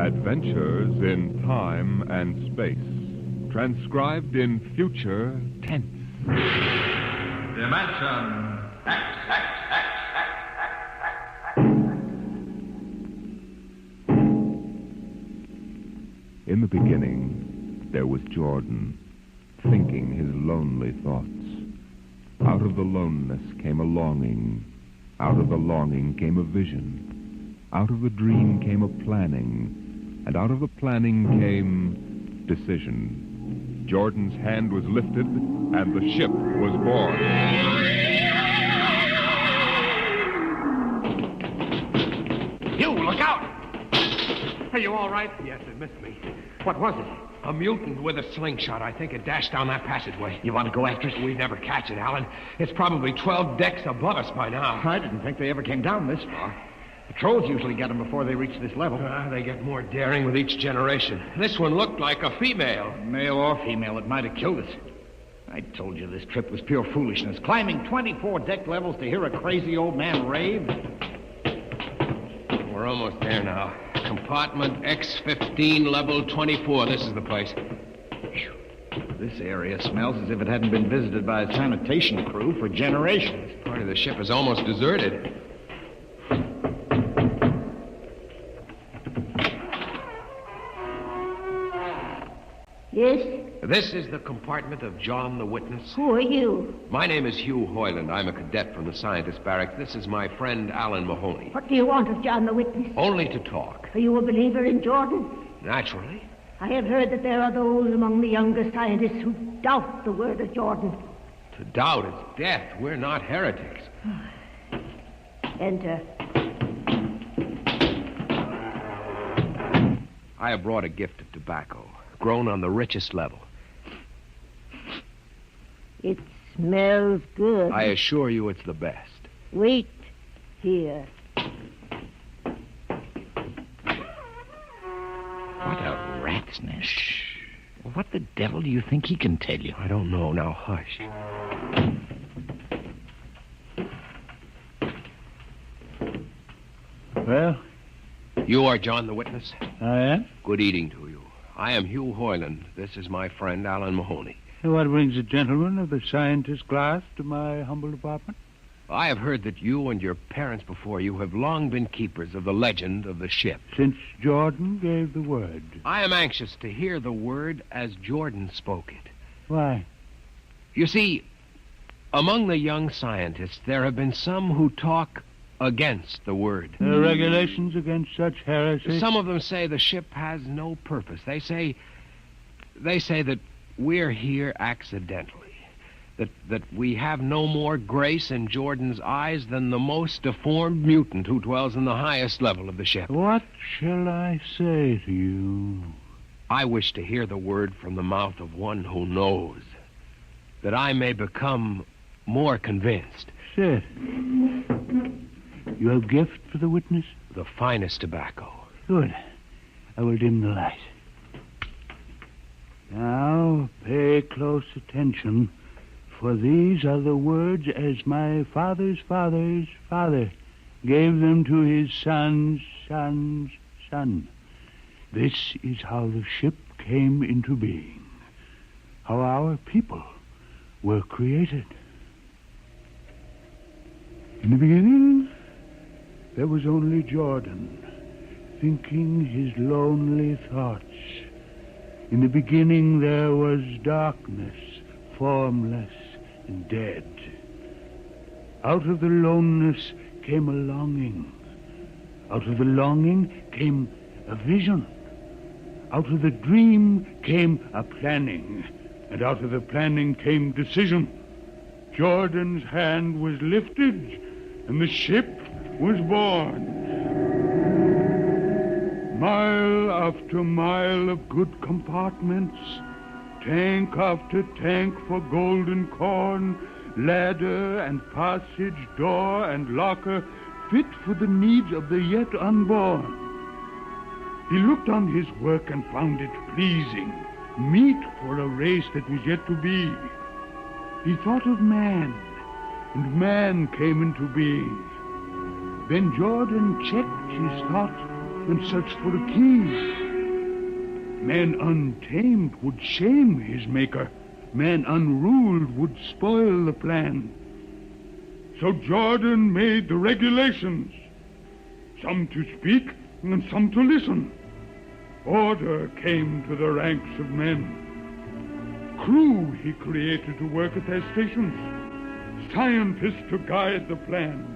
Adventures in time and space, transcribed in future tense. Dimension X. In the beginning, there was Jordan, thinking his lonely thoughts. Out of the loneness came a longing. Out of the longing came a vision. Out of the dream came a planning. And out of the planning came decision. Jordan's hand was lifted, and the ship was born. You, look out! Are you all right? Yes, it missed me. What was it? A mutant with a slingshot. I think it dashed down that passageway. You want to go after it? We'd never catch it, Alan. It's probably 12 decks above us by now. I didn't think they ever came down this far. Patrols usually get them before they reach this level. They get more daring with each generation. This one looked like a female. Male or female, it might have killed us. I told you this trip was pure foolishness. Climbing 24 deck levels to hear a crazy old man rave. We're almost there now. Compartment X15, level 24. This is the place. This area smells as if it hadn't been visited by a sanitation crew for generations. Part of the ship is almost deserted. Yes? This is the compartment of John the Witness. Who are you? My name is Hugh Hoyland. I'm a cadet from the scientist barracks. This is my friend Alan Mahoney. What do you want of John the Witness? Only to talk. Are you a believer in Jordan? Naturally. I have heard that there are those among the younger scientists who doubt the word of Jordan. To doubt its death. We're not heretics. Enter. I have brought a gift of tobacco, grown on the richest level. It smells good. I assure you it's the best. Wait here. What a rat's nest. What the devil do you think he can tell you? I don't know. Now, hush. Well? You are John the Witness? I am? Good eating to you. I am Hugh Hoyland. This is my friend, Alan Mahoney. What brings a gentleman of the scientist class to my humble apartment? I have heard that you and your parents before you have long been keepers of the legend of the ship. Since Jordan gave the word. I am anxious to hear the word as Jordan spoke it. Why? You see, among the young scientists, there have been some who talk against the word. There are regulations against such heresy? Some of them say the ship has no purpose. They say that we're here accidentally. That we have no more grace in Jordan's eyes than the most deformed mutant who dwells in the highest level of the ship. What shall I say to you? I wish to hear the word from the mouth of one who knows, that I may become more convinced. Sit. You have gift for the witness? The finest tobacco. Good. I will dim the light. Now, pay close attention, for these are the words as my father's father's father gave them to his son's son's son. This is how the ship came into being, how our people were created. In the beginning, there was only Jordan, thinking his lonely thoughts. In the beginning, there was darkness, formless and dead. Out of the loneness came a longing. Out of the longing came a vision. Out of the dream came a planning. And out of the planning came decision. Jordan's hand was lifted, and the ship was born. Mile after mile of good compartments, tank after tank for golden corn, ladder and passage, door and locker, fit for the needs of the yet unborn. He looked on his work and found it pleasing, meet for a race that was yet to be. He thought of man, and man came into being. Then Jordan checked his thought and searched for a key. Man untamed would shame his maker. Man unruled would spoil the plan. So Jordan made the regulations, some to speak and some to listen. Order came to the ranks of men. Crew he created to work at their stations, scientists to guide the plan.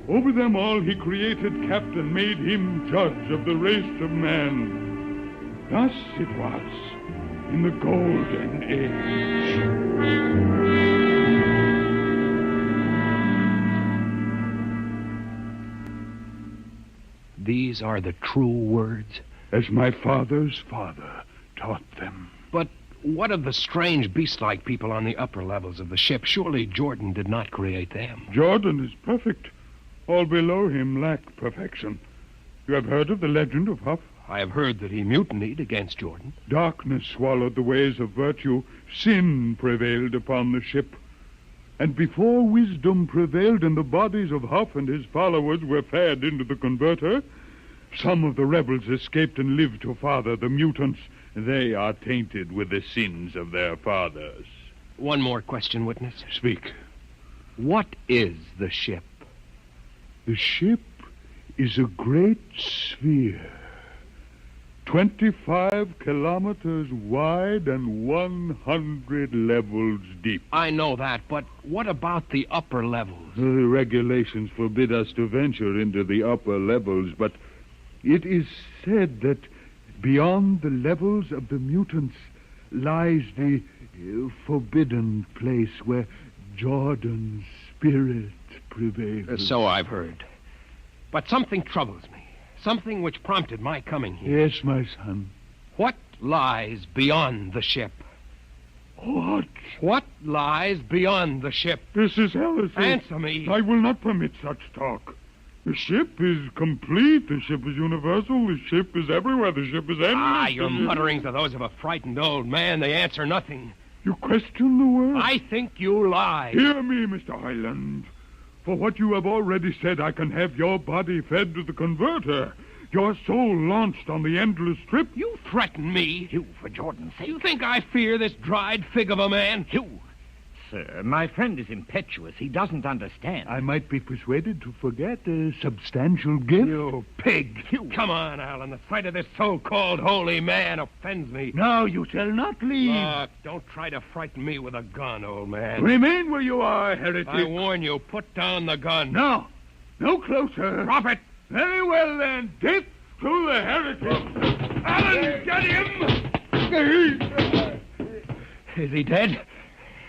Over them all he created captain, made him judge of the race of man. Thus it was in the Golden Age. These are the true words? As my father's father taught them. But what of the strange beast-like people on the upper levels of the ship? Surely Jordan did not create them. Jordan is perfect. All below him lack perfection. You have heard of the legend of Huff? I have heard that he mutinied against Jordan. Darkness swallowed the ways of virtue. Sin prevailed upon the ship. And before wisdom prevailed and the bodies of Huff and his followers were fed into the converter, some of the rebels escaped and lived to father the mutants. They are tainted with the sins of their fathers. One more question, witness. Speak. What is the ship? The ship is a great sphere, 25 kilometers wide and 100 levels deep. I know that, but what about the upper levels? The regulations forbid us to venture into the upper levels, but it is said that beyond the levels of the mutants lies the forbidden place where Jordan's spirit prevails. So I've heard. But something troubles me. Something which prompted my coming here. Yes, my son. What lies beyond the ship? What? What lies beyond the ship? This is heresy. Answer me. I will not permit such talk. The ship is complete. The ship is universal. The ship is everywhere. The ship is endless. Your mutterings are those of a frightened old man. They answer nothing. You question the word? I think you lie. Hear me, Mr. Highland. For what you have already said, I can have your body fed to the converter, your soul launched on the endless trip. You threaten me. You, for Jordan's sake. You think I fear this dried fig of a man? You. Sir, my friend is impetuous. He doesn't understand. I might be persuaded to forget a substantial gift. You pig. You. Come on, Alan. The sight of this so-called holy man offends me. No, you shall not leave. Look, don't try to frighten me with a gun, old man. Remain where you are, heretic. I warn you, put down the gun. No. No closer. Drop it. Very well, then. Death to the heretic. Alan, get him! Is he dead?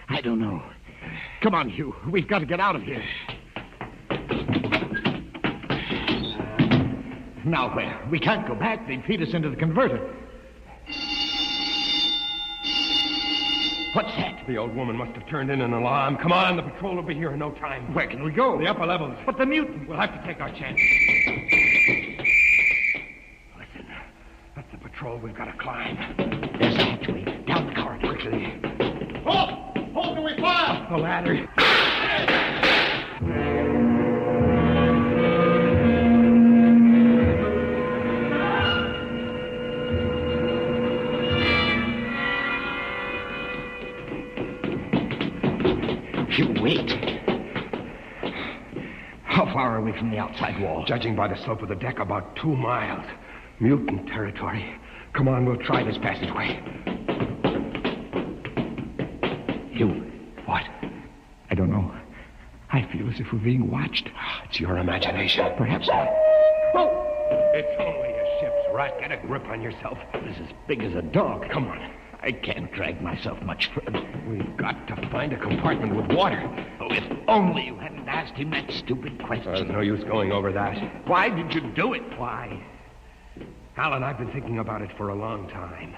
I don't know. Come on, Hugh. We've got to get out of here. Now where? We can't go back. They'd feed us into the converter. What's that? The old woman must have turned in an alarm. Come on, the patrol will be here in no time. Where can we go? The upper levels. But the mutant. We'll have to take our chance. Listen, that's the patrol we've got to climb. There's a hatchway. Down the corridor. Quickly. Halt! Halt, do we fire? The ladder. You wait. How far are we from the outside wall? Judging by the slope of the deck, about 2 miles. Mutant territory. Come on, we'll try this passageway. You. What? I don't know. I feel as if we're being watched. It's your imagination. Perhaps not. Oh! It's only a ship's rat. Get a grip on yourself. It's as big as a dog. Come on. I can't drag myself much further. We've got to find a compartment with water. Oh, if only you hadn't asked him that stupid question. There's no use going over that. Why did you do it? Why? Alan, I've been thinking about it for a long time.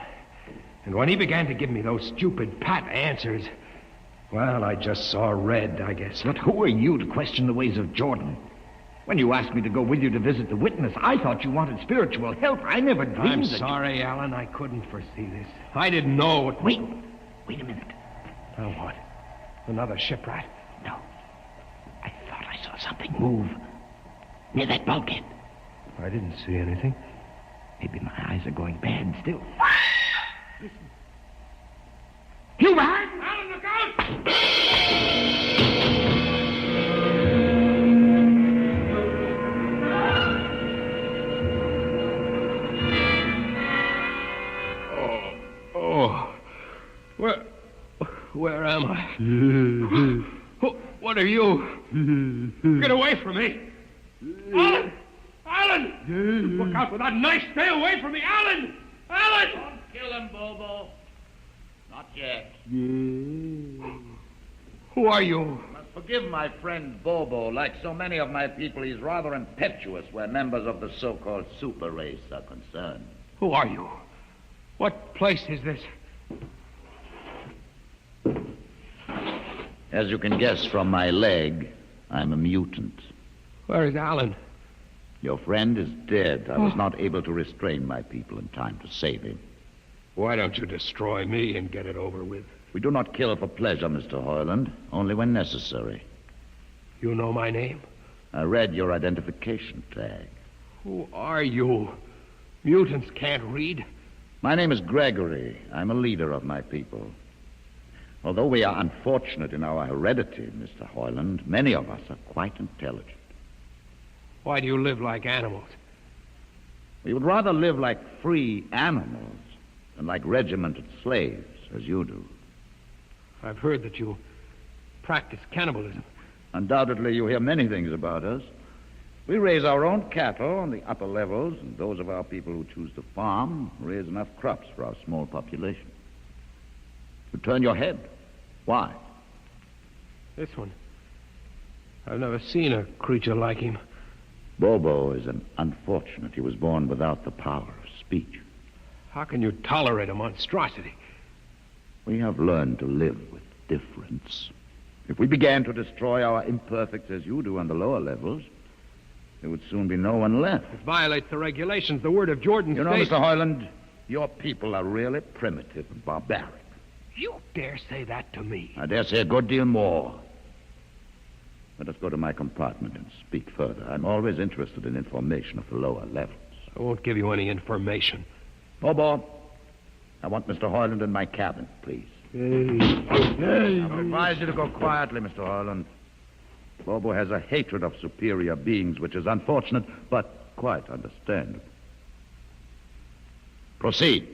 And when he began to give me those stupid pat answers, well, I just saw red, I guess. But who are you to question the ways of Jordan? When you asked me to go with you to visit the witness, I thought you wanted spiritual help. I never dreamed I'm that sorry, Alan. I couldn't foresee this. I didn't know what... Wait a minute. Now what? Another shipwreck? No. I thought I saw something move near that bulkhead. I didn't see anything. Maybe my eyes are going bad still. Listen. You behind? Alan, look out! Oh. Where am I? What are you? Get away from me! Alan! Alan! Look out with that knife! Stay away from me! Alan! Alan! Don't kill him, Bobo. Not yet. Who are you? Must forgive my friend Bobo. Like so many of my people, he's rather impetuous where members of the so-called super race are concerned. Who are you? What place is this? As you can guess from my leg, I'm a mutant. Where is Alan? Your friend is dead. I was not able to restrain my people in time to save him. Why don't you destroy me and get it over with? We do not kill for pleasure, Mr. Hoyland, only when necessary. You know my name? I read your identification tag. Who are you? Mutants can't read. My name is Gregory. I'm a leader of my people. Although we are unfortunate in our heredity, Mr. Hoyland, many of us are quite intelligent. Why do you live like animals? We would rather live like free animals than like regimented slaves, as you do. I've heard that you practice cannibalism. Undoubtedly, you hear many things about us. We raise our own cattle on the upper levels, and those of our people who choose to farm raise enough crops for our small population. You turn your head. Why? This one. I've never seen a creature like him. Bobo is an unfortunate. He was born without the power of speech. How can you tolerate a monstrosity? We have learned to live with difference. If we began to destroy our imperfects as you do on the lower levels, there would soon be no one left. It violates the regulations. The word of Jordan You know, states... Mr. Hoyland, your people are really primitive and barbaric. You dare say that to me? I dare say a good deal more. Let us go to my compartment and speak further. I'm always interested in information of the lower levels. I won't give you any information. Bobo, I want Mr. Hoyland in my cabin, please. Hey. I would advise you to go quietly, Mr. Hoyland. Bobo has a hatred of superior beings, which is unfortunate, but quite understandable. Proceed.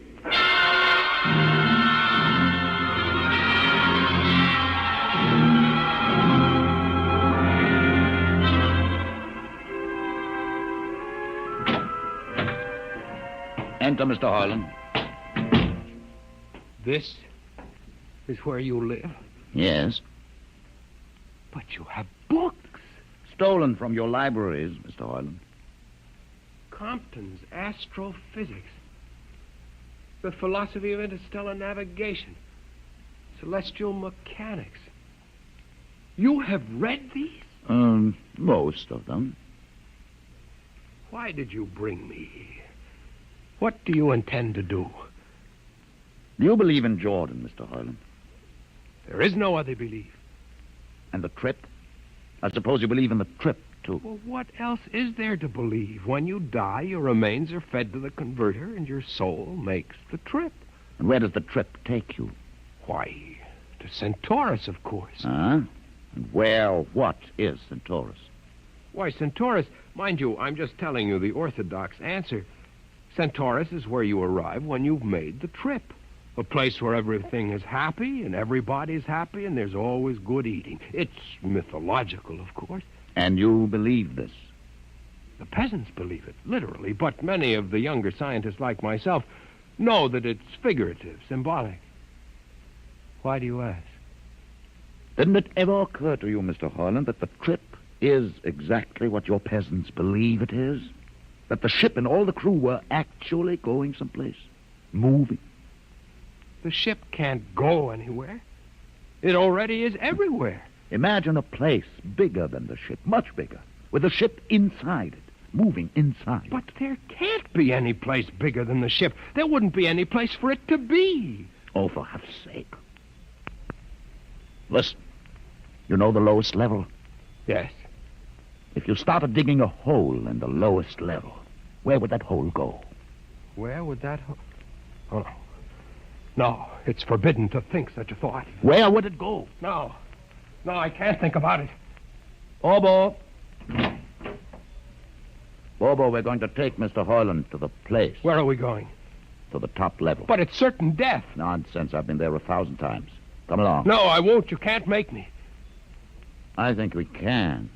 Enter, Mr. Hoyland. This is where you live? Yes. But you have books. Stolen from your libraries, Mr. Hoyland. Compton's Astrophysics. The Philosophy of Interstellar Navigation. Celestial Mechanics. You have read these? Most of them. Why did you bring me here? What do you intend to do? Do you believe in Jordan, Mr. Hoyland? There is no other belief. And the trip? I suppose you believe in the trip, too. Well, what else is there to believe? When you die, your remains are fed to the converter, and your soul makes the trip. And where does the trip take you? Why, to Centaurus, of course. Huh? And what is Centaurus? Why, Centaurus, mind you, I'm just telling you the orthodox answer. Centaurus is where you arrive when you've made the trip. A place where everything is happy and everybody's happy and there's always good eating. It's mythological, of course. And you believe this? The peasants believe it, literally, but many of the younger scientists like myself know that it's figurative, symbolic. Why do you ask? Didn't it ever occur to you, Mr. Hoyland, that the trip is exactly what your peasants believe it is? That the ship and all the crew were actually going someplace, moving? The ship can't go anywhere. It already is everywhere. Imagine a place bigger than the ship, much bigger, with the ship inside it, moving inside. But there can't be any place bigger than the ship. There wouldn't be any place for it to be. Oh, for heaven's sake. Listen, you know the lowest level? Yes. If you started digging a hole in the lowest level, Where would that hole go? Where would that... Oh, no. No, it's forbidden to think such a thought. Where would it go? No. No, I can't think about it. Bobo. Bobo, we're going to take Mr. Hoyland to the place. Where are we going? To the top level. But it's certain death. Nonsense. I've been there 1,000 times. Come along. No, I won't. You can't make me. I think we can.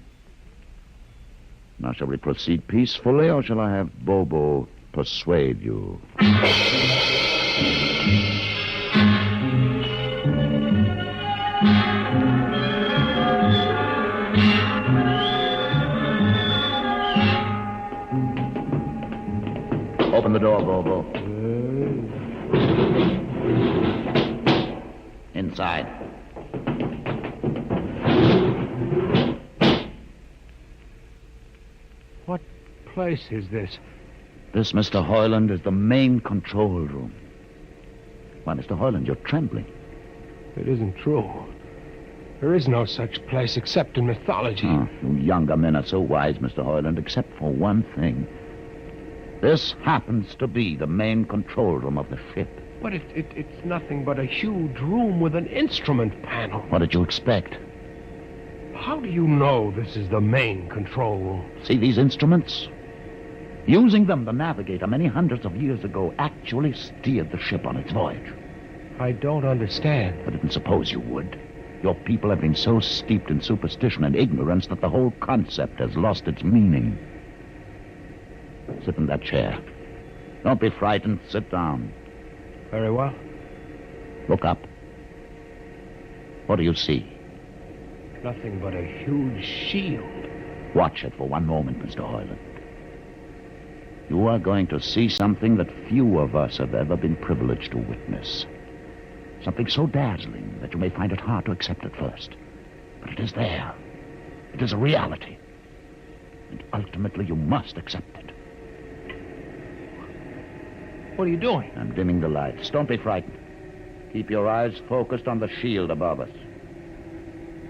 Now, shall we proceed peacefully, or shall I have Bobo persuade you? Open the door, Bobo. Inside. What place is this? This, Mr. Hoyland, is the main control room. Why, Mr. Hoyland, you're trembling. It isn't true. There is no such place except in mythology. You younger men are so wise, Mr. Hoyland, except for one thing. This happens to be the main control room of the ship. But it's nothing but a huge room with an instrument panel. What did you expect? How do you know this is the main control room? See these instruments? Using them, the navigator, many hundreds of years ago, actually steered the ship on its voyage. I don't understand. I didn't suppose you would. Your people have been so steeped in superstition and ignorance that the whole concept has lost its meaning. Sit in that chair. Don't be frightened. Sit down. Very well. Look up. What do you see? Nothing but a huge shield. Watch it for one moment, Mr. Hoyland. You are going to see something that few of us have ever been privileged to witness. Something so dazzling that you may find it hard to accept at first. But it is there. It is a reality. And ultimately you must accept it. What are you doing? I'm dimming the lights. Don't be frightened. Keep your eyes focused on the shield above us.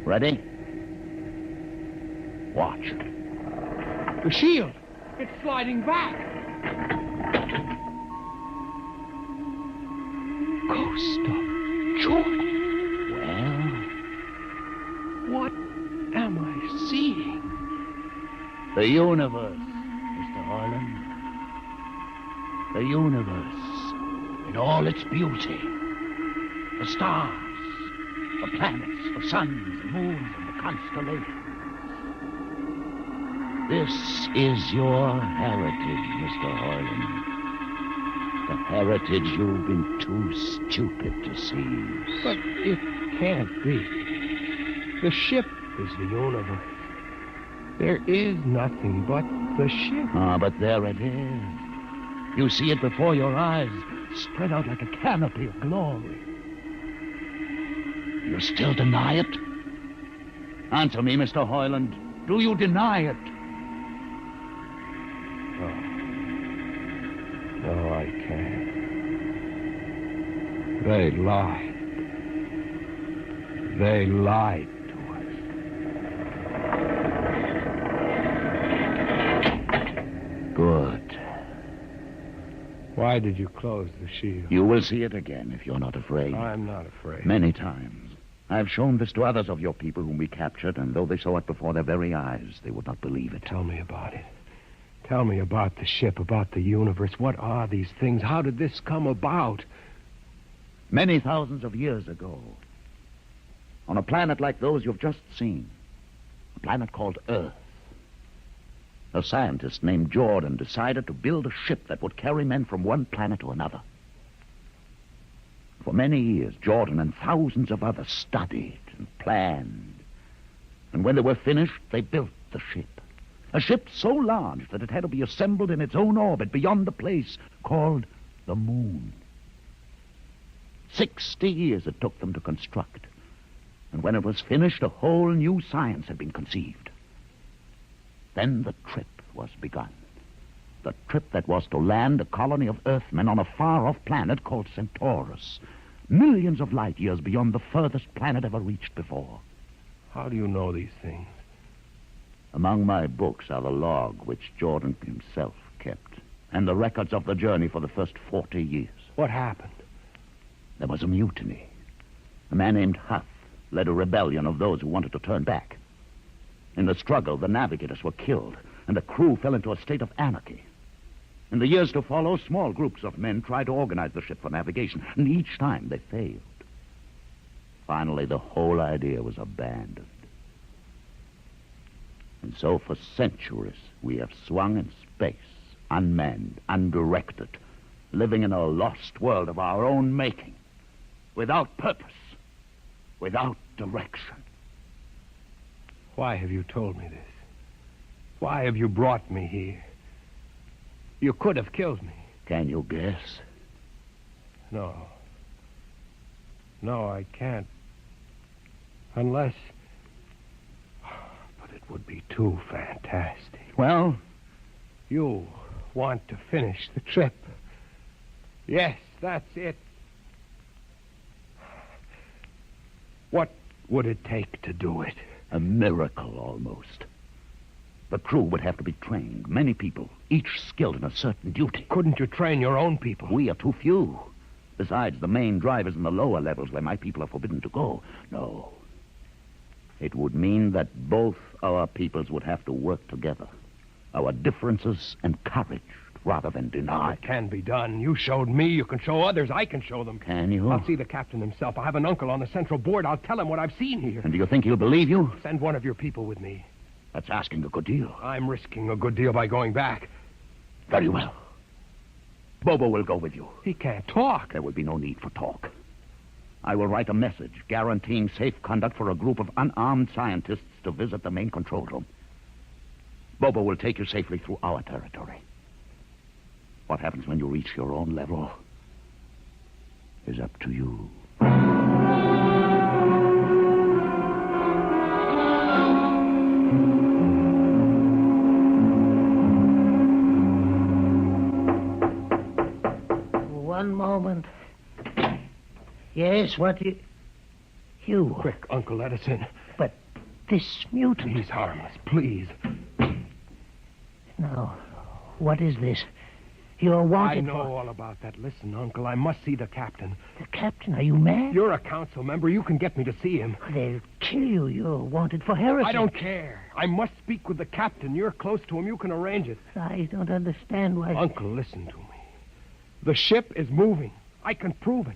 Ready? Watch. The shield. It's sliding back. Ghost of Jordan. Well? What am I seeing? The universe, Mr. Hoyland. The universe in all its beauty. The stars, the planets, the suns, the moons, and the constellations. This is your heritage, Mr. Hoyland. The heritage you've been too stupid to see. But it can't be. The ship is the universe. There is nothing but the ship. But there it is. You see it before your eyes, spread out like a canopy of glory. You still deny it? Answer me, Mr. Hoyland. Do you deny it? No, I can't. They lied. They lied to us. Good. Why did you close the shield? You will see it again if you're not afraid. I'm not afraid. Many times. I've shown this to others of your people whom we captured, and though they saw it before their very eyes, they would not believe it. Tell me about it. Tell me about the ship, about the universe. What are these things? How did this come about? Many thousands of years ago, on a planet like those you've just seen, a planet called Earth, a scientist named Jordan decided to build a ship that would carry men from one planet to another. For many years, Jordan and thousands of others studied and planned. And when they were finished, they built the ship. A ship so large that it had to be assembled in its own orbit beyond the place called the moon. 60 years it took them to construct. And when it was finished, a whole new science had been conceived. Then the trip was begun. The trip that was to land a colony of Earthmen on a far-off planet called Centaurus, millions of light years beyond the furthest planet ever reached before. How do you know these things? Among my books are the log which Jordan himself kept. and the records of the journey for the first 40 years. What happened? There was a mutiny. A man named Huff led a rebellion of those who wanted to turn back. In the struggle, the navigators were killed, and the crew fell into a state of anarchy. In the years to follow, small groups of men tried to organize the ship for navigation, and each time they failed. Finally, the whole idea was abandoned. And so for centuries, we have swung in space, unmanned, undirected, living in a lost world of our own making, without purpose, without direction. Why have you told me this? Why have you brought me here? You could have killed me. Can you guess? No. No, I can't. Unless... But it would be too fantastic. Well? You want to finish the trip. Yes, that's it. What would it take to do it? A miracle, almost. The crew would have to be trained. Many people, each skilled in a certain duty. Couldn't you train your own people? We are too few. Besides, the main drivers in the lower levels where my people are forbidden to go. No. It would mean that both our peoples would have to work together. Our differences encouraged rather than denied. It can be done. You showed me. You can show others. I can show them. Can you? I'll see the captain himself. I have an uncle on the central board. I'll tell him what I've seen here. And do you think he'll believe you? Send one of your people with me. That's asking a good deal. I'm risking a good deal by going back. Very well. Bobo will go with you. He can't talk. There will be no need for talk. I will write a message guaranteeing safe conduct for a group of unarmed scientists to visit the main control room. Bobo will take you safely through our territory. What happens when you reach your own level is up to you. One moment. Yes, what you... Quick, Uncle, let us in. But this mutant... He's harmless, please. Now, what is this? You're wanted I know for... all about that. Listen, Uncle, I must see the captain. The captain? Are you mad? You're a council member. You can get me to see him. They'll kill you. You're wanted for heresy. I don't care. I must speak with the captain. You're close to him. You can arrange it. I don't understand why... Uncle, listen to me. The ship is moving. I can prove it.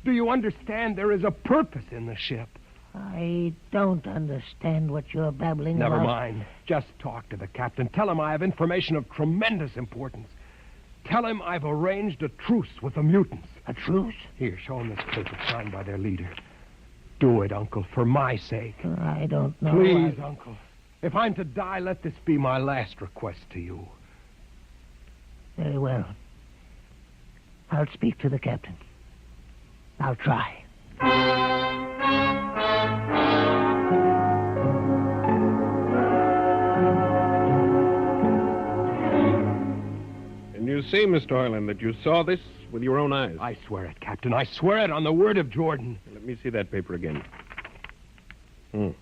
Do you understand? There is a purpose in the ship. I don't understand what you're babbling Never about. mind. Just talk to the captain. Tell him I have information of tremendous importance. Tell him I've arranged a truce with the mutants. A truce? Here, show him this paper signed by their leader. Do it, Uncle, for my sake. I don't know. Please, Uncle. If I'm to die, let this be my last request to you. Very well. I'll speak to the captain. I'll try. And you see, Mr. Hoyland, that you saw this with your own eyes. I swear it, Captain. I swear it on the word of Jordan. Let me see that paper again. What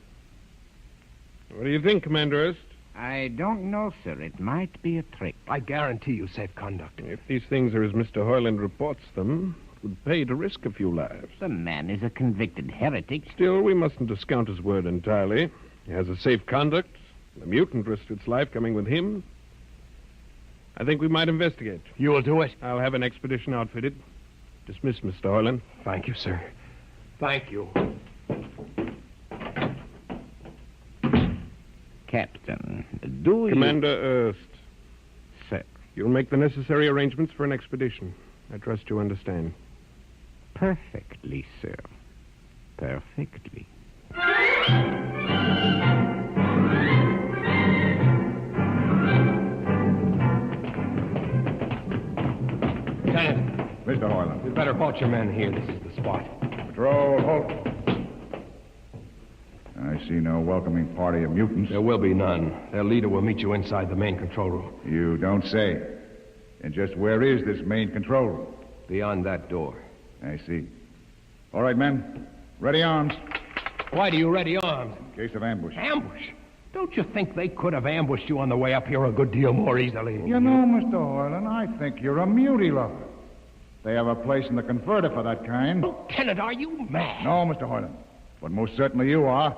do you think, Commander Erst? I don't know, sir. It might be a trick. I guarantee you safe conduct. If these things are as Mr. Hoyland reports them, it would pay to risk a few lives. The man is a convicted heretic. Still, we mustn't discount his word entirely. He has a safe conduct. The mutant risked its life coming with him. I think we might investigate. You will do it? I'll have an expedition outfitted. Dismissed, Mr. Hoyland. Thank you, sir. Thank you. Captain, do Commander Erst. Sir. You'll make the necessary arrangements for an expedition. I trust you understand. Perfectly, sir. Perfectly. Lieutenant. Mr. Hoyland. You'd better halt your men here. This is the spot. Patrol, halt. I see no welcoming party of mutants. There will be none. Their leader will meet you inside the main control room. You don't say. And just where is this main control room? Beyond that door. I see. All right, men. Ready arms. Why do you ready arms? In case of ambush. Ambush? Don't you think they could have ambushed you on the way up here a good deal more easily? You know, Mr. Hoyland, I think you're a mutie lover. They have a place in the converter for that kind. Lieutenant, are you mad? No, Mr. Hoyland. But most certainly you are.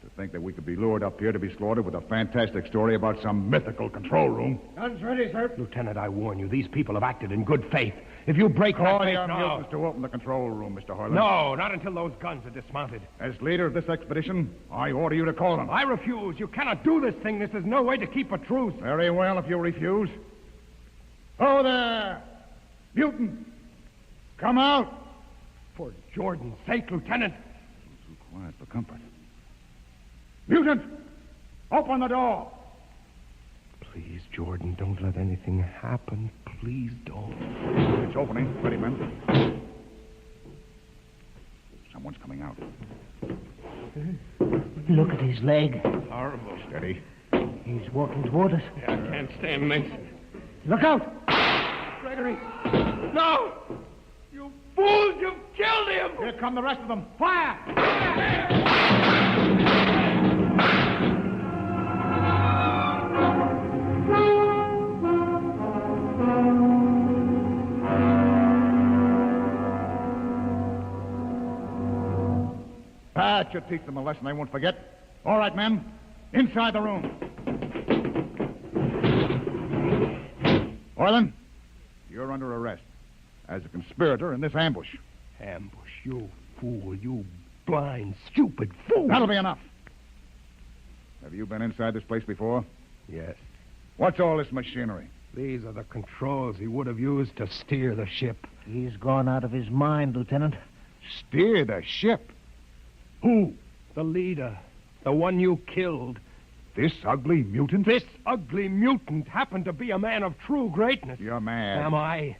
To think that we could be lured up here to be slaughtered with a fantastic story about some mythical control room. Guns ready, sir. Lieutenant, I warn you, these people have acted in good faith. If you break that Call faith your now... mules to open the control room, Mr. Hoyland. No, not until those guns are dismounted. As leader of this expedition, I order you to call them. I refuse. You cannot do this thing. This is no way to keep a truce. Very well, if you refuse. Oh, there! Mutant! Come out! For Jordan's sake, Lieutenant. Too quiet for comfort. Mutant! Open the door! Please, Jordan, don't let anything happen. Please don't. It's opening. Ready, men. Someone's coming out. Look at his leg. Horrible. Steady. He's walking toward us. Yeah, I can't stand this. Look out! Gregory! No! You fools! You've killed him! Here come the rest of them. Fire! That should teach them a lesson they won't forget. All right, men. Inside the room. Orland, you're under arrest as a conspirator in this ambush. Ambush, you fool, you blind, stupid fool. That'll be enough. Have you been inside this place before? Yes. What's all this machinery? These are the controls he would have used to steer the ship. He's gone out of his mind, Lieutenant. Steer the ship? Who? The leader. The one you killed. This ugly mutant? This ugly mutant happened to be a man of true greatness. You're mad. Am I?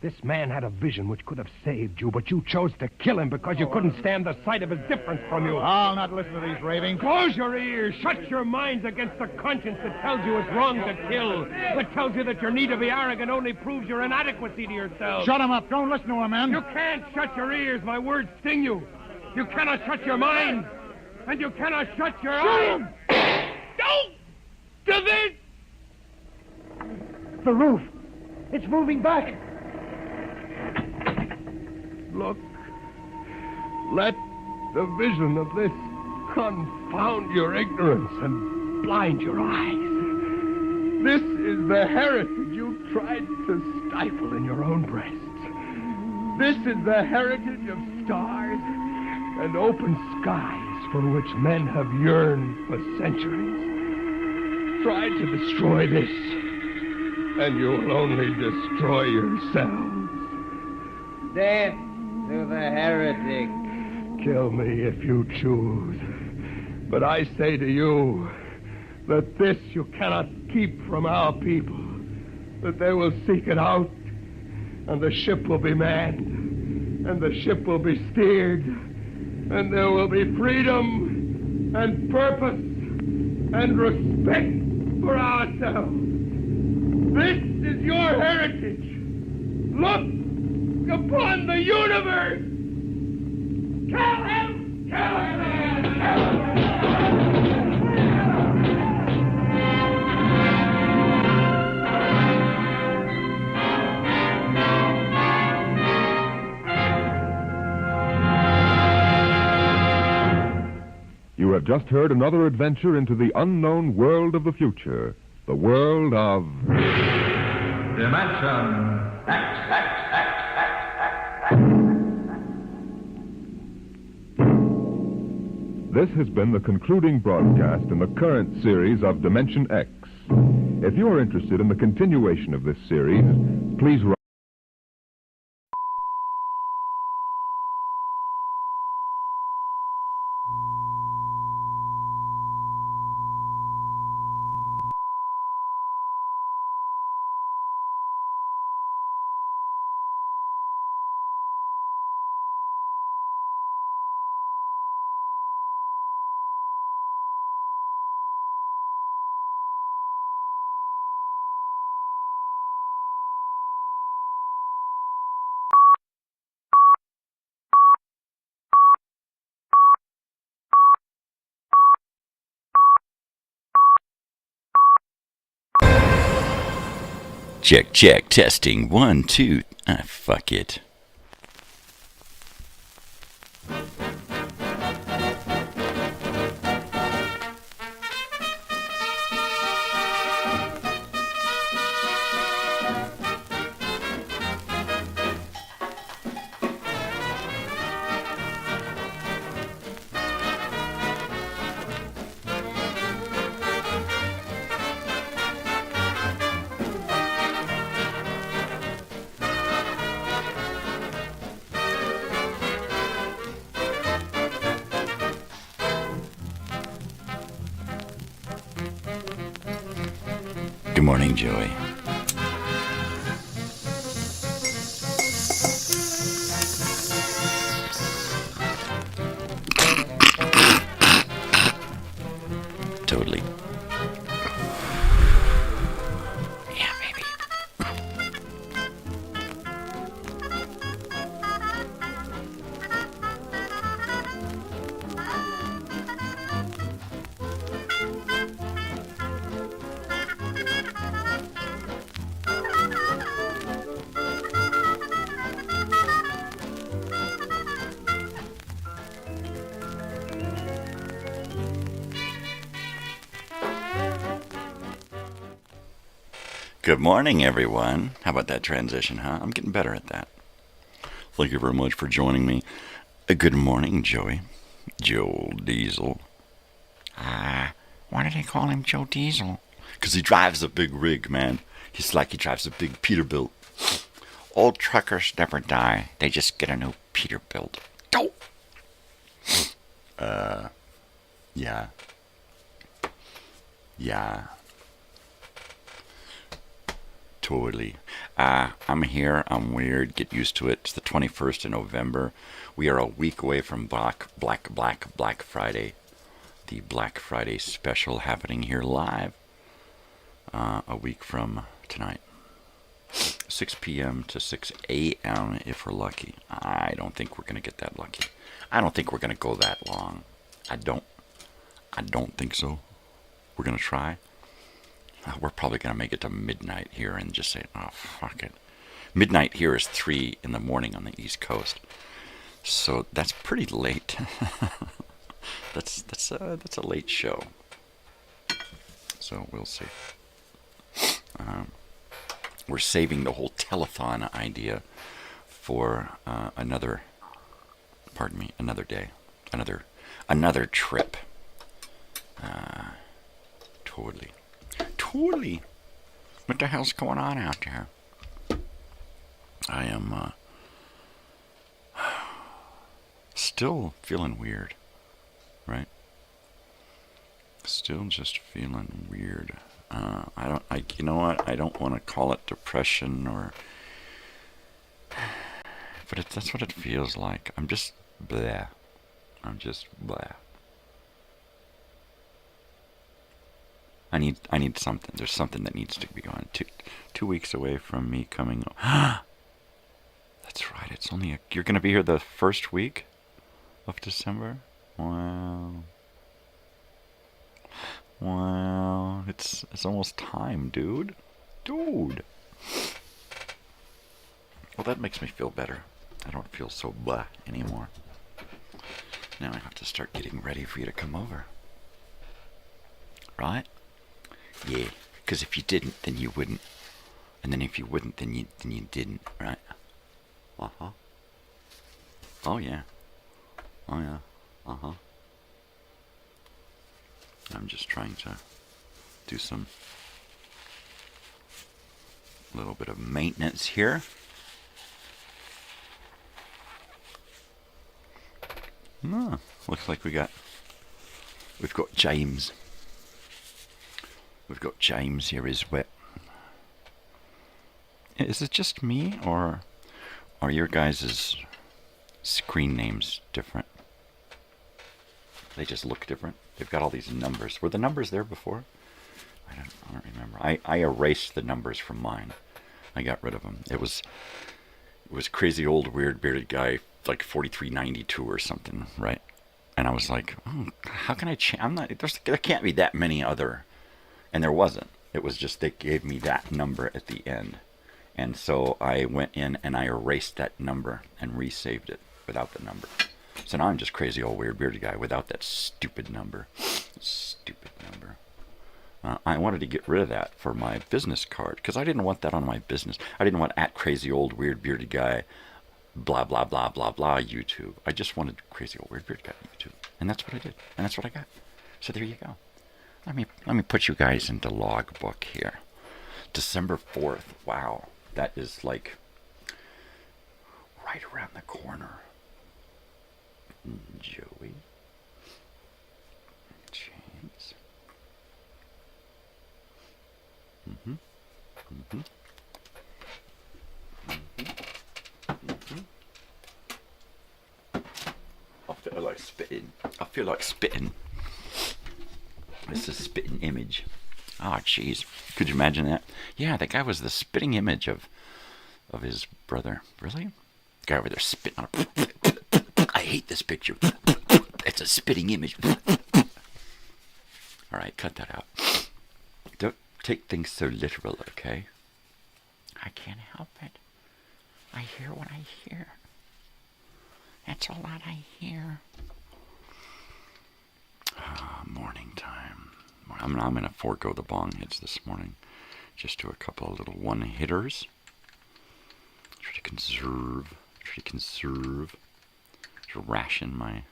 This man had a vision which could have saved you, but you chose to kill him because you couldn't stand the sight of his difference from you. I'll not listen to these ravings. Close your ears. Shut your minds against the conscience that tells you it's wrong to kill. That tells you that your need to be arrogant only proves your inadequacy to yourself. Shut him up. Don't listen to him, man. You can't shut your ears. My words sting you. You cannot shut your mind. And you cannot shut your eyes. Don't do this! The roof. It's moving back. Look. Let the vision of this confound your ignorance and blind your eyes. This is the heritage you tried to stifle in your own breasts. This is the heritage of stars and open skies for which men have yearned for centuries. Try to destroy this, and you will only destroy yourselves. Death to the heretic. Kill me if you choose. But I say to you that this you cannot keep from our people. That they will seek it out, and the ship will be manned, and the ship will be steered, and there will be freedom and purpose and respect for ourselves. This is your heritage. Look upon the universe. Kill him! Kill him! Kill him! You have just heard another adventure into the unknown world of the future. The world of... Dimension This has been the concluding broadcast in the current series of Dimension X. If you are interested in the continuation of this series, please write Check, check, testing. 1, 2. Fuck it. Good morning, Joey. Totally. Yeah, baby. Good morning, everyone. How about that transition, huh? I'm getting better at that. Thank you very much for joining me. Good morning, Joey. Joe Diesel. Why did they call him Joe Diesel? Because he drives a big rig, man. He's like he drives a big Peterbilt. Old truckers never die. They just get a new Peterbilt. Oh! Yeah. Yeah. Totally. I'm here. I'm weird. Get used to it. It's the 21st of November. We are a week away from Black Friday. The Black Friday special happening here live. A week from tonight. 6 p.m. to 6 a.m. if we're lucky. I don't think we're going to get that lucky. I don't think we're going to go that long. I don't think so. We're going to try. We're probably going to make it to midnight here and just say, oh, fuck it. Midnight here is 3 in the morning on the East Coast. So that's pretty late. that's a late show. So we'll see. We're saving the whole telethon idea for another day. Another trip. Totally. What the hell's going on out there? I am still feeling weird, right? Still just feeling weird. You know what? I don't want to call it depression but that's what it feels like. I'm just blah. I need something. There's something that needs to be going. 2 weeks away from me coming. That's right. It's only you're going to be here the first week of December? Wow. It's almost time, dude. Well, that makes me feel better. I don't feel so blah anymore. Now I have to start getting ready for you to come over. Right? Yeah, because if you didn't, then you wouldn't. And then if you wouldn't, then you didn't, right? Uh-huh. Oh, yeah. Uh-huh. I'm just trying to do some little bit of maintenance here. Looks like we've got James. We've got James here as well. Is it just me, or are your guys' screen names different? They just look different. They've got all these numbers. Were the numbers there before? I don't remember. I erased the numbers from mine. I got rid of them. It was Crazy Old Weird Bearded Guy, like 4392 or something, right? And I was like, how can I change? There can't be that many other. And there wasn't. It was just they gave me that number at the end. And so I went in and I erased that number and resaved it without the number. So now I'm just crazy old weird bearded guy without that stupid number. Stupid number. I wanted to get rid of that for my business card because I didn't want that on my business. I didn't want at crazy old weird bearded guy, blah, blah, blah, blah, blah, YouTube. I just wanted crazy old weird bearded guy YouTube. And that's what I did. And that's what I got. So there you go. Let me put you guys into logbook here. December 4th. Wow. That is like right around the corner. Joey. James. Mm-hmm. Mm-hmm. Mm-hmm. I feel like spitting. I feel like spitting. This is a spitting image. Oh, jeez. Could you imagine that? Yeah, that guy was the spitting image of his brother. Really? Guy over there spitting on a... I hate this picture. It's a spitting image. All right, cut that out. Don't take things so literal, okay? I can't help it. I hear what I hear. That's a lot I hear. Morning time. I'm going to forego the bong hits this morning. Just do a couple of little one-hitters. Try to conserve. To ration my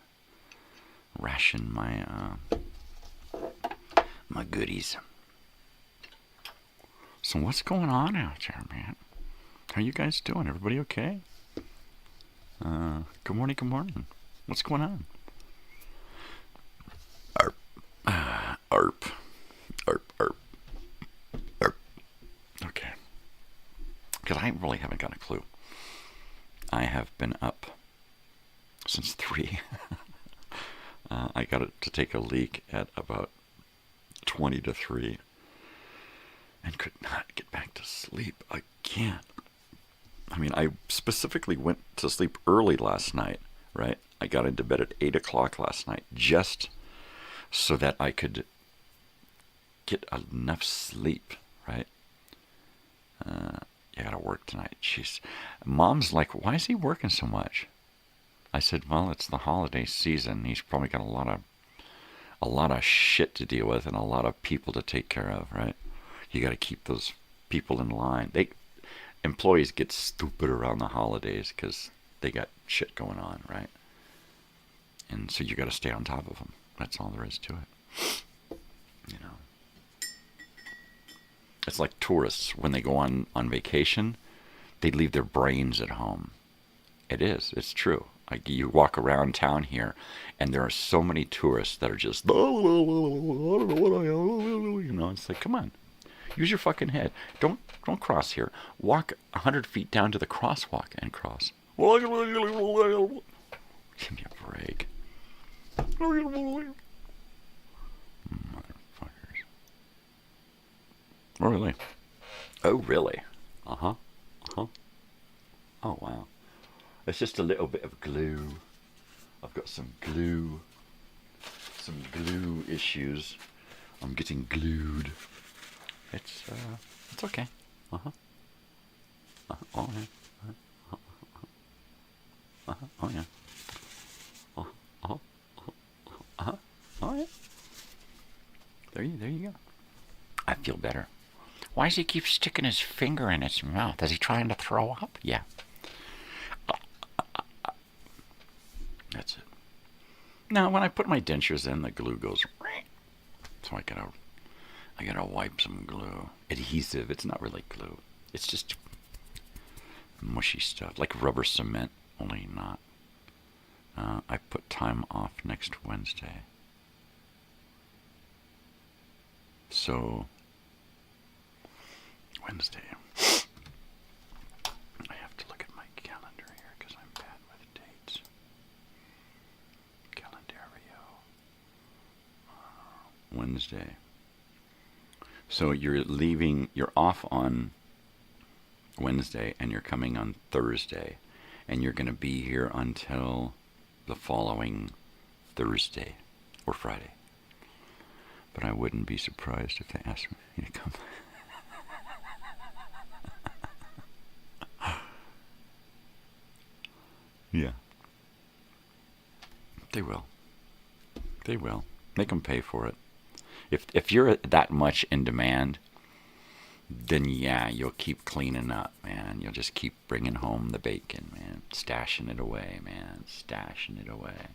goodies. So what's going on out there, man? How you guys doing? Everybody okay? Good morning. What's going on? Arp. Okay. Because I really haven't got a clue. I have been up since 3. I got it to take a leak at about 20 to 3 and could not get back to sleep again. I mean, I specifically went to sleep early last night, right? I got into bed at 8 o'clock last night just so that I could get enough sleep, right? You gotta work tonight. Jeez. Mom's like, why is he working so much? I said, well, it's the holiday season. He's probably got a lot of shit to deal with and a lot of people to take care of, right? You gotta keep those people in line. Employees get stupid around the holidays because they got shit going on, right? And so you gotta stay on top of them. That's all there is to it. You know. It's like tourists, when they go on vacation, they leave their brains at home. It is. It's true. Like, you walk around town here, and there are so many tourists that are just, you know, it's like, come on. Use your fucking head. Don't cross here. Walk 100 feet down to the crosswalk and cross. Give me a break. Motherfuckers. Oh, really? Oh, really? Uh-huh. Oh, wow. It's just a little bit of glue. I've got some glue issues. I'm getting glued. It's okay. Uh-huh. Oh, yeah. Oh, yeah. Oh, yeah. There you go. I feel better. Why does he keep sticking his finger in his mouth? Is he trying to throw up? Yeah. That's it. Now, when I put my dentures in, the glue goes. So I gotta wipe some glue. Adhesive. It's not really glue. It's just mushy stuff, like rubber cement, only not. I put time off next Wednesday. So, Wednesday. I have to look at my calendar here because I'm bad with dates. Calendario. Wednesday. So you're off on Wednesday and you're coming on Thursday. And you're going to be here until the following Thursday or Friday. But I wouldn't be surprised if they asked me to come. Yeah. They will. They will. Make them pay for it. If you're that much in demand, then yeah, you'll keep cleaning up, man. You'll just keep bringing home the bacon, man. Stashing it away, man. Stashing it away.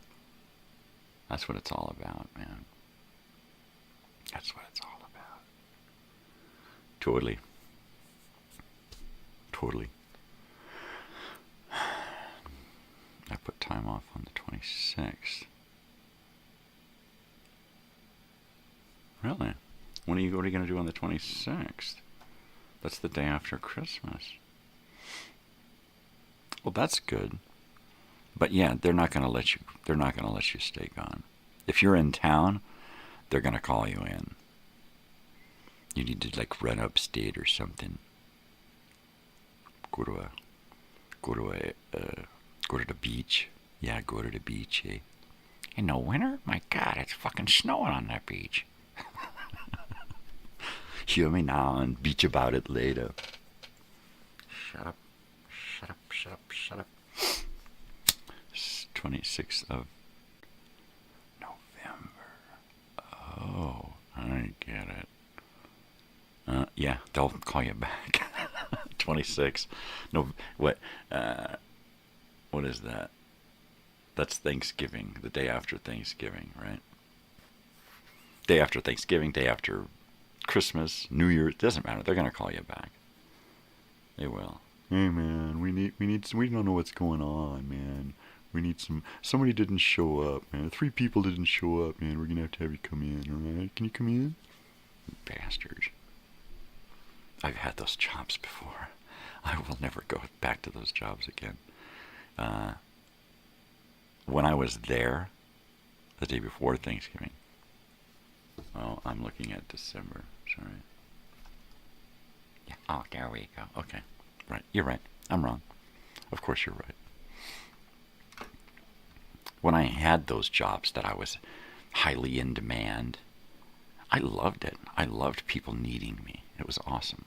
That's what it's all about, man. That's what it's all about. Totally. Totally. I put time off on the 26th. Really? What are you going to do on the 26th? That's the day after Christmas. Well, that's good. But yeah, they're not going to let you stay gone. If you're in town, they're going to call you in. You need to like run upstate or something. Go to the beach. Yeah, go to the beach, eh? In the winter? My God, it's fucking snowing on that beach. Hear me now and beach about it later. Shut up. Shut up, shut up, shut up. 26th of November. Oh, I get it. Yeah, they'll call you back. 26. No, what is that? That's Thanksgiving, the day after Thanksgiving, right? Day after Thanksgiving, day after Christmas, New Year, it doesn't matter. They're going to call you back. They will. Hey, man, we don't know what's going on, man. We need somebody didn't show up, man. 3 people didn't show up, man. We're going to have you come in, all right? Can you come in? Bastards. I've had those jobs before. I will never go back to those jobs again. When I was there, the day before Thanksgiving, oh, I'm looking at December, sorry. Yeah. Oh, there we go. Okay. Right. You're right. I'm wrong. Of course you're right. When I had those jobs that I was highly in demand, I loved it. I loved people needing me. It was awesome.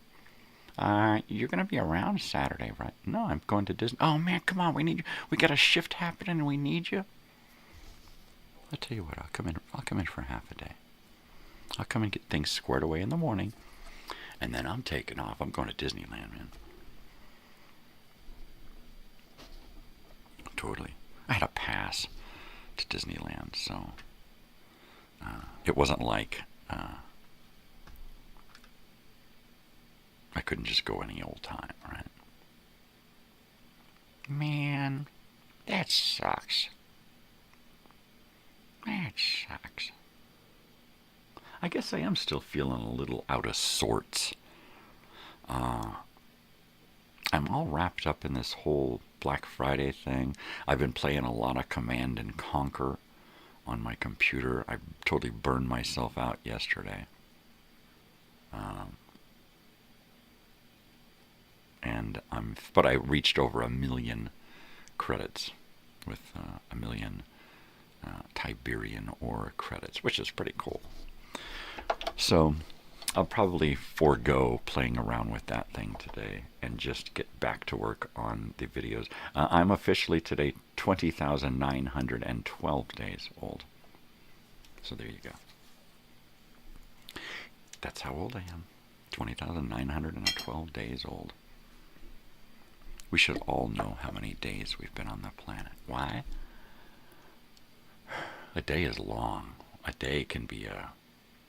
You're going to be around Saturday, right? No, I'm going to Disney. Oh, man, come on. We need you. We got a shift happening and we need you. I'll tell you what. I'll come in for half a day. I'll come and get things squared away in the morning. And then I'm taking off. I'm going to Disneyland, man. Totally. I had a pass to Disneyland, so it wasn't like I couldn't just go any old time, right? Man, that sucks. That sucks. I guess I am still feeling a little out of sorts. I'm all wrapped up in this whole Black Friday thing. I've been playing a lot of Command and Conquer on my computer. I totally burned myself out yesterday. But I reached over 1 million credits with 1 million Tiberian ore credits, which is pretty cool. So I'll probably forego playing around with that thing today and just get back to work on the videos. I'm officially today 20,912 days old. So there you go. That's how old I am. 20,912 days old. We should all know how many days we've been on the planet. Why? A day is long. A day can be a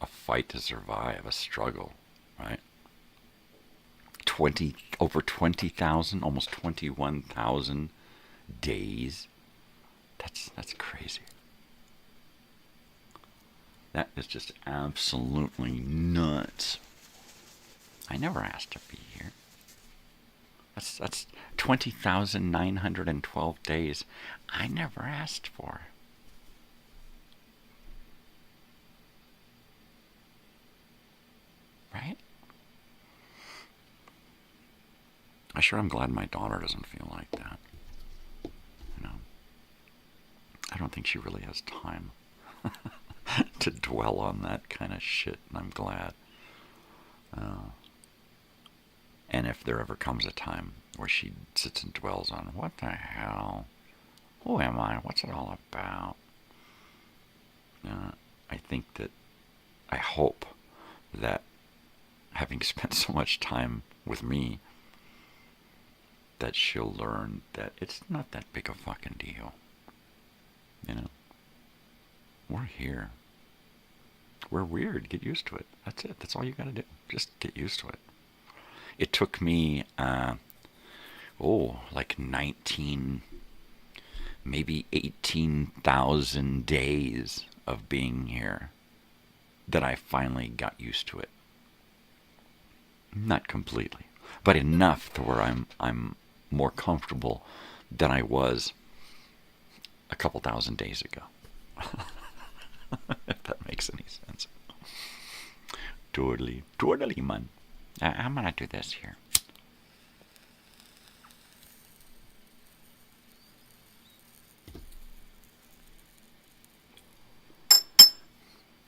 fight to survive, a struggle, right? Over 20,000, almost 21,000 days. That's crazy. That is just absolutely nuts. I never asked to be here. That's 20,912 days I never asked for. Right? I sure am glad my daughter doesn't feel like that. You know, I don't think she really has time to dwell on that kind of shit, and I'm glad. And if there ever comes a time where she sits and dwells on, what the hell? Who am I? What's it all about? I hope that having spent so much time with me, that she'll learn that it's not that big a fucking deal. You know? We're here. We're weird. Get used to it. That's it. That's all you gotta do. Just get used to it. It took me, like 19, maybe 18,000 days of being here that I finally got used to it. Not completely, but enough to where I'm more comfortable than I was a couple thousand days ago. If that makes any sense. Totally, man. I'm gonna do this here.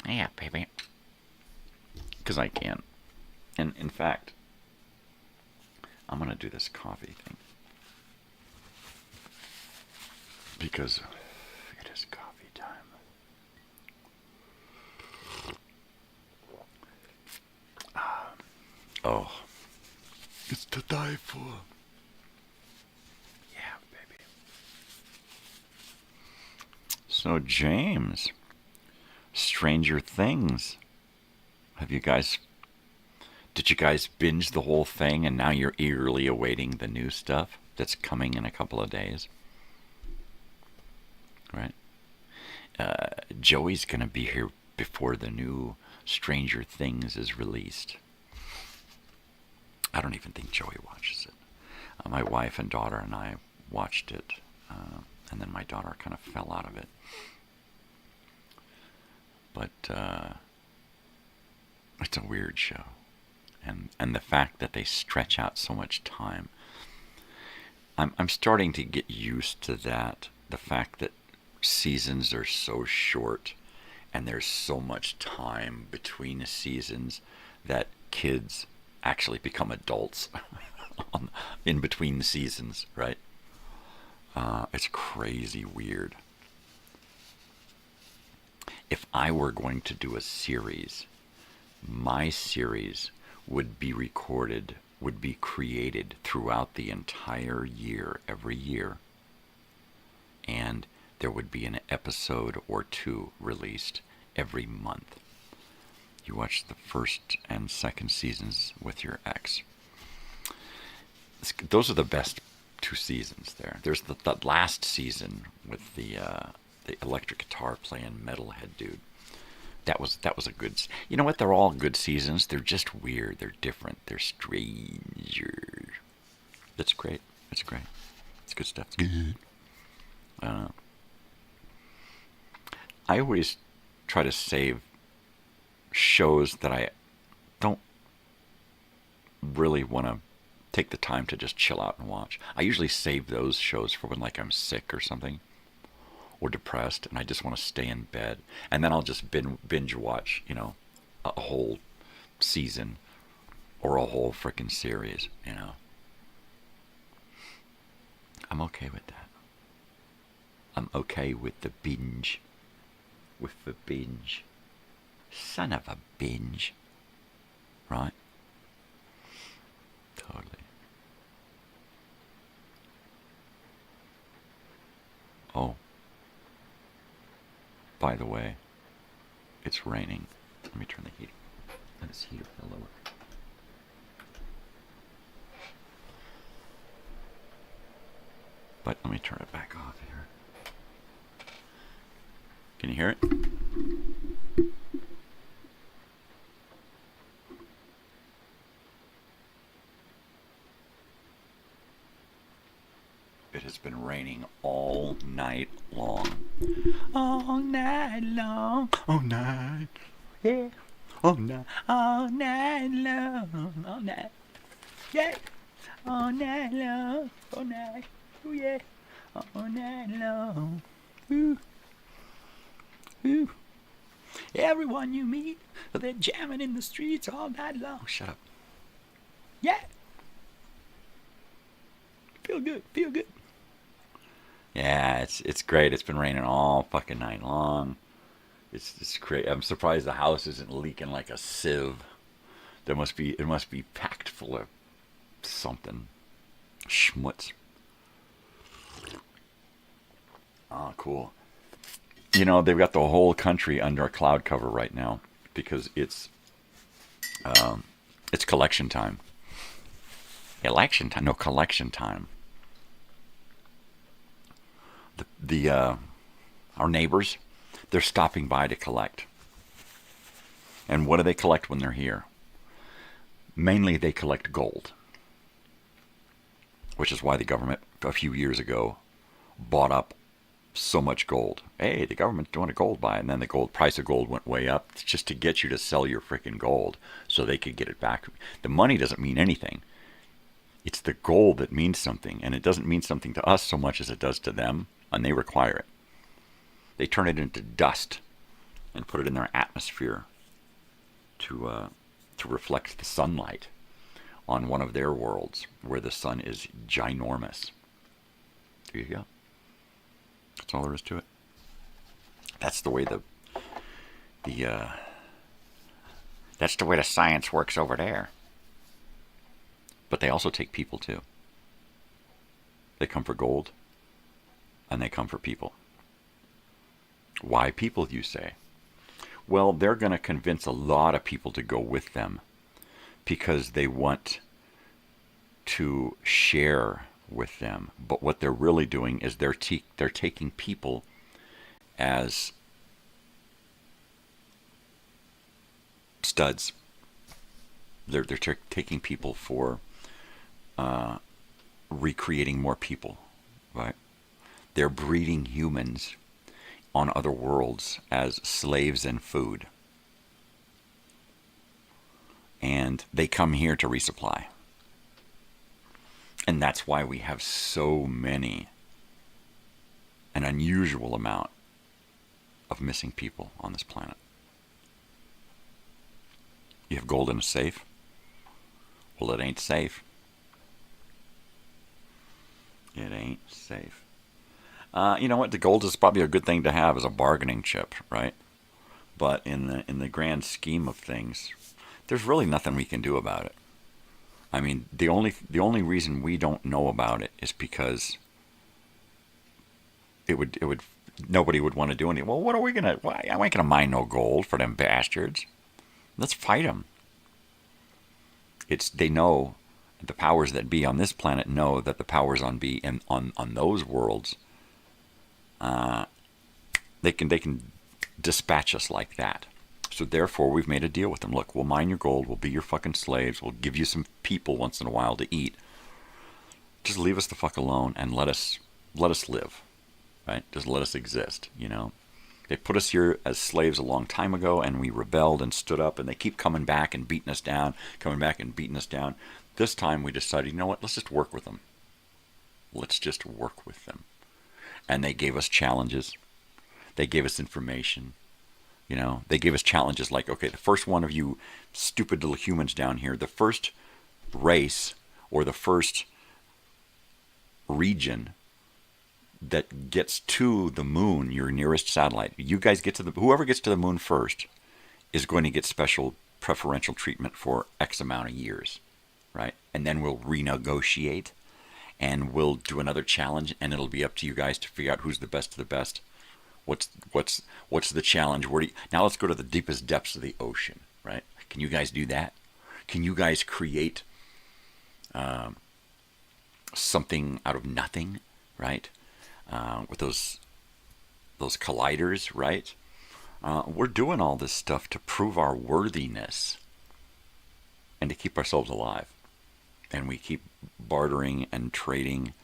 Yeah, baby. Because I can. And in fact, I'm gonna do this coffee thing. Because it is coffee time. Oh, it's to die for. Yeah, baby. So, James, Stranger Things. Did you guys binge the whole thing and now you're eagerly awaiting the new stuff that's coming in a couple of days? Right? Joey's going to be here before the new Stranger Things is released. I don't even think Joey watches it. My wife and daughter and I watched it, and then my daughter kind of fell out of it. But it's a weird show. And the fact that they stretch out so much time, I'm starting to get used to that. The fact that seasons are so short and there's so much time between the seasons that kids actually become adults in between the seasons, right? It's crazy weird. If I were going to do a series, my series would be created throughout the entire year, every year. And there would be an episode or two released every month. You watch the first and second seasons with your ex. Those are the best two seasons there. There's the last season with the electric guitar playing metalhead dude. That was a good. You know what? They're all good seasons. They're just weird. They're different. They're stranger. That's great. It's great. It's good stuff. It's good. I always try to save shows that I don't really want to take the time to just chill out and watch. I usually save those shows for when, like, I'm sick or something, or depressed, and I just want to stay in bed, and then I'll just binge watch, a whole season or a whole frickin' series, I'm okay with that. I'm okay with the binge. Son of a binge. Right? Totally. Oh. By the way, it's raining. Let me turn the heat. Let us heat a lower. But let me turn it back off here. Can you hear it? It has been raining all night long. All night long. All night. Yeah. All night. All night long. All night. Yeah. All night long. All night. Oh yeah. All night long. Ooh. Ooh. Everyone you meet, they're jamming in the streets all night long. Shut up. Yeah. Feel good, feel good. Yeah, it's great. It's been raining all fucking night long. It's great. I'm surprised the house isn't leaking like a sieve. It must be packed full of something. Schmutz. Oh, cool. You know, they've got the whole country under a cloud cover right now because it's collection time. Election time? No, collection time. Our neighbors, they're stopping by to collect. And what do they collect when they're here? Mainly they collect gold, which is why the government a few years ago bought up so much gold. Hey, the government's doing a gold buy, and then the price of gold went way up just to get you to sell your freaking gold so they could get it back. The money doesn't mean anything. It's the gold that means something, and it doesn't mean something to us so much as it does to them, and they require it. They turn it into dust and put it in their atmosphere to reflect the sunlight on one of their worlds where the sun is ginormous. There you go. That's all there is to it. That's the way that's the way the science works over there. But they also take people too. They come for gold, and they come for people. Why people, you say? Well, they're going to convince a lot of people to go with them because they want to share with them. But what they're really doing is they're taking people as studs. They're taking people for recreating more people, right? They're breeding humans on other worlds as slaves and food. And they come here to resupply. And that's why we have so many, an unusual amount of missing people on this planet. You have gold in a safe? Well, it ain't safe. It ain't safe. You know what? The gold is probably a good thing to have as a bargaining chip, right? But in the grand scheme of things, there's really nothing we can do about it. I mean, the only reason we don't know about it is because nobody would want to do anything. Well, what are we gonna? Why I ain't gonna mine no gold for them bastards. Let's fight them. They know, the powers that be on this planet know that the powers on those worlds, they can dispatch us like that. So therefore, we've made a deal with them. Look, we'll mine your gold. We'll be your fucking slaves. We'll give you some people once in a while to eat. Just leave us the fuck alone and let us live, right? Just let us exist, you know? They put us here as slaves a long time ago, and we rebelled and stood up, and they keep coming back and beating us down, coming back and beating us down. This time we decided, you know what, let's just work with them. Let's just work with them. And they gave us challenges. They gave us information. You know, they gave us challenges like, okay, the first one of you stupid little humans down here, the first race or the first region that gets to the moon, your nearest satellite, you guys get to whoever gets to the moon first is going to get special preferential treatment for X amount of years, right? And then we'll renegotiate and we'll do another challenge, and it'll be up to you guys to figure out who's the best of the best. What's the challenge? Now let's go to the deepest depths of the ocean, right? Can you guys do that? Can you guys create something out of nothing, right? With those colliders, right? We're doing all this stuff to prove our worthiness and to keep ourselves alive. And we keep bartering and trading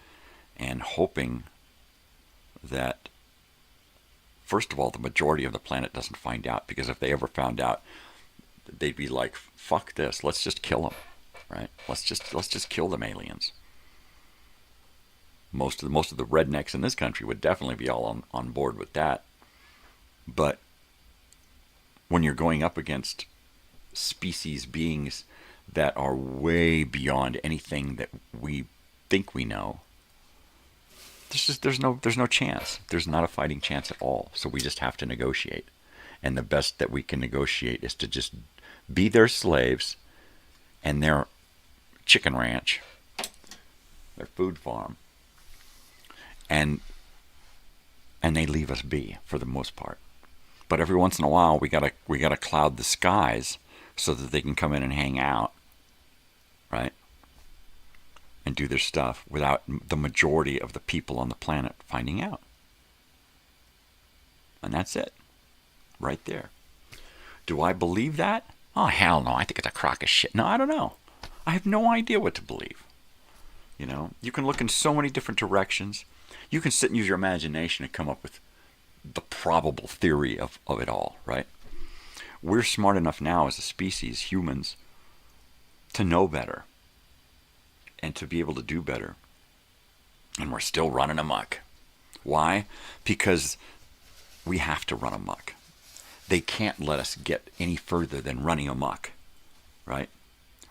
and hoping that, first of all, the majority of the planet doesn't find out, because if they ever found out, they'd be like, fuck this, let's just kill them, right? Let's just kill them aliens. Most of the rednecks in this country would definitely be all on board with that. But when you're going up against species beings that are way beyond anything that we think we know, there's no chance. There's not a fighting chance at all. So we just have to negotiate. And the best that we can negotiate is to just be their slaves and their chicken ranch, their food farm, and they leave us be for the most part. But every once in a while, we gotta cloud the skies so that they can come in and hang out, right? And do their stuff without the majority of the people on the planet finding out. And that's it. Right there. Do I believe that? Oh, hell no. I think it's a crock of shit. No, I don't know. I have no idea what to believe. You know, you can look in so many different directions. You can sit and use your imagination and come up with the probable theory of it all, right? We're smart enough now as a species, humans, to know better and to be able to do better. And we're still running amok. Why? Because we have to run amok. They can't let us get any further than running amok, right?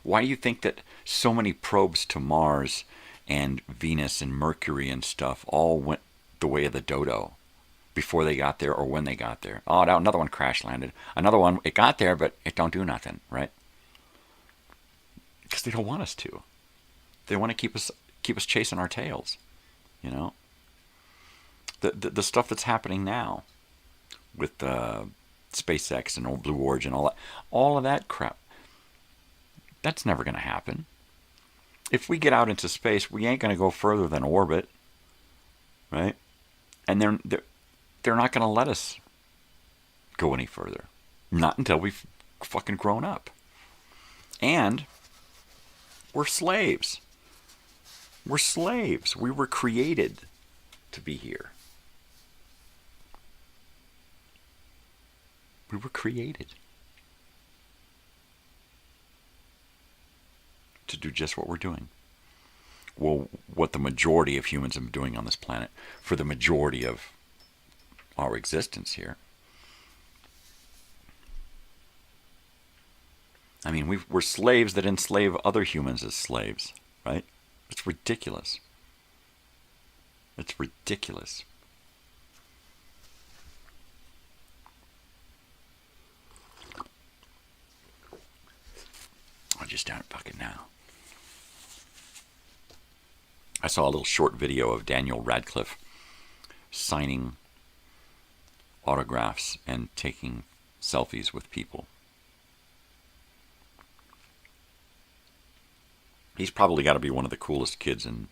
Why do you think that so many probes to Mars and Venus and Mercury and stuff all went the way of the dodo before they got there or when they got there? Oh, now another one crash landed. Another one, it got there, but it don't do nothing, right? Because they don't want us to. They want to keep us chasing our tails, you know? The stuff that's happening now with SpaceX and Old Blue Origin, all of that crap, that's never going to happen. If we get out into space, we ain't going to go further than orbit, right? And they're not going to let us go any further. Not until we've fucking grown up. And we're slaves. We're slaves. We were created to be here. We were created to do just what we're doing. Well, what the majority of humans are doing on this planet for the majority of our existence here. I mean, we're slaves that enslave other humans as slaves, right? It's ridiculous. It's ridiculous. I'll just start fucking now. I saw a little short video of Daniel Radcliffe signing autographs and taking selfies with people. He's probably got to be one of the coolest kids in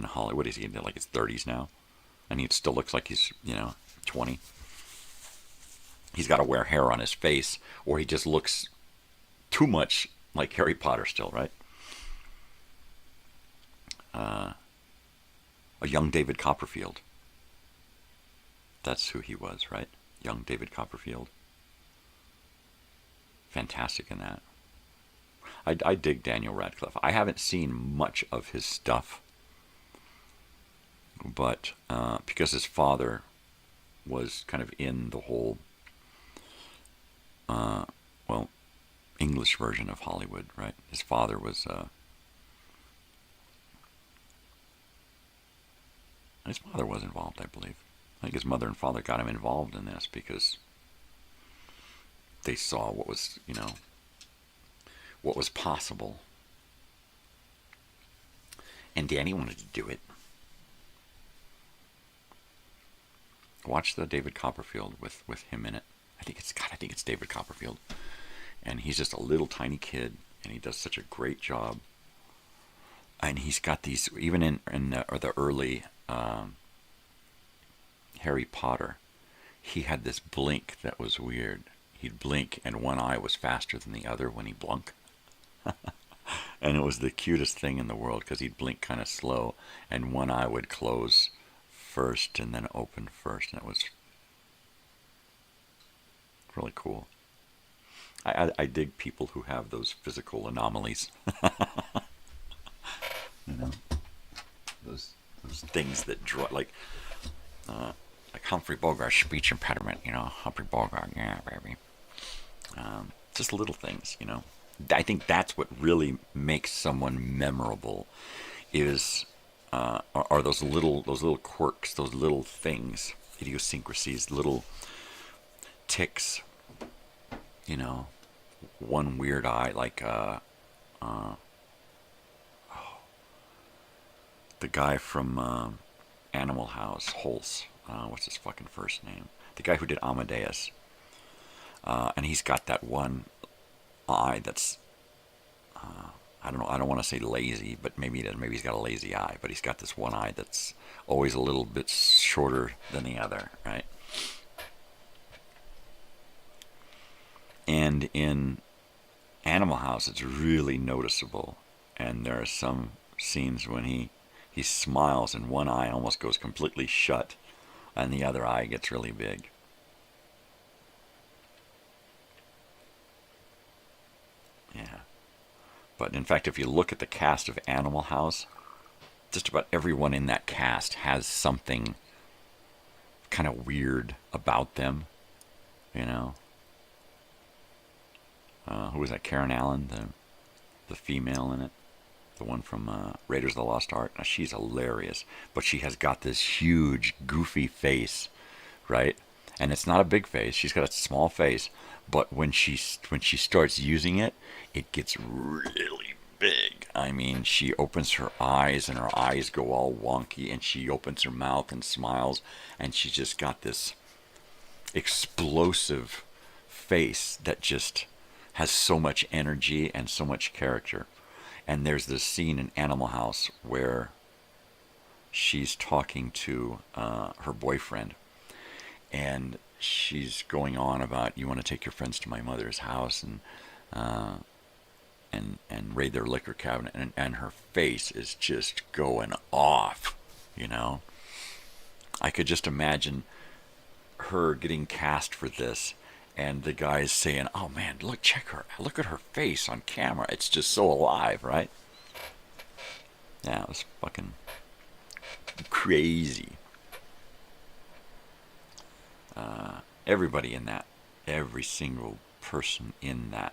Hollywood. What is he, in like his 30s now? And he still looks like he's, 20. He's got to wear hair on his face, or he just looks too much like Harry Potter still, right? A young David Copperfield. That's who he was, right? Young David Copperfield. Fantastic in that. I dig Daniel Radcliffe. I haven't seen much of his stuff, but because his father was kind of in the whole, English version of Hollywood, right? His father was, involved, I believe. I think his mother and father got him involved in this because they saw what was, what was possible. And Danny wanted to do it. Watch the David Copperfield with him in it. I think it's David Copperfield. And he's just a little tiny kid, and he does such a great job. And he's got these, even in the early Harry Potter, he had this blink that was weird. He'd blink, and one eye was faster than the other when he blunk. And it was the cutest thing in the world, because he'd blink kind of slow, and one eye would close first and then open first, and it was really cool. I dig people who have those physical anomalies. Those things that draw, like Humphrey Bogart's speech impediment. Humphrey Bogart, yeah, baby. Just little things, you know. I think that's what really makes someone memorable is are those little quirks, those little things, idiosyncrasies, little ticks, you know. One weird eye, like the guy from Animal House, Holtz. What's his fucking first name? The guy who did Amadeus. And he's got that one eye that's, I don't know, I don't want to say lazy, but maybe he's got a lazy eye, but he's got this one eye that's always a little bit shorter than the other, right? And in Animal House, it's really noticeable, and there are some scenes when he smiles and one eye almost goes completely shut, and the other eye gets really big. Yeah. But in fact, if you look at the cast of Animal House, just about everyone in that cast has something kind of weird about them, you know. Who was that? Karen Allen, the female in it, the one from Raiders of the Lost Ark. Now, she's hilarious, but she has got this huge, goofy face, right? And it's not a big face. She's got a small face, but when she starts using it, it gets really big. I mean, she opens her eyes, and her eyes go all wonky, and she opens her mouth and smiles, and she's just got this explosive face that just has so much energy and so much character. And there's this scene in Animal House where she's talking to her boyfriend, and she's going on about, you want to take your friends to my mother's house and raid their liquor cabinet, and her face is just going off, you know. I could just imagine her getting cast for this, and the guy's saying, oh man, look at her face on camera, it's just so alive, right? Yeah, it was fucking crazy. Everybody in that, every single person in that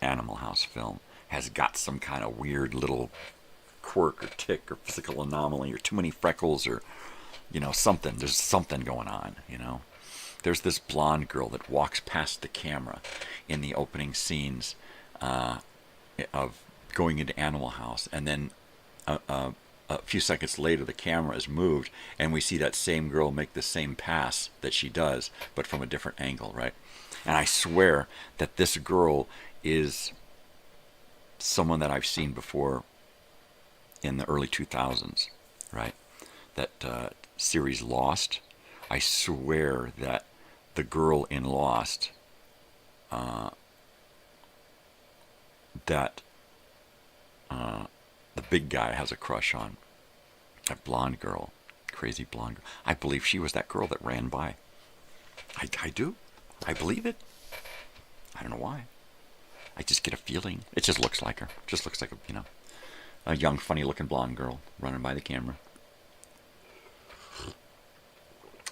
Animal House film has got some kind of weird little quirk or tick or physical anomaly or too many freckles or, you know, something. There's something going on, you know. There's this blonde girl that walks past the camera in the opening scenes of going into Animal House, and then a few seconds later the camera is moved and we see that same girl make the same pass that she does, but from a different angle, right? And I swear that this girl is someone that I've seen before in the early 2000s, right? That series Lost. I swear that the girl in Lost, that the big guy has a crush on, that blonde girl, crazy blonde girl. I believe she was that girl that ran by. I do. I believe it. I don't know why. I just get a feeling. It just looks like her. Just looks like a, you know, a young, funny-looking blonde girl running by the camera.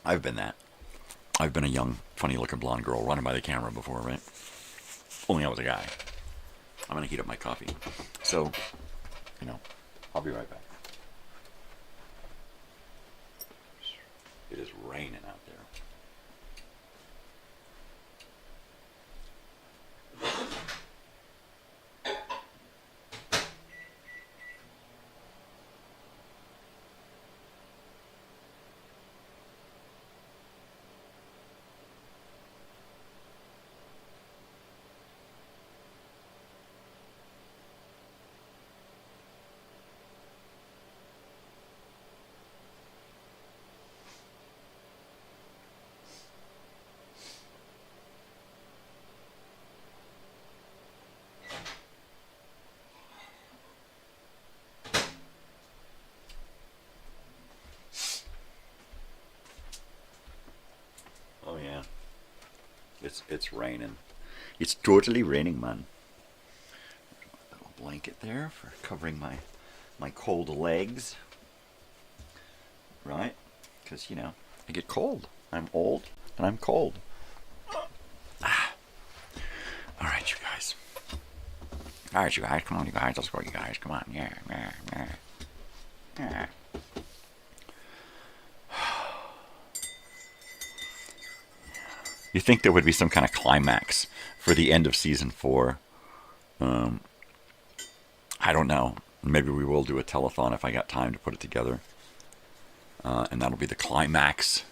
I've been that. I've been a young, funny-looking blonde girl running by the camera before, right? Only I was a guy. I'm going to heat up my coffee. So, you know, I'll be right back. It is raining out there. Oh yeah, it's raining. It's totally raining, man. A little blanket there for covering my cold legs, right? Because, you know, I get cold. I'm old and I'm cold. All right, you guys. Come on, you guys. Let's go, you guys. Come on. Yeah, yeah, yeah. Yeah. You think there would be some kind of climax for the end of season 4? I don't know. Maybe we will do a telethon if I got time to put it together. And that'll be the climax.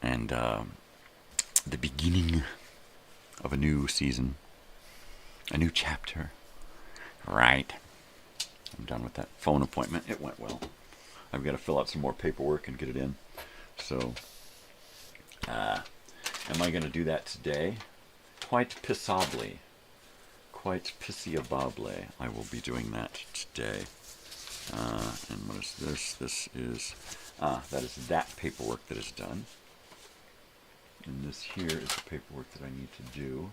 And the beginning of a new season. A new chapter. Right. I'm done with that phone appointment. It went well. I've got to fill out some more paperwork and get it in. So, am I going to do that today? Quite pissably. Quite pissy-a-bobbly. I will be doing that today. And what is this? This is, that is that paperwork that is done. And this here is the paperwork that I need to do.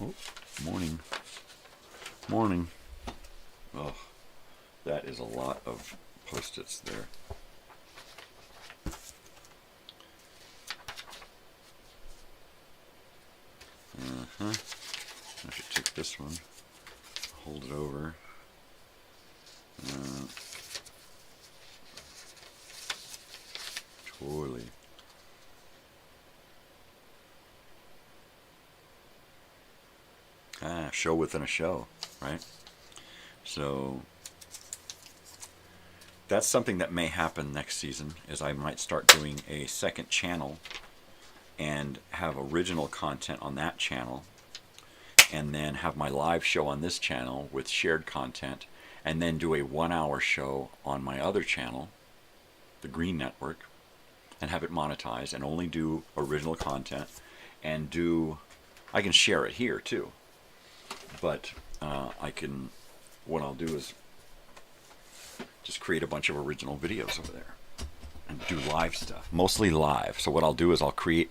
Oh, morning. Morning. Oh, that is a lot of Post-its there. I should take this one, hold it over. Totally. Show within a show, right? So that's something that may happen next season, is I might start doing a second channel and have original content on that channel, and then have my live show on this channel with shared content, and then do a 1-hour show on my other channel, the Green Network, and have it monetized and only do original content, and do, I can share it here too, but what I'll do is just create a bunch of original videos over there and do live stuff, mostly live. So what I'll do is I'll create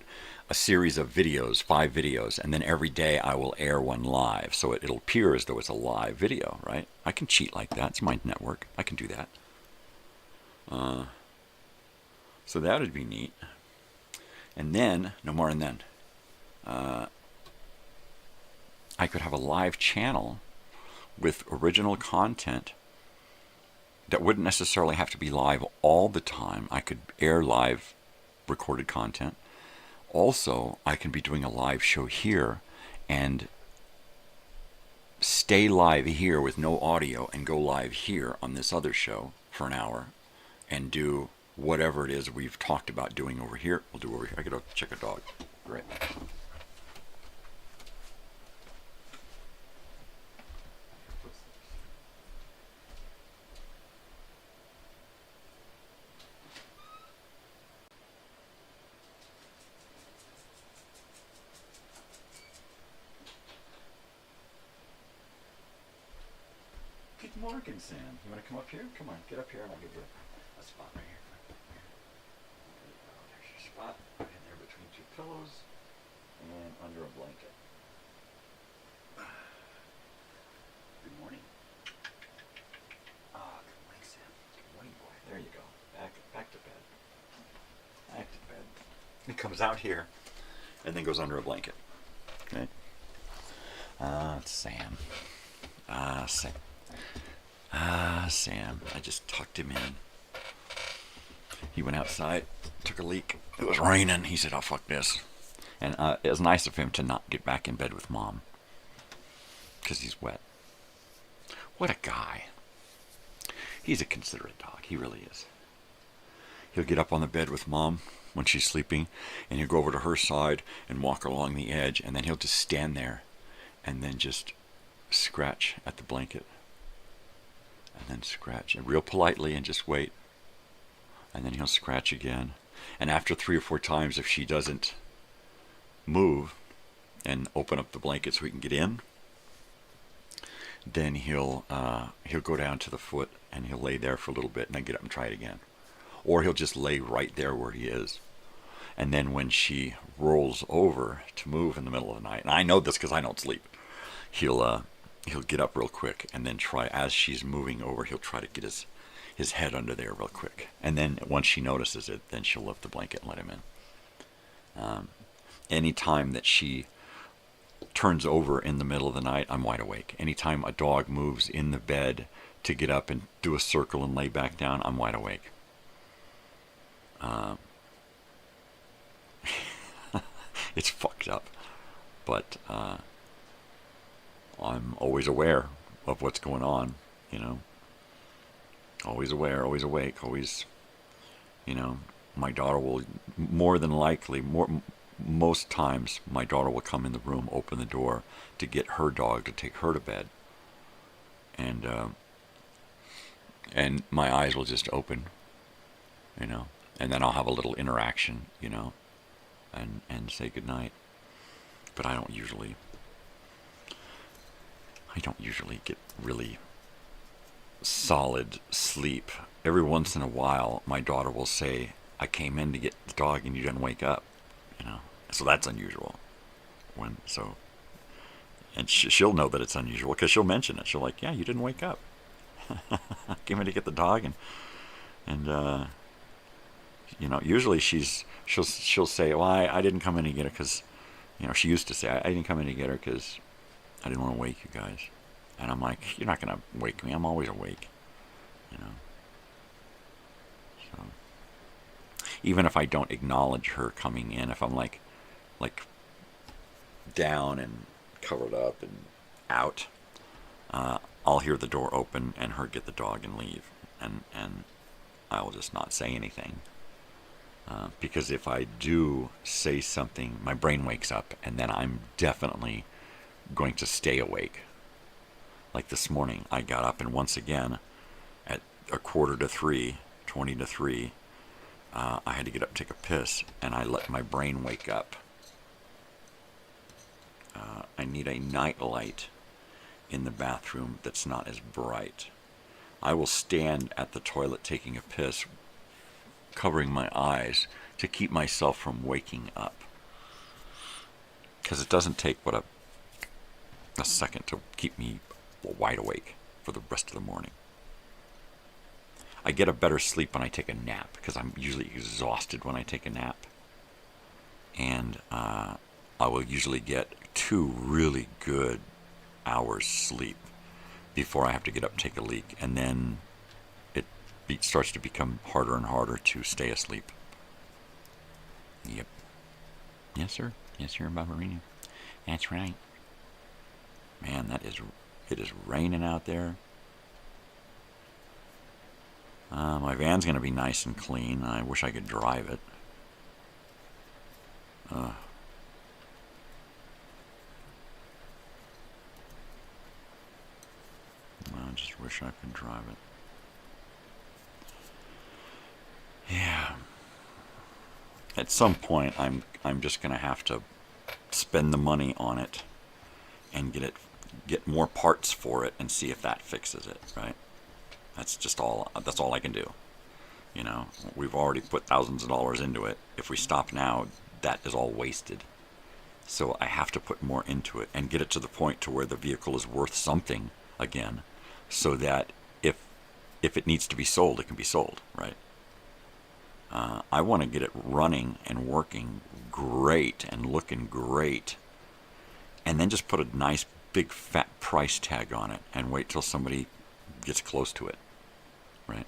a series of videos, 5 videos, and then every day I will air one live, so it'll appear as though it's a live video, right? I can cheat like that. It's my network. I can do that. So that would be neat. And then, no more and then, I could have a live channel with original content that wouldn't necessarily have to be live all the time. I could air live recorded content. Also, I can be doing a live show here and stay live here with no audio and go live here on this other show for an hour and do whatever it is we've talked about doing over here. We'll do over here. I gotta check a dog. Great. Good morning, Sam. You want to come up here? Come on, get up here and I'll give you a spot right here. There's your spot right in there between 2 pillows and under a blanket. Good morning. Good morning, Sam. Good morning, boy. There you go. Back to bed. Back to bed. He comes out here and then goes under a blanket. Okay. It's Sam. Sam. Sam. I just tucked him in. He went outside, took a leak. It was raining. He said, "Oh, fuck this." And it was nice of him to not get back in bed with Mom, because he's wet. What a guy. He's a considerate dog. He really is. He'll get up on the bed with Mom when she's sleeping, and he'll go over to her side and walk along the edge, and then he'll just stand there and then just scratch at the blanket. And then scratch real politely and just wait. And then he'll scratch again. And after 3 or 4 times, if she doesn't move and open up the blanket so he can get in, then he'll go down to the foot and he'll lay there for a little bit and then get up and try it again. Or he'll just lay right there where he is. And then when she rolls over to move in the middle of the night, and I know this because I don't sleep, he'll get up real quick and then try, as she's moving over, he'll try to get his head under there real quick. And then once she notices it, then she'll lift the blanket and let him in. Any time that she turns over in the middle of the night, I'm wide awake. Anytime a dog moves in the bed to get up and do a circle and lay back down, I'm wide awake. It's fucked up. But I'm always aware of what's going on, you know. Always aware, always awake, always, you know. My daughter will, more than likely, most times, my daughter will come in the room, open the door to get her dog to take her to bed. And my eyes will just open, you know, and then I'll have a little interaction, you know, and say goodnight. But I don't usually get really solid sleep. Every once in a while, my daughter will say, I came in to get the dog and you didn't wake up, you know. So that's unusual. And she'll know that it's unusual because she'll mention it. She'll like, yeah, you didn't wake up. I came in to get the dog, and you know, usually she'll say, well, I didn't come in to get her because, you know, she used to say, I didn't come in to get her because I didn't want to wake you guys. And I'm like, you're not going to wake me. I'm always awake, you know. So even if I don't acknowledge her coming in, if I'm like down and covered up and out, I'll hear the door open and her get the dog and leave, and I will just not say anything, because if I do say something, my brain wakes up, and then I'm definitely going to stay awake. Like this morning, I got up, and once again, at 2:45, 20 to 3, I had to get up and take a piss, and I let my brain wake up. I need a night light in the bathroom that's not as bright. I will stand at the toilet taking a piss, covering my eyes to keep myself from waking up. Because it doesn't take but a second to keep me wide awake for the rest of the morning. I get a better sleep when I take a nap because I'm usually exhausted when I take a nap. And I will usually get 2 really good hours sleep before I have to get up and take a leak, and then it starts to become harder and harder to stay asleep. Yep. Yes, sir. Yes, sir, Barbarino. That's right. Man, it is raining out there. My van's going to be nice and clean. I wish I could drive it. I just wish I could drive it. Yeah. At some point, I'm just going to have to spend the money on it and get more parts for it and see if that fixes it, right? That's all I can do. You know, we've already put thousands of dollars into it. If we stop now, that is all wasted. So I have to put more into it and get it to the point to where the vehicle is worth something again, so that if it needs to be sold, it can be sold, right? I want to get it running and working great and looking great, and then just put a nice big fat price tag on it and wait till somebody gets close to it, right?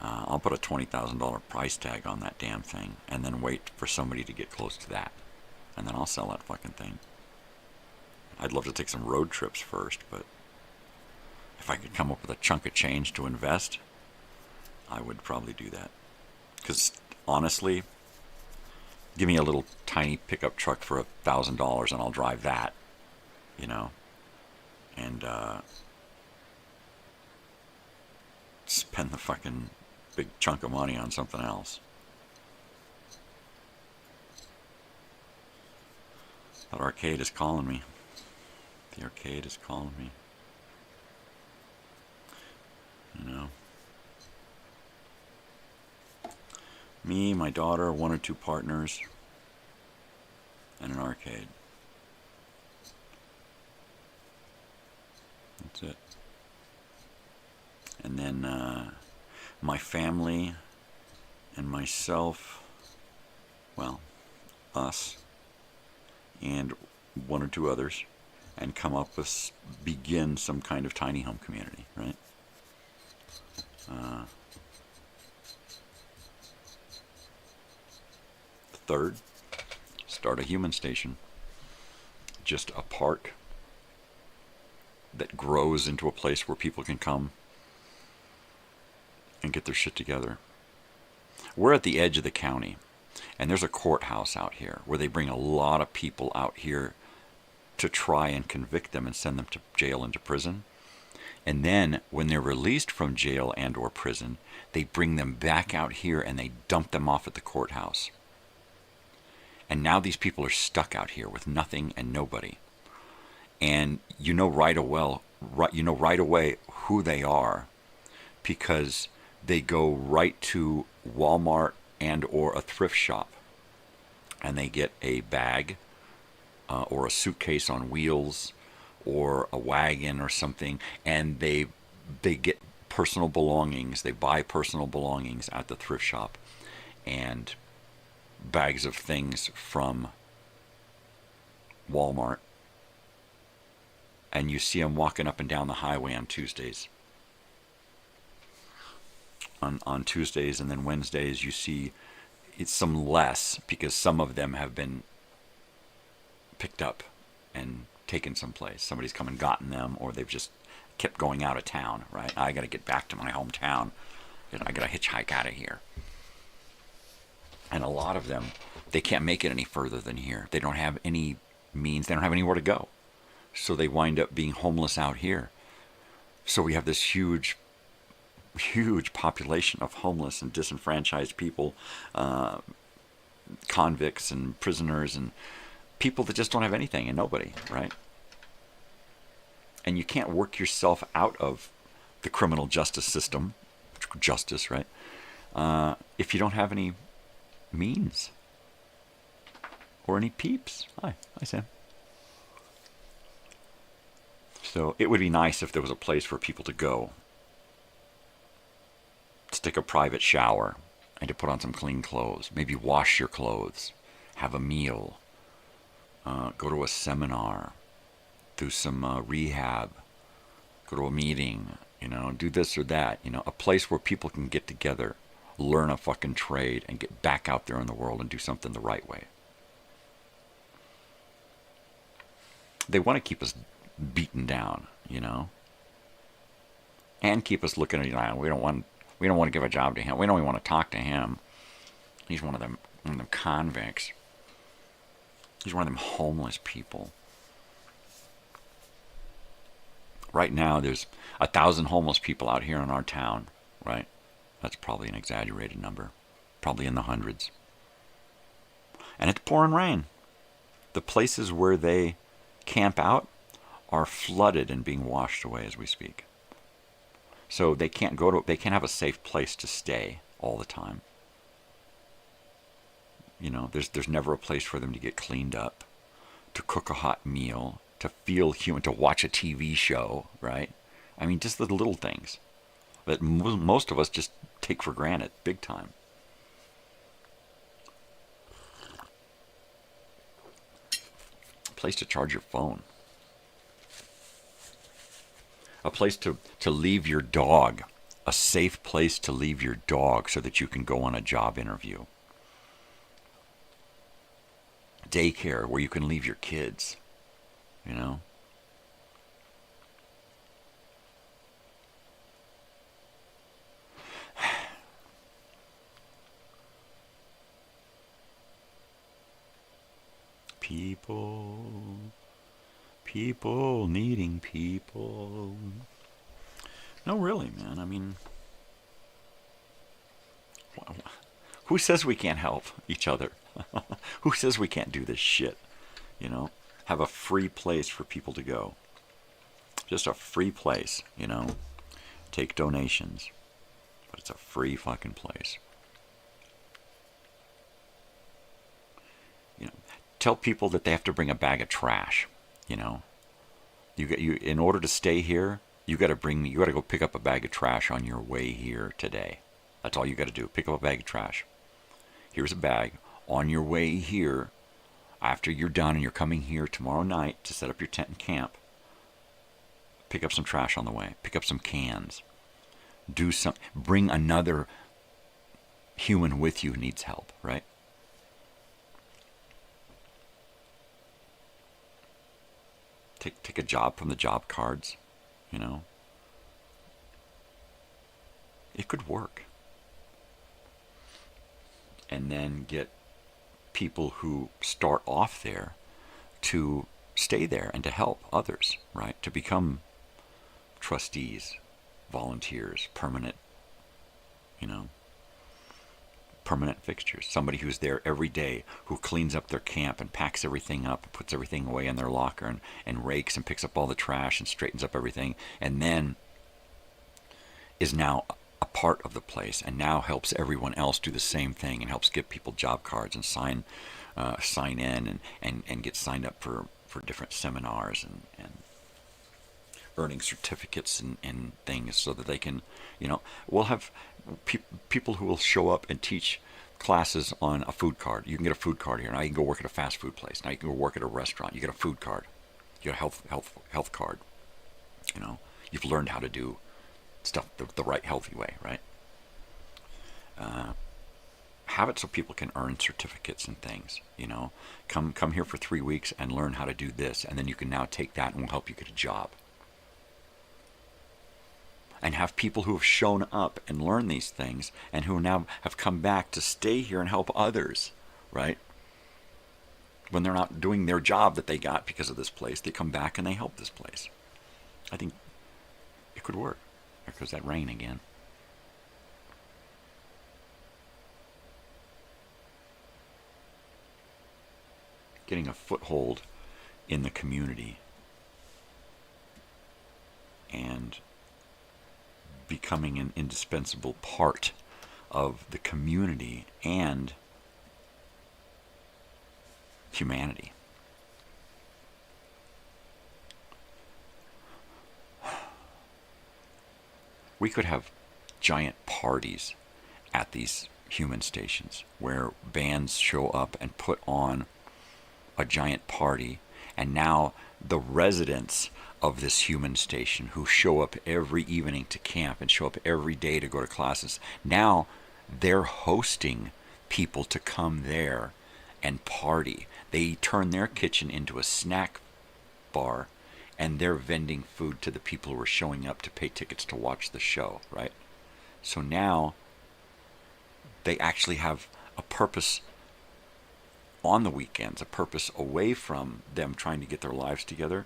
I'll put a $20,000 price tag on that damn thing and then wait for somebody to get close to that, and then I'll sell that fucking thing. I'd love to take some road trips first, but if I could come up with a chunk of change to invest, I would probably do that. Because honestly, give me a little tiny pickup truck for $1,000 and I'll drive that, you know, and spend the fucking big chunk of money on something else. That arcade is calling me. The arcade is calling me. You know. Me, my daughter, 1 or 2 partners, and an arcade. That's it. And then my family and myself. well, us and one or two others, and come up with, begin some kind of tiny home community, right? Third, start a human station. Just a park that grows into a place where people can come and get their shit together. We're at the edge of the county, and there's a courthouse out here where they bring a lot of people out here to try and convict them and send them to jail and to prison. And then when they're released from jail and or prison, they bring them back out here and they dump them off at the courthouse. And now these people are stuck out here with nothing and nobody. And you know right away who they are, because they go right to Walmart and or a thrift shop, and they get a bag or a suitcase on wheels or a wagon or something, and they get personal belongings. They buy personal belongings at the thrift shop, and bags of things from Walmart, and you see them walking up and down the highway on Tuesdays. On Tuesdays, and then Wednesdays you see it's some less, because some of them have been picked up and taken someplace. Somebody's come and gotten them, or they've just kept going out of town, right? I got to get back to my hometown, and I got to hitchhike out of here. And a lot of them, they can't make it any further than here. They don't have any means. They don't have anywhere to go. So they wind up being homeless out here. So we have this huge population of homeless and disenfranchised people, convicts and prisoners and people that just don't have anything and nobody, right? And you can't work yourself out of the criminal justice system, justice, right? If you don't have any means or any peeps. Hi Sam. So it would be nice if there was a place for people to go, to take a private shower and to put on some clean clothes, maybe wash your clothes, have a meal, go to a seminar, do some rehab, go to a meeting, do this or that, a place where people can get together, learn a fucking trade, and get back out there in the world and do something the right way. They want to keep us beaten down, and keep us looking at, we don't want to give a job to him. We don't even want to talk to him. He's one of them convicts. He's one of them homeless people. Right now, there's 1,000 homeless people out here in our town, right? That's probably an exaggerated number. Probably in the hundreds. And it's pouring rain. The places where they camp out are flooded and being washed away as we speak. So they can't have a safe place to stay all the time. There's never a place for them to get cleaned up, to cook a hot meal, to feel human, to watch a TV show, right? I mean, just the little things that most of us just take for granted, big time. A place to charge your phone. A place to leave your dog. A safe place to leave your dog so that you can go on a job interview. Daycare where you can leave your kids, People needing people. No, really, man. I mean, who says we can't help each other? Who says we can't do this shit? Have a free place for people to go. Just a free place, Take donations. But it's a free fucking place. Tell people that they have to bring a bag of trash. You in order to stay here, you got to go pick up a bag of trash on your way here today. That's all you got to do. Pick up a bag of trash. Here's a bag. on your way here, after you're done and you're coming here tomorrow night to set up your tent and camp, pick up some trash on the way, pick up some cans, bring another human with you who needs help, right? Take a job from the job cards, you know. It could work. And then get people who start off there to stay there and to help others, right? To become trustees, volunteers, permanent fixtures. Somebody who's there every day, who cleans up their camp and packs everything up and puts everything away in their locker and rakes and picks up all the trash and straightens up everything, and then is now a part of the place and now helps everyone else do the same thing and helps give people job cards and sign in and get signed up for different seminars and earning certificates and things so that they can, we'll have people who will show up and teach classes on a food card. You can get a food card here. Now you can go work at a fast food place. Now you can go work at a restaurant. You get a food card. You get a health card. You've learned how to do stuff the right healthy way, right? Have it so people can earn certificates and things. Come here for 3 weeks and learn how to do this, and then you can now take that and we'll help you get a job. And have people who have shown up and learned these things and who now have come back to stay here and help others, right? When they're not doing their job that they got because of this place, they come back and they help this place. I think it could work. There goes that rain again. Getting a foothold in the community and becoming an indispensable part of the community and humanity. We could have giant parties at these human stations where bands show up and put on a giant party, and now the residents of this human station who show up every evening to camp and show up every day to go to classes, now they're hosting people to come there and party. They turn their kitchen into a snack bar, and they're vending food to the people who are showing up to pay tickets to watch the show, right? So now they actually have a purpose on the weekends, a purpose away from them trying to get their lives together.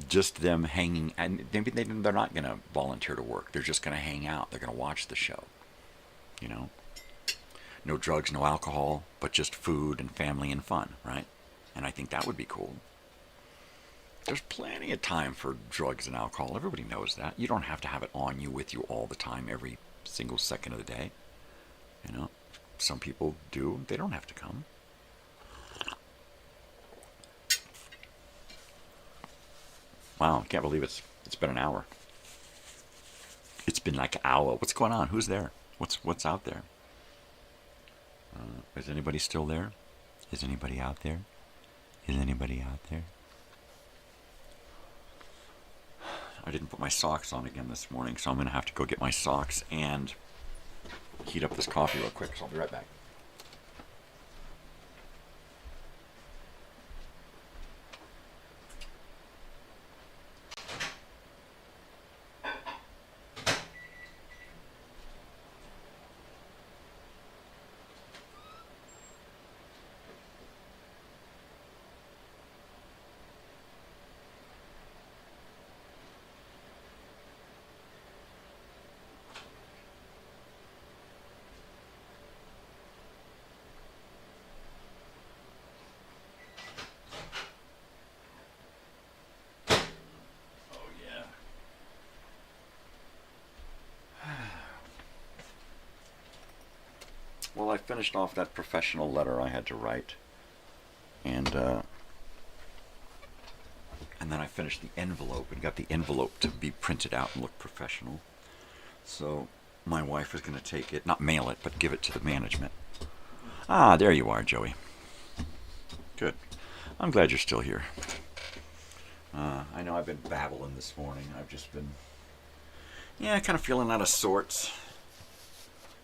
Just them hanging, and maybe they're not going to volunteer to work. They're just going to hang out. They're going to watch the show. No drugs, no alcohol, but just food and family and fun, right? And I think that would be cool. There's plenty of time for drugs and alcohol. Everybody knows that. You don't have to have it on you, with you all the time, every single second of the day. Some people do. They don't have to come. Wow, I can't believe it's been an hour. It's been like an hour. What's going on? Who's there? What's out there? Is anybody still there? Is anybody out there? Is anybody out there? I didn't put my socks on again this morning, so I'm going to have to go get my socks and heat up this coffee real quick, so I'll be right back. Well, I finished off that professional letter I had to write, and then I finished the envelope and got the envelope to be printed out and look professional. So my wife is going to take it, not mail it, but give it to the management. Ah, there you are, Joey. Good. I'm glad you're still here. I know I've been babbling this morning. I've just been, kind of feeling out of sorts.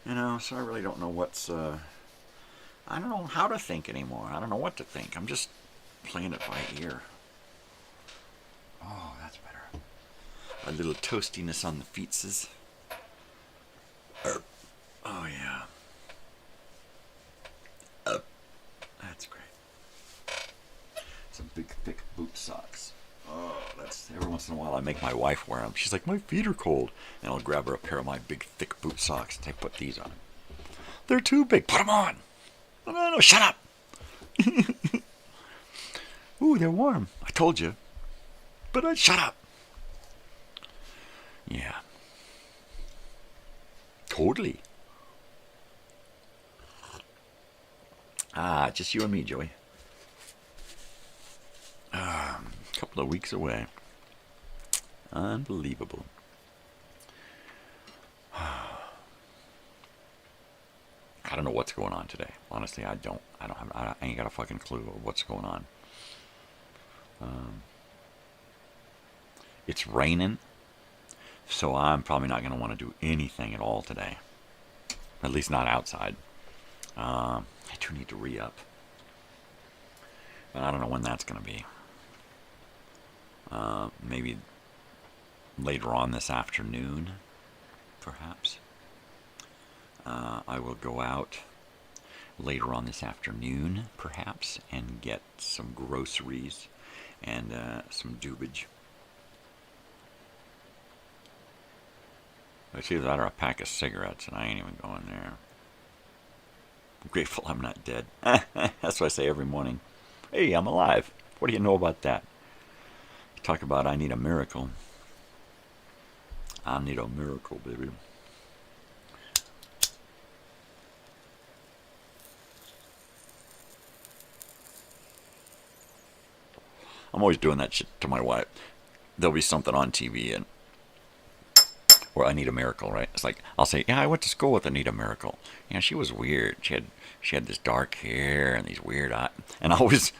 So I really don't know I don't know how to think anymore. I don't know what to think. I'm just playing it by ear. Oh, that's better. A little toastiness on the feetses. Oh, yeah. That's great. Some big, thick boot socks. Oh, that's every once in a while I make my wife wear them. She's like, my feet are cold. And I'll grab her a pair of my big, thick boot socks and I put these on. They're too big. Put them on. No, shut up. Ooh, they're warm. I told you. But shut up. Yeah. Totally. Just you and me, Joey. A couple of weeks away. Unbelievable. I don't know what's going on today. Honestly, I ain't got a fucking clue of what's going on. It's raining, so I'm probably not going to want to do anything at all today. At least not outside. I do need to re-up. But I don't know when that's going to be. Maybe later on this afternoon, perhaps. I will go out later on this afternoon, perhaps, and get some groceries and some doobage. It's either that or a pack of cigarettes, and I ain't even going there. I'm grateful I'm not dead. That's what I say every morning. Hey, I'm alive. What do you know about that? Talk about I need a miracle. I need a miracle, baby. I'm always doing that shit to my wife. There'll be something on TV and or I need a miracle, right? It's like I'll say, yeah, I went to school with Anita Miracle. She was weird. She had this dark hair and these weird eyes, and I always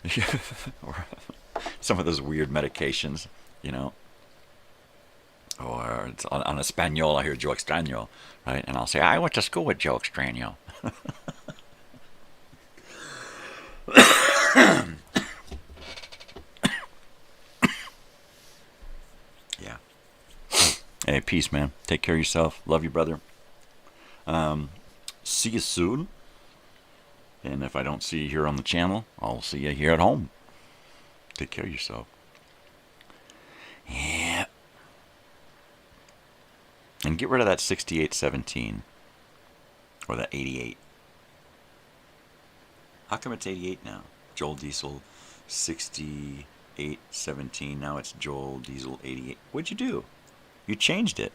or some of those weird medications, Or it's on Espanol, I hear Joe Extraño, right? And I'll say, I went to school with Joe Extraño. Yeah. Hey, peace, man. Take care of yourself. Love you, brother. See you soon. And if I don't see you here on the channel, I'll see you here at home. Take care of yourself. Yeah. And get rid of that 6817. Or that 88. How come it's 88 now? Joel Diesel 6817. Now it's Joel Diesel 88. What'd you do? You changed it.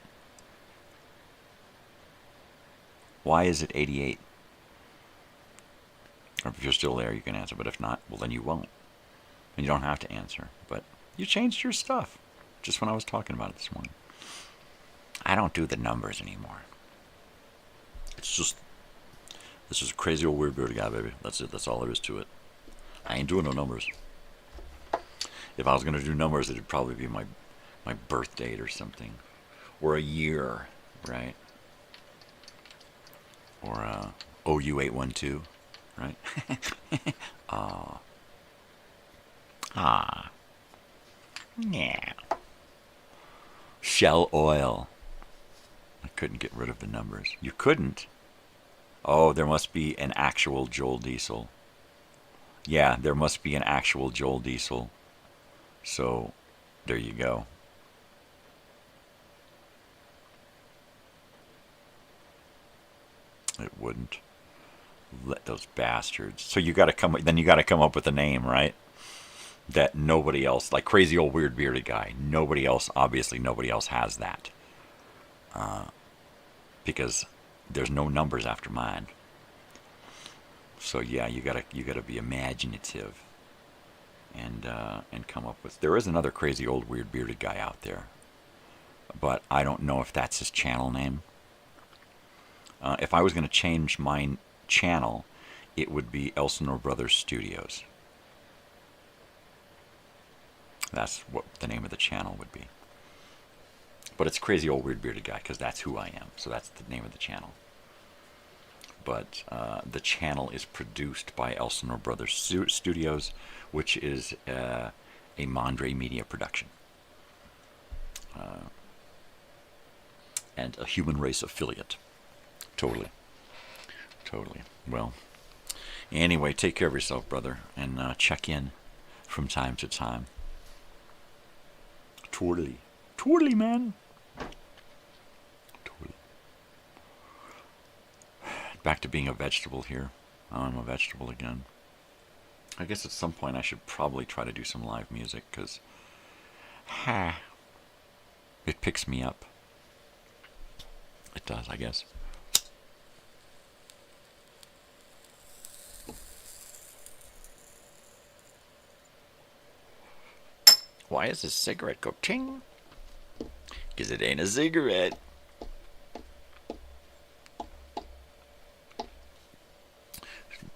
Why is it 88? Or if you're still there, you can answer. But if not, well, then you won't. And you don't have to answer. But you changed your stuff. Just when I was talking about it this morning. I don't do the numbers anymore. It's just, this is a crazy old weird bearded guy, baby. That's it. That's all there is to it. I ain't doing no numbers. If I was going to do numbers, it'd probably be my birth date or something. Or a year, right? Or OU812, right? Yeah. Shell oil. I couldn't get rid of the numbers. You couldn't? Oh, there must be an actual Joel Diesel. Yeah, there must be an actual Joel Diesel. So, there you go. It wouldn't. Let those bastards. So you got to come up with a name, right? That nobody else, like Crazy Old Weird Bearded Guy, nobody else has that. Because there's no numbers after mine. So yeah, you gotta be imaginative and come up with. There is another Crazy Old Weird Bearded Guy out there, but I don't know if that's his channel name. If I was going to change my channel, it would be Elsinore Brothers Studios. That's what the name of the channel would be. But it's Crazy Old Weird Bearded Guy, because that's who I am. So that's the name of the channel. But the channel is produced by Elsinore Brothers Studios, which is a Mondre Media production. And a Human Race affiliate. Totally. Totally. Well, anyway, take care of yourself, brother, and check in from time to time. Totally. Totally, man. Totally. Back to being a vegetable here. Oh, I'm a vegetable again. I guess at some point I should probably try to do some live music, because it picks me up. It does, I guess. Why is this cigarette go ting? Because it ain't a cigarette.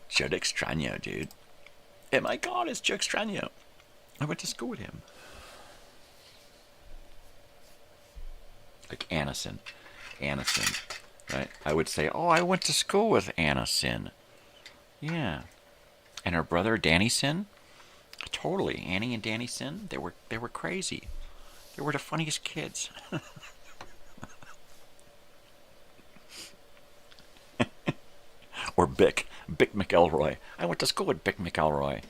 Judd Extraño, dude. Oh my god, it's Judd Extraño. I went to school with him. Like Anison, right? I would say, oh, I went to school with Anison. Yeah. And her brother, Danny Sin? Totally. Annie and Danny Sin, they were crazy. They were the funniest kids. Or Bick McElroy. I went to school with Bick McElroy.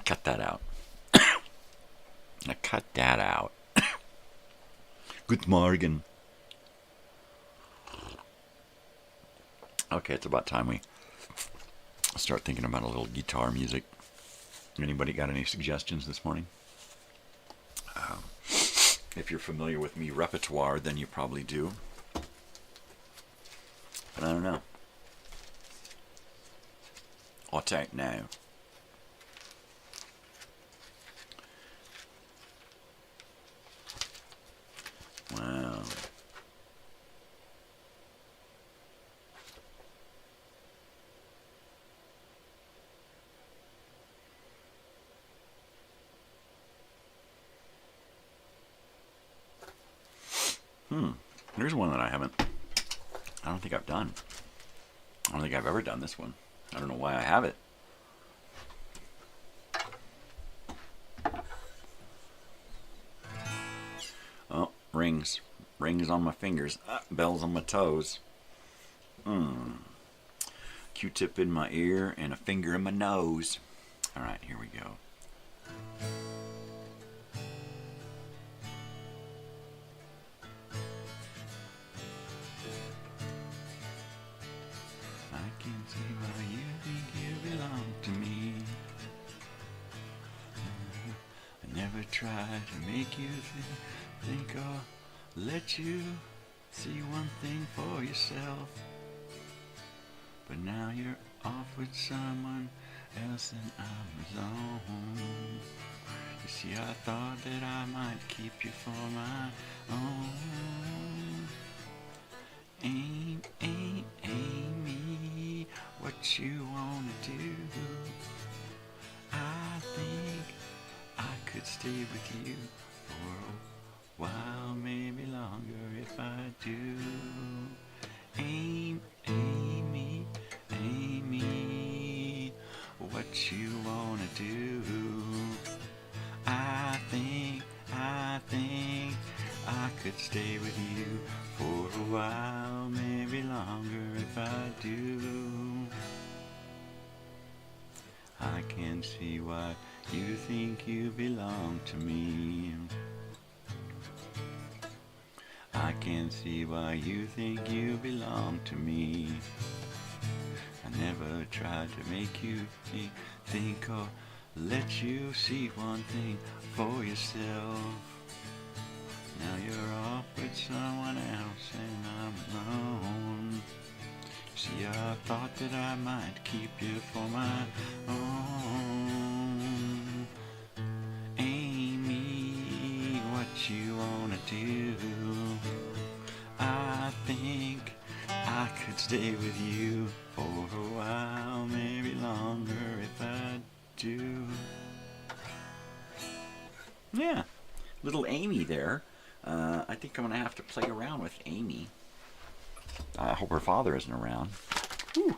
Cut that out. Cut that out. Good morgen. Okay, it's about time we start thinking about a little guitar music. Anybody got any suggestions this morning? If you're familiar with me repertoire, then you probably do. But I don't know. I don't know. Wow. Here's one that I don't think I've done. I don't think I've ever done this one. I don't know why I have it. Oh, rings. Rings on my fingers. Bells on my toes. Q-tip in my ear and a finger in my nose. All right, here we go. Try to make you think or let you see one thing for yourself. But now you're off with someone else and I'm alone. You see, I thought that I might keep you for my own. Ain't me what you wanna do. I think I could stay with you for a while, maybe longer if I do. Ain't me what you wanna do. I think I could stay with you for a while, maybe longer if I do. I can see why you think you belong to me. I can see why you think you belong to me. I never tried to make you think or let you see one thing for yourself. Now you're off with someone else and I'm alone. See, I thought that I might keep you for my own. Ain't me what you wanna do. I think stay with you for a while, maybe longer if I do. Yeah, little Amy there. I think I'm going to have to play around with Amy. I hope her father isn't around. Whew.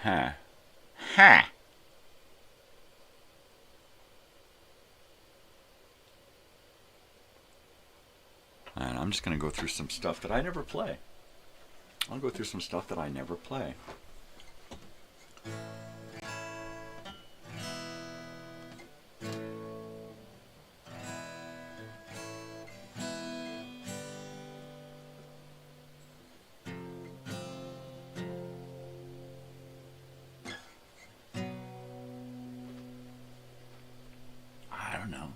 Ha. Ha! And I'm just going to go through some stuff that I never play. I'll go through some stuff that I never play. I don't know.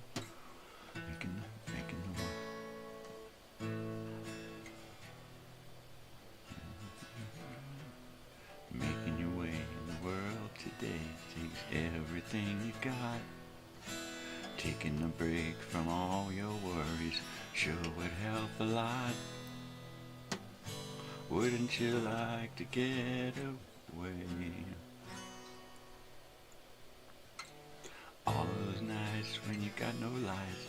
Making your way in the world today takes everything you got. Taking a break from all your worries sure would help a lot. Wouldn't you like to get away? All those nights when you got no lights,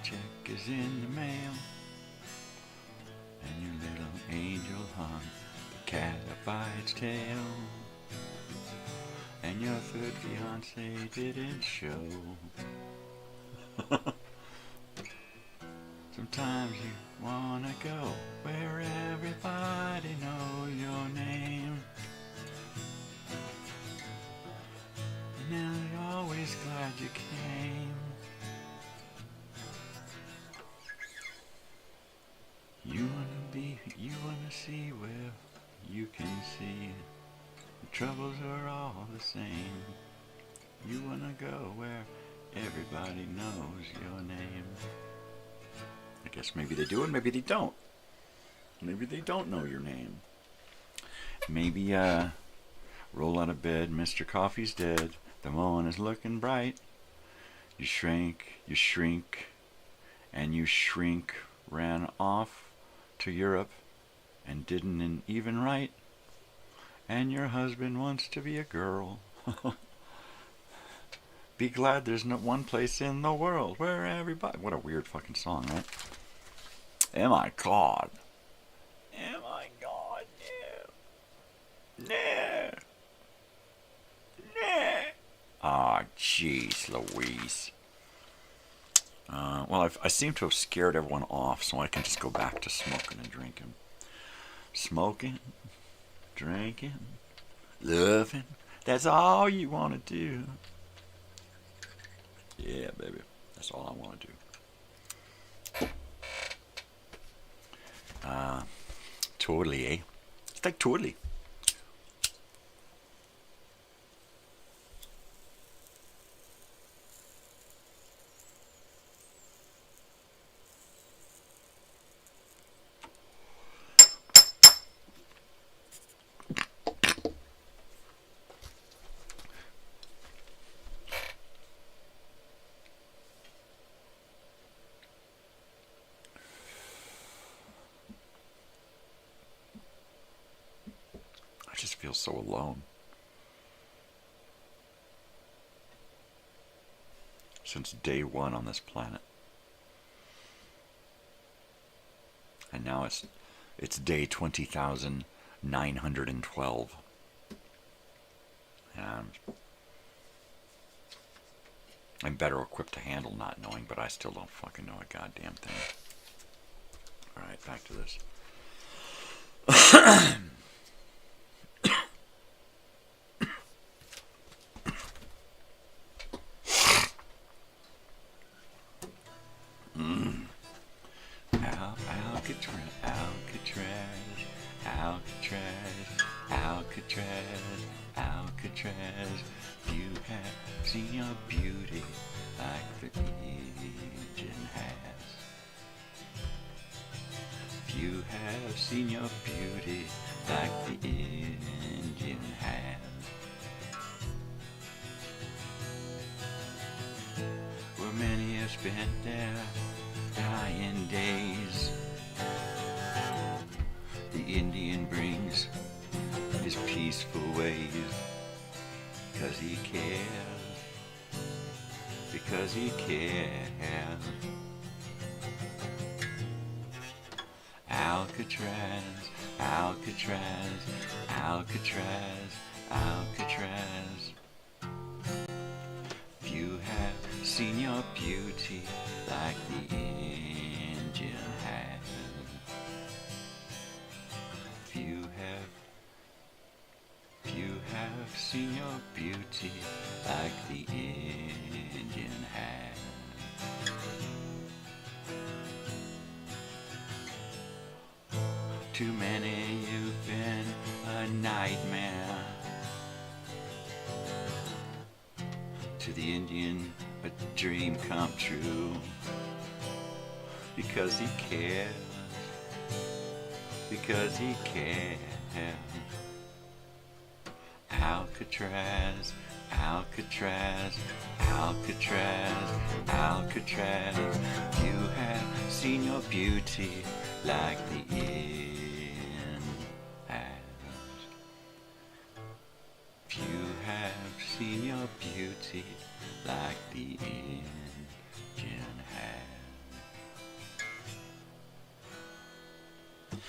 check is in the mail, and your little angel hung the cat up by its tail, and your third fiancé didn't show. Sometimes you wanna go where everybody knows your name, and now you're always glad you came. You wanna see where you can see the troubles are all the same. You wanna go where everybody knows your name. I guess maybe they do and maybe they don't. Maybe they don't know your name. Maybe, roll out of bed, Mr. Coffee's dead. The moon is looking bright. You shrink, and you shrink, ran off to Europe and didn't even write. And your husband wants to be a girl. Be glad there's not one place in the world where everybody... What a weird fucking song, right? Am I God? Am I God? No. No. No. Ah, jeez, Louise. Well, I seem to have scared everyone off, so I can just go back to smoking and drinking. Smoking, drinking, loving. That's all you want to do. Yeah, baby. That's all I want to do. Totally, eh? It's like totally. I just feel so alone. Since day one on this planet. And now it's day 20,912. And I'm better equipped to handle not knowing, but I still don't fucking know a goddamn thing. Alright, back to this. Alcatraz, you have seen your beauty like the Indian has. You have seen your beauty like the Indian has. Where many have spent their dying days, the Indian brings his peaceful ways, because he cares, because he cares. Alcatraz, Alcatraz, Alcatraz, Alcatraz. If you have seen your beauty like the Indian has, if you have seen your beauty like the Indian has, to many you've been a nightmare, to the Indian a dream come true, because he cares, because he cares. Alcatraz, Alcatraz, Alcatraz, Alcatraz. You have seen your beauty like the inn has. You have seen your beauty like the Indian has.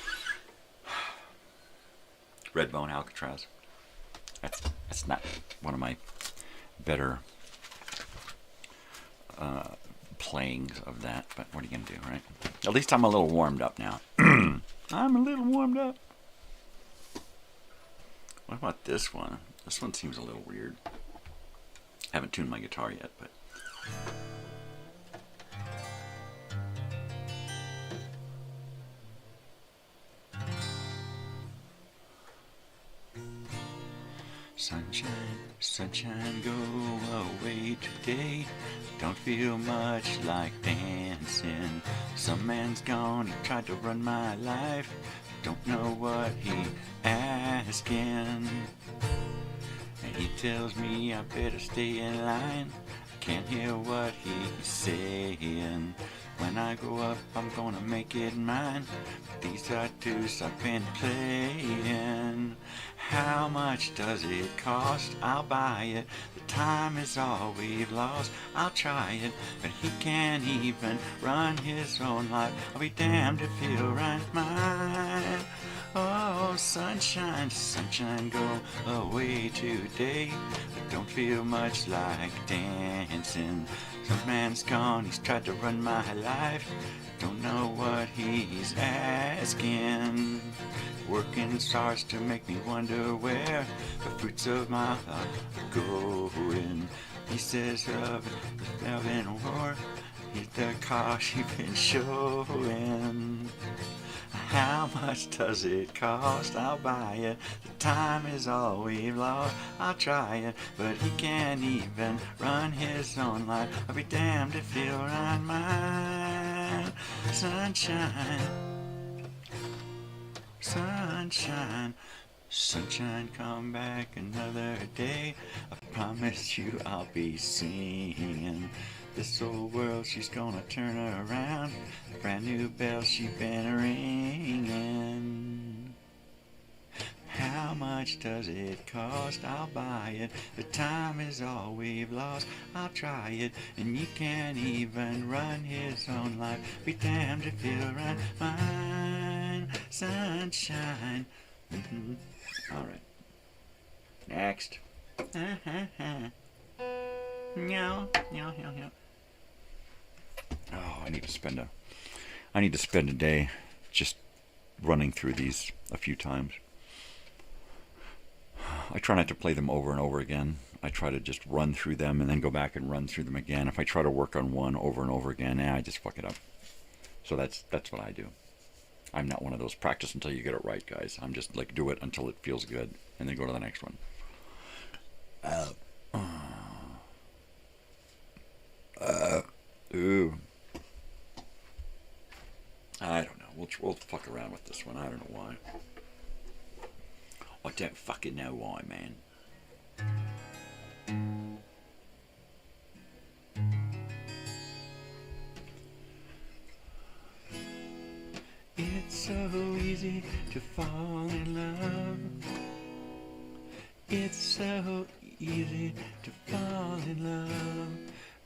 Redbone Alcatraz. That's not one of my better playings of that, but what are you gonna do, right? At least I'm a little warmed up now. I'm a little warmed up. What about this one? This one seems a little weird. I haven't tuned my guitar yet, but sunshine, sunshine, go away today. Don't feel much like dancing. Some man's gone, he tried to run my life. Don't know what he asking. And he tells me I better stay in line. I can't hear what he's saying. When I grow up, I'm gonna make it mine. These are tunes I've been playing. How much does it cost? I'll buy it. The time is all we've lost. I'll try it, but he can't even run his own life. I'll be damned if he'll run mine. Oh, sunshine, sunshine, go away today. I don't feel much like dancing. Some man's gone, he's tried to run my life. Don't know what he's asking. Working starts to make me wonder where the fruits of my heart are going. He says love and war, he's the cost you've been showing. How much does it cost? I'll buy it. The time is all we've lost. I'll try it, but he can't even run his own life. I'll be damned if he'll run mine. Sunshine, sunshine, sunshine, come back another day. I promise you I'll be singing. This old world, she's gonna turn around. Brand new bells she's been ringing. How much does it cost? I'll buy it. The time is all we've lost. I'll try it, and you can't even run his own life. Be damned if he'll run mine. Sunshine. All right. Next. Meow, meow, meow, meow. Oh, I need to spend a day just running through these a few times. I try not to play them over and over again. I try to just run through them and then go back and run through them again. If I try to work on one over and over again, I just fuck it up. So that's what I do. I'm not one of those practice until you get it right guys. I'm just like do it until it feels good and then go to the next one. Ooh. I don't know. We'll fuck around with this one. I don't know why. I don't fucking know why, man. to fall in love. It's so easy to fall in love.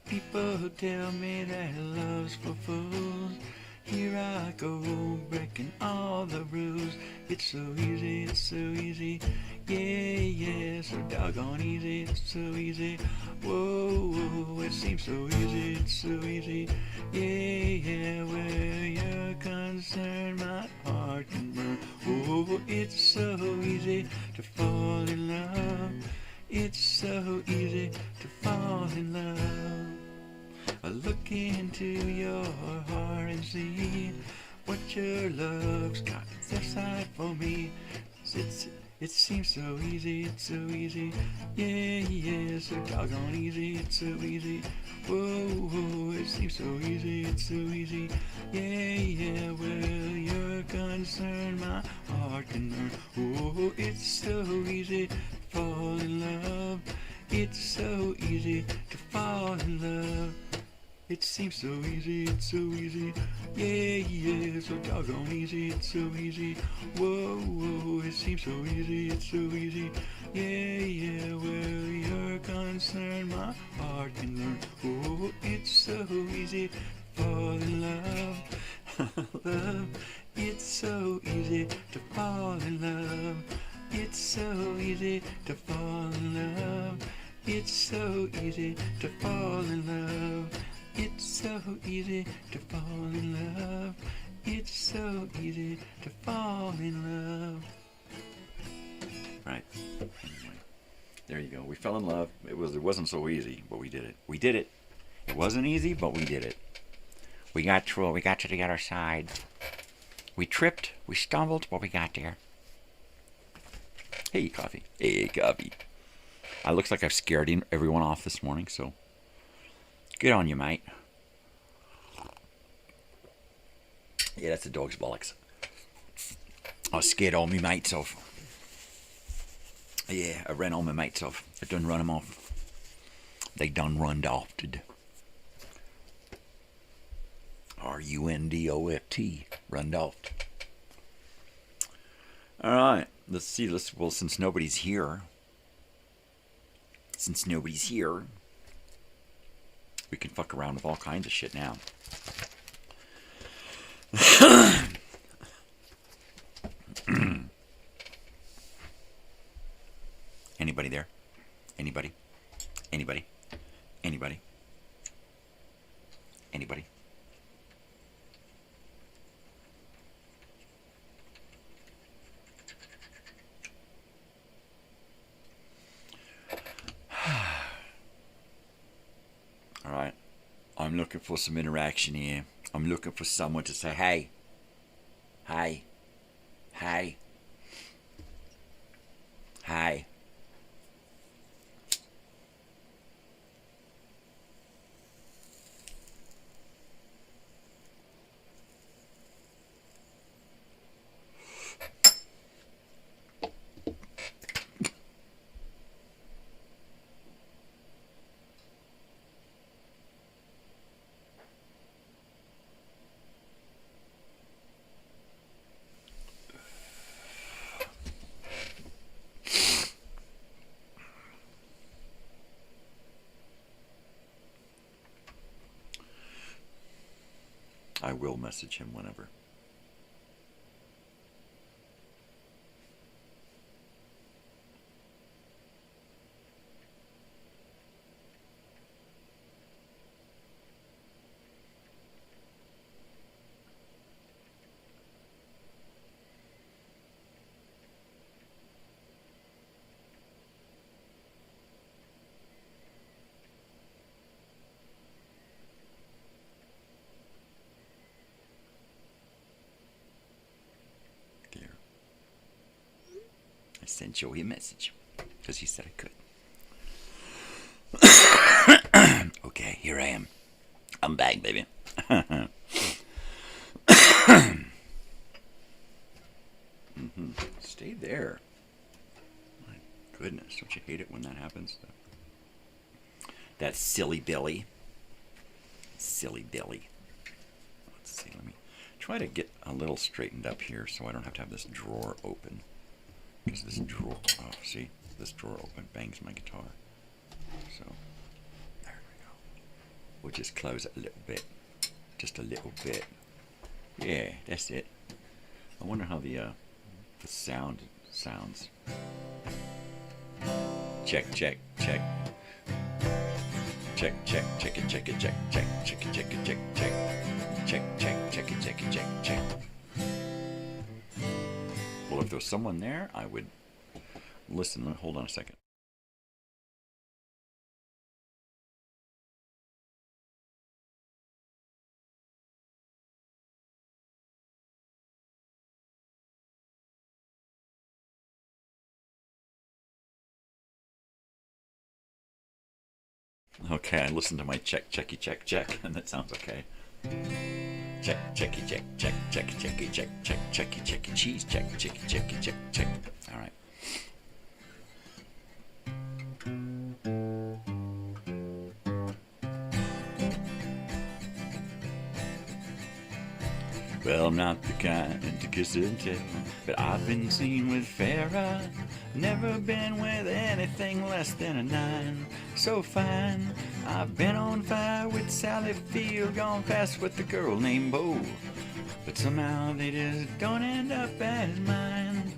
People tell me that love's for fools. Here I go, breaking all the rules. It's so easy, it's so easy. Yeah, yeah, so doggone easy, it's so easy. Whoa, whoa, it seems so easy, it's so easy. Yeah, yeah, where you're concerned, my heart can burn. Oh, it's so easy to fall in love. It's so easy to fall in love. Look into your heart and see what your love's got aside for me. It seems so easy, it's so easy. Yeah, yeah, so doggone easy, it's so easy. Whoa, whoa, it seems so easy, it's so easy. Yeah, yeah, well, you're concerned, my heart can burn. Oh, it's so easy to fall in love. It's so easy to fall in love. It seems so easy, it's so easy. Yeah, yeah, so doggone easy, it's so easy. Whoa, whoa, it seems so easy, it's so easy. Yeah, yeah, well, you're concerned, my heart can learn. Oh, it's so easy to fall in love. Love, it's so easy to fall in love. It's so easy to fall in love. It's so easy to fall in love. It's so easy to fall in love. It's so easy to fall in love. Right. Anyway, there you go. We fell in love. It wasn't so easy, but we did it. We did it. It wasn't easy, but we did it. We got through it. We got to the other side. We tripped. We stumbled, but we got there. Hey, coffee. Hey, coffee. It looks like I've scared everyone off this morning, so good on you, mate. Yeah, that's the dog's bollocks. I was scared all my mates off. Yeah, I ran all my mates off. I done run them off. They done runned off. R-U-N-D-O-F-T. Runned off. All right. Let's see. Well, since nobody's here. We can fuck around with all kinds of shit now. Anybody there? Anybody? Anybody? Anybody? Anybody? All right. I'm looking for some interaction here. I'm looking for someone to say, hey. Hey. Hey. Hey. I will message him whenever. I sent Joey a message because he said I could. Okay, here I am. I'm back, baby. Stay there. My goodness, don't you hate it when that happens? That silly Billy. Silly Billy. Let's see, let me try to get a little straightened up here so I don't have to have this drawer open. Because this drawer, oh, see? This drawer open bangs my guitar. So, there we go. We'll just close it a little bit. Just a little bit. Yeah, that's it. I wonder how the sound sounds. Check, check, check. Check, check, check it, check it, check, check, check it, check it, check, check. Check, check, check it, check it, check, check. Well, if there was someone there, I would listen. Hold on a second. Okay, I listened to my check, checky, check, check, and that sounds okay. Check, checky, check, check, check, checky, check, check, checky, checky, cheese, check, checky, checky, check, check. All right. Well, I'm not the kind to kiss and tell, but I've been seen with Farrah. Never been with anything less than a 9. So fine, I've been on fire with Sally Field, gone fast with a girl named Bo. But somehow they just don't end up as mine.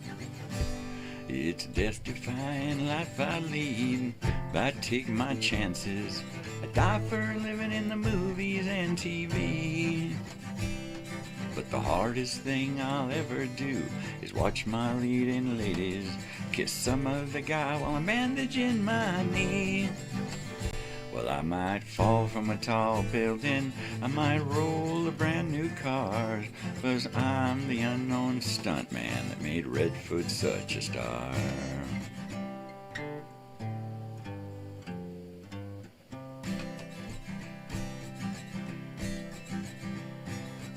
It's a death-defying life I lead, but I take my chances. I die for living in the movies and TV. But the hardest thing I'll ever do is watch my leading ladies kiss some other guy while I'm bandaging my knee. Well, I might fall from a tall building, I might roll a brand new car, 'cause I'm the unknown stuntman that made Redfoot such a star.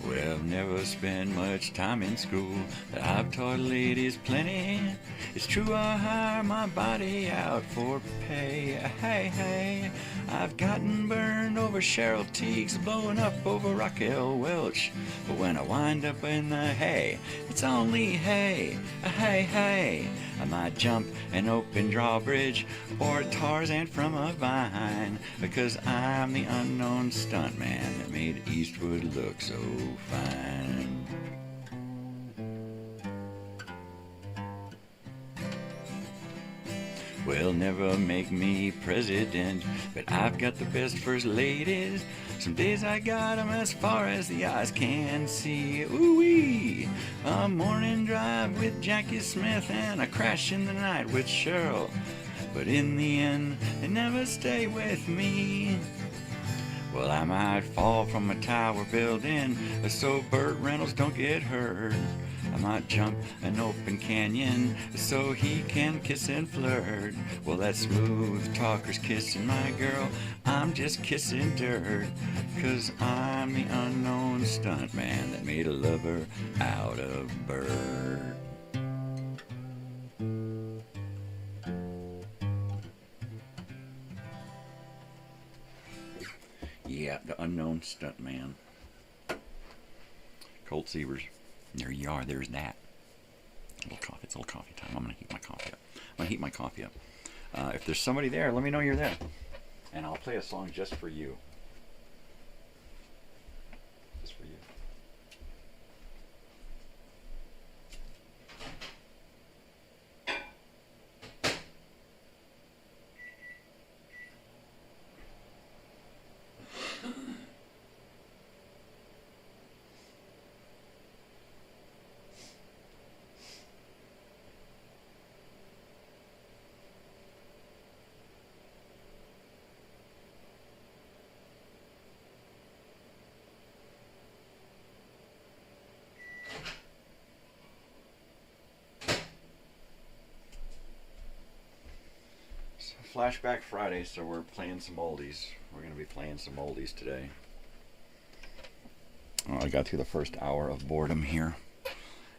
Well, never spent much time in school, but I've taught ladies plenty. It's true I hire my body out for pay. Hey, hey, I've gotten burned over Cheryl Teagues, blowing up over Raquel Welch. But when I wind up in the hay, it's only hay. Hey, hey, I might jump an open drawbridge or Tarzan from a vine, because I'm the unknown stuntman that made Eastwood look so fine. Well, never make me president, but I've got the best first ladies. Some days I got 'em as far as the eyes can see. Ooh-wee! A morning drive with Jackie Smith and a crash in the night with Cheryl. But in the end, they never stay with me. Well, I might fall from a tower building, so Burt Reynolds don't get hurt. I might jump an open canyon so he can kiss and flirt. Well, that smooth talker's kissing my girl, I'm just kissing dirt, 'cause I'm the unknown stuntman that made a lover out of Burt. Yeah, the unknown stuntman. Colt Sievers. There you are. There's that. A little coffee. It's a little coffee time. I'm going to heat my coffee up. If there's somebody there, let me know you're there. And I'll play a song just for you. Just for you. Flashback Friday, so we're playing some oldies. We're going to be playing some oldies today. Well, I got through the first hour of boredom here,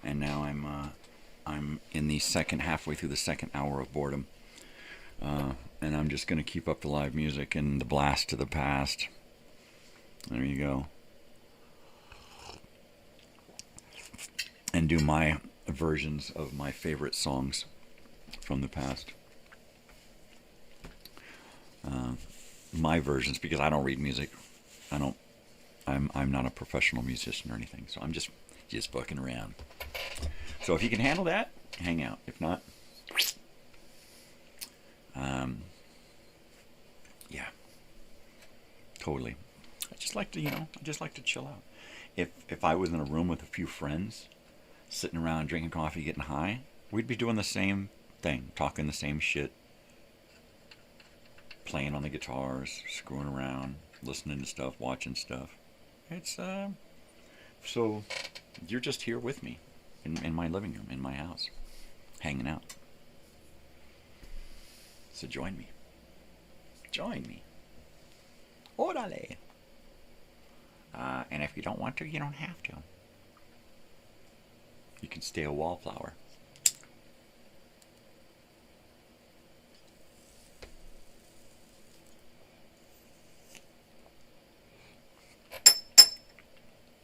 and now I'm in the halfway through the second hour of boredom, and I'm just going to keep up the live music and the blast to the past. There you go. and do my versions of my favorite songs from the past. My versions, because I don't read music. I'm not a professional musician or anything, so I'm just fucking around. So if you can handle that, hang out. If not, yeah, totally. I just like to chill out. If I was in a room with a few friends, sitting around drinking coffee, getting high, we'd be doing the same thing, talking the same shit, playing on the guitars, screwing around, listening to stuff, watching stuff. It's so you're just here with me in my living room, in my house, hanging out. So join me. Join me. Orale. And if you don't want to, you don't have to. You can stay a wallflower.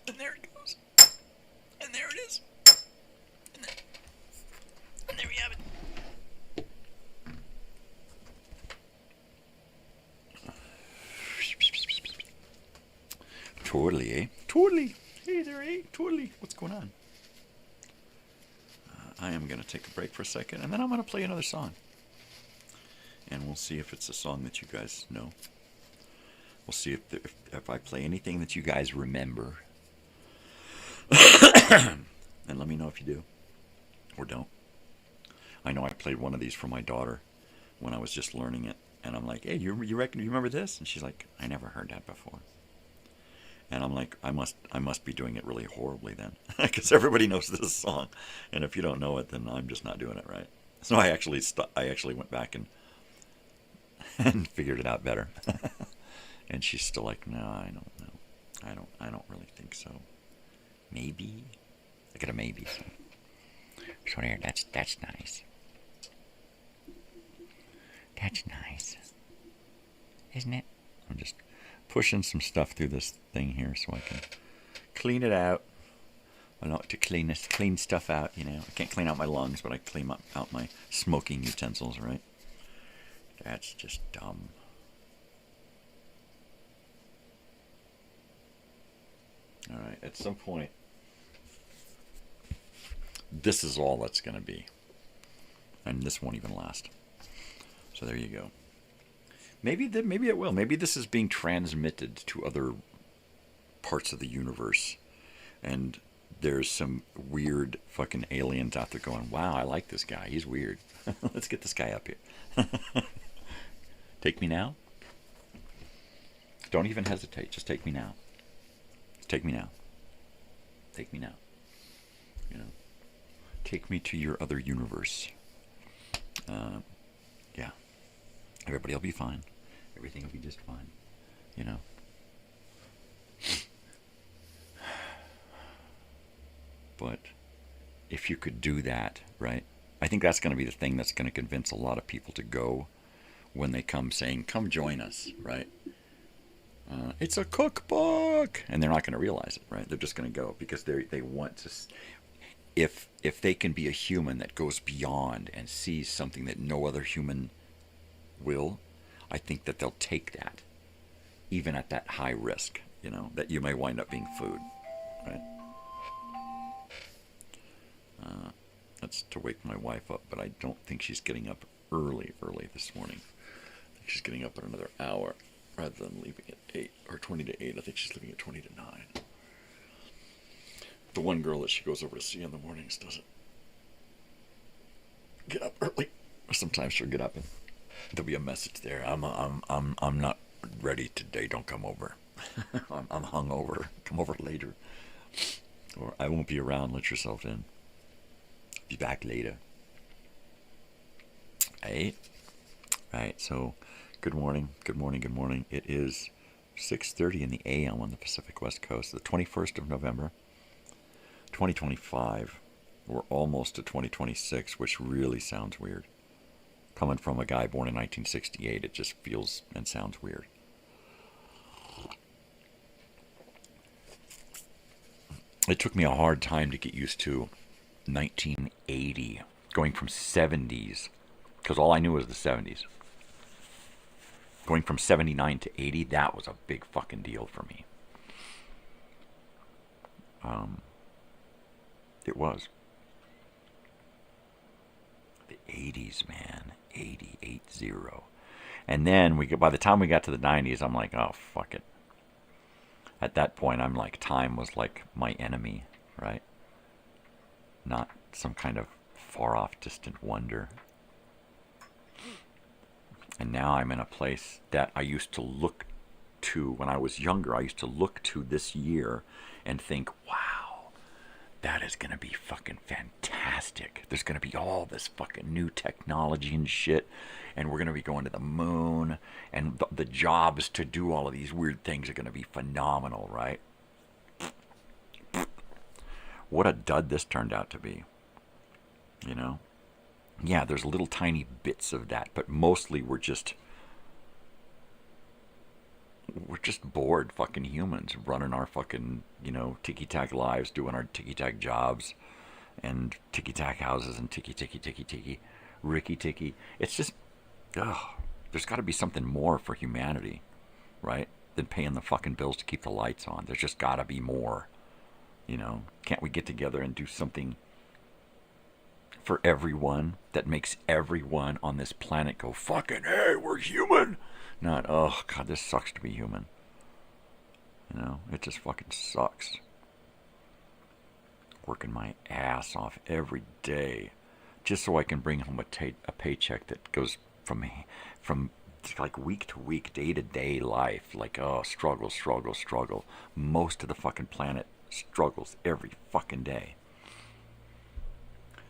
And there it goes. And there it is. And there we have it. Totally, eh? Totally. Hey there, eh? Totally. What's going on? I am going to take a break for a second, and then I'm going to play another song. And we'll see if it's a song that you guys know. We'll see if I play anything that you guys remember. And let me know if you do or don't. I know I played one of these for my daughter when I was just learning it. And I'm like, hey, you remember this? And she's like, I never heard that before. And I'm like, I must be doing it really horribly then, because everybody knows this song, and if you don't know it, then I'm just not doing it right. So I actually went back and figured it out better. And she's still like, no, I don't know, I don't really think so. Maybe I got a maybe. So there, that's nice. That's nice, isn't it? I'm just pushing some stuff through this thing here so I can clean it out. I like to clean stuff out, you know. I can't clean out my lungs, but I clean out my smoking utensils, right? That's just dumb. All right, at some point, this is all that's going to be. And this won't even last. So there you go. Maybe it will. Maybe this is being transmitted to other parts of the universe. And there's some weird fucking aliens out there going, wow, I like this guy. He's weird. Let's get this guy up here. Take me now? Don't even hesitate. Just take me now. Take me now. Take me now. You know, take me to your other universe. Yeah. Everybody will be fine. Everything will be just fine. You know. But if you could do that, right? I think that's going to be the thing that's going to convince a lot of people to go when they come saying, come join us, right? It's a cookbook, and they're not going to realize it, right? They're just going to go because they want to. If they can be a human that goes beyond and sees something that no other human will, I think that they'll take that, even at that high risk, you know, that you may wind up being food, right? That's to wake my wife up, but I don't think she's getting up early this morning. I think she's getting up in another hour rather than leaving at 8 or 20 to 8. I think she's leaving at 20 to 9. The one girl that she goes over to see in the mornings doesn't get up early. Sometimes she'll get up and there'll be a message there. I'm not ready today. Don't come over. I'm hungover. Come over later. Or I won't be around. Let yourself in. Be back later. Right. So, good morning. It is 6:30 in the a.m. on the Pacific West Coast, the 21st of November, 2025. We're almost to 2026, which really sounds weird. Coming from a guy born in 1968, it just feels and sounds weird. It took me a hard time to get used to 1980, going from 70s, because all I knew was the 70s. Going from 79 to 80, that was a big fucking deal for me. It was. The 80s, man. 80. And then by the time we got to the 90s, I'm like, oh, fuck it. At that point, I'm like, time was like my enemy, right? Not some kind of far-off, distant wonder. And now I'm in a place that I used to look to, when I was younger, I used to look to this year and think, wow, that is going to be fucking fantastic. There's going to be all this fucking new technology and shit, and we're going to be going to the moon, and the jobs to do all of these weird things are going to be phenomenal, right? What a dud this turned out to be, you know? Yeah, there's little tiny bits of that, but mostly we're just bored fucking humans running our fucking, you know, ticky-tack lives, doing our ticky-tack jobs and ticky-tack houses and ticky, ricky-ticky. It's just, there's got to be something more for humanity, right, than paying the fucking bills to keep the lights on. There's just got to be more, you know. Can't we get together and do something for everyone that makes everyone on this planet go, fucking hey, we're human? Not, oh god, this sucks to be human. You know, it just fucking sucks. Working my ass off every day just so I can bring home a paycheck that goes from like week to week, day to day life. Like, oh, struggle. Most of the fucking planet struggles every fucking day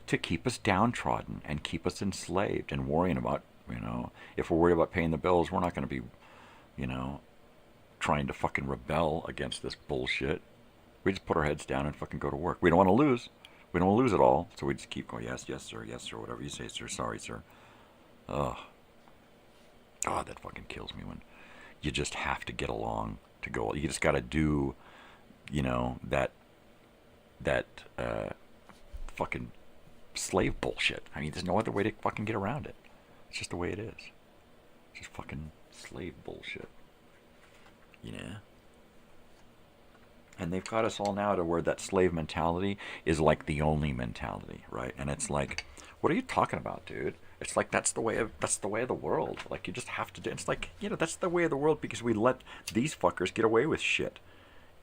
to keep us downtrodden and keep us enslaved and worrying about, you know, if we're worried about paying the bills, we're not going to be, you know, trying to fucking rebel against this bullshit. We just put our heads down and fucking go to work. We don't want to lose. We don't want to lose it all, so we just keep going, yes, sir, whatever you say, sir, sorry, sir. Ugh. God, that fucking kills me when you just have to get along to go. You just got to do, you know, that fucking slave bullshit. I mean, there's no other way to fucking get around it. It's just the way it is. It's just fucking slave bullshit. You know? And they've got us all now to where that slave mentality is like the only mentality, right? And it's like, what are you talking about, dude? It's like that's the way of the world. Like, you just have to do. It's like, you know, that's the way of the world because we let these fuckers get away with shit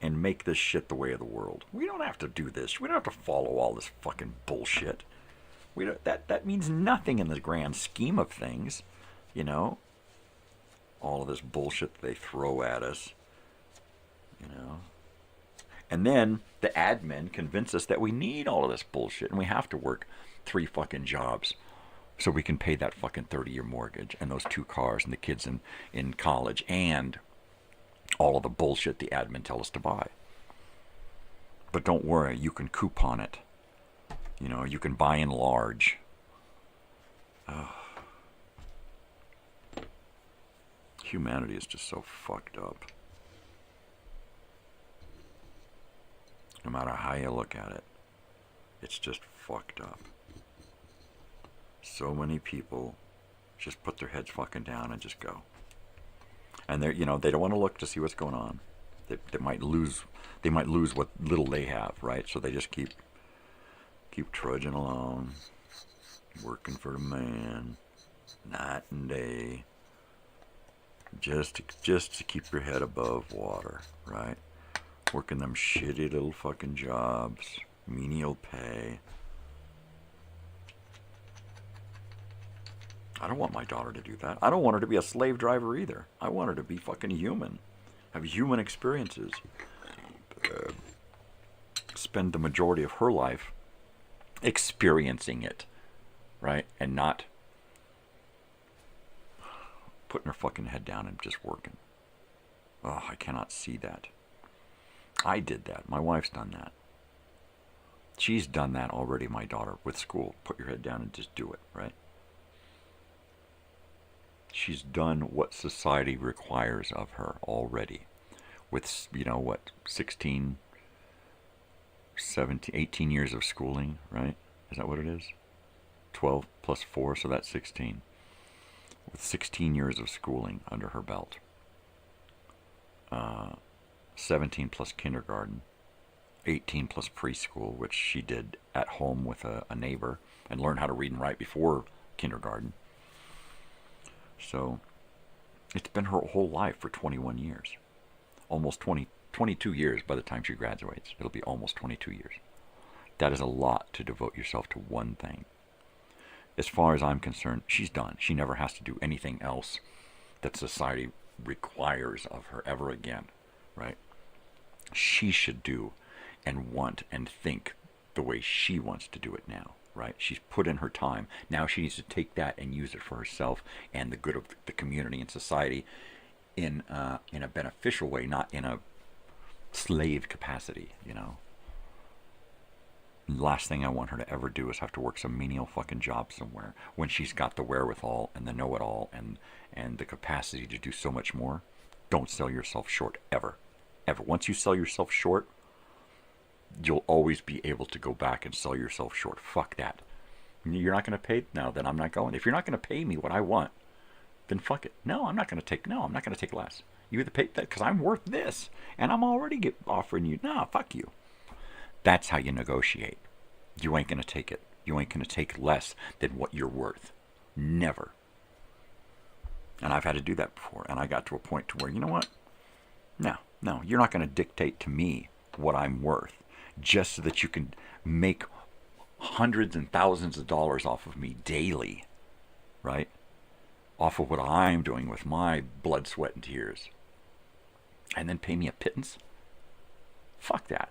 and make this shit the way of the world. We don't have to do this. We don't have to follow all this fucking bullshit. We don't, that means nothing in the grand scheme of things, you know. All of this bullshit that they throw at us, you know. And then the admin convince us that we need all of this bullshit and we have to work 3 fucking jobs so we can pay that fucking 30-year mortgage and those 2 cars and the kids in college and all of the bullshit the admin tell us to buy. But don't worry, you can coupon it. You know, you can buy in large. Humanity is just so fucked up. No matter how you look at it, it's just fucked up. So many people just put their heads fucking down and just go. And they're, you know, they don't want to look to see what's going on. They might lose what little they have, right? So they just keep trudging along, working for the man, night and day, just to keep your head above water, right? Working them shitty little fucking jobs, menial pay. I don't want my daughter to do that. I don't want her to be a slave driver either. I want her to be fucking human, have human experiences, spend the majority of her life experiencing it, right? And not putting her fucking head down and just working. Oh, I cannot see that. I did that. My wife's done that. She's done that already, my daughter, with school. Put your head down and just do it, right? She's done what society requires of her already. With, you know, what, 16, 17, 18 years of schooling, right? Is that what it is? 12 plus 4, so that's 16. With 16 years of schooling under her belt. 17 plus kindergarten. 18 plus preschool, which she did at home with a neighbor and learned how to read and write before kindergarten. So it's been her whole life for 21 years. Almost 22 years by the time she graduates. It'll be almost 22 years. That is a lot to devote yourself to one thing. As far as I'm concerned, she's done. She never has to do anything else that society requires of her ever again, right? She should do and want and think the way she wants to do it now, right? She's put in her time. Now she needs to take that and use it for herself and the good of the community and society in a beneficial way, not in a slave capacity, you know. Last thing I want her to ever do is have to work some menial fucking job somewhere when she's got the wherewithal and the know-it-all and the capacity to do so much more. Don't sell yourself short, ever. Ever. Once you sell yourself short, you'll always be able to go back and sell yourself short. Fuck that. You're not going to pay? No, then I'm not going. If you're not going to pay me what I want, then fuck it. No, I'm not going to take less. You either pay that because I'm worth this, and I'm already offering you. No, fuck you. That's how you negotiate. You ain't going to take it. You ain't going to take less than what you're worth. Never. And I've had to do that before, and I got to a point to where, you know what? No, you're not going to dictate to me what I'm worth just so that you can make hundreds and thousands of dollars off of me daily, right? Off of what I'm doing with my blood, sweat, and tears. And then pay me a pittance? Fuck that.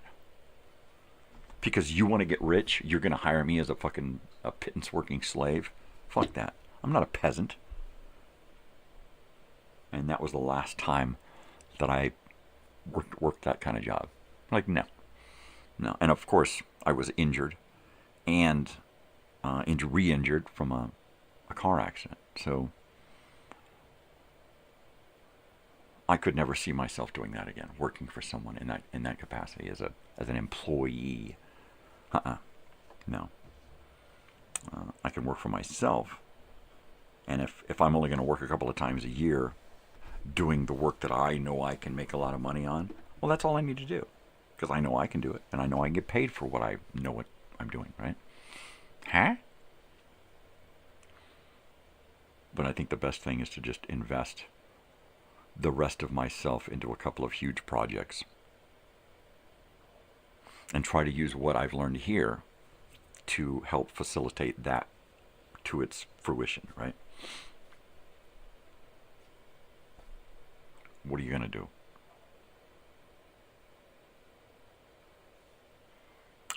Because you want to get rich, you're going to hire me as a pittance working slave? Fuck that. I'm not a peasant. And that was the last time that I worked that kind of job. Like, no. And of course, I was injured and re-injured from a car accident. So I could never see myself doing that again, working for someone in that capacity as an employee. No. I can work for myself, and if I'm only going to work a couple of times a year doing the work that I know I can make a lot of money on, well, that's all I need to do, because I know I can do it, and I know I can get paid for what I know what I'm doing, right? But I think the best thing is to just invest the rest of myself into a couple of huge projects and try to use what I've learned here to help facilitate that to its fruition, right? What are you going to do?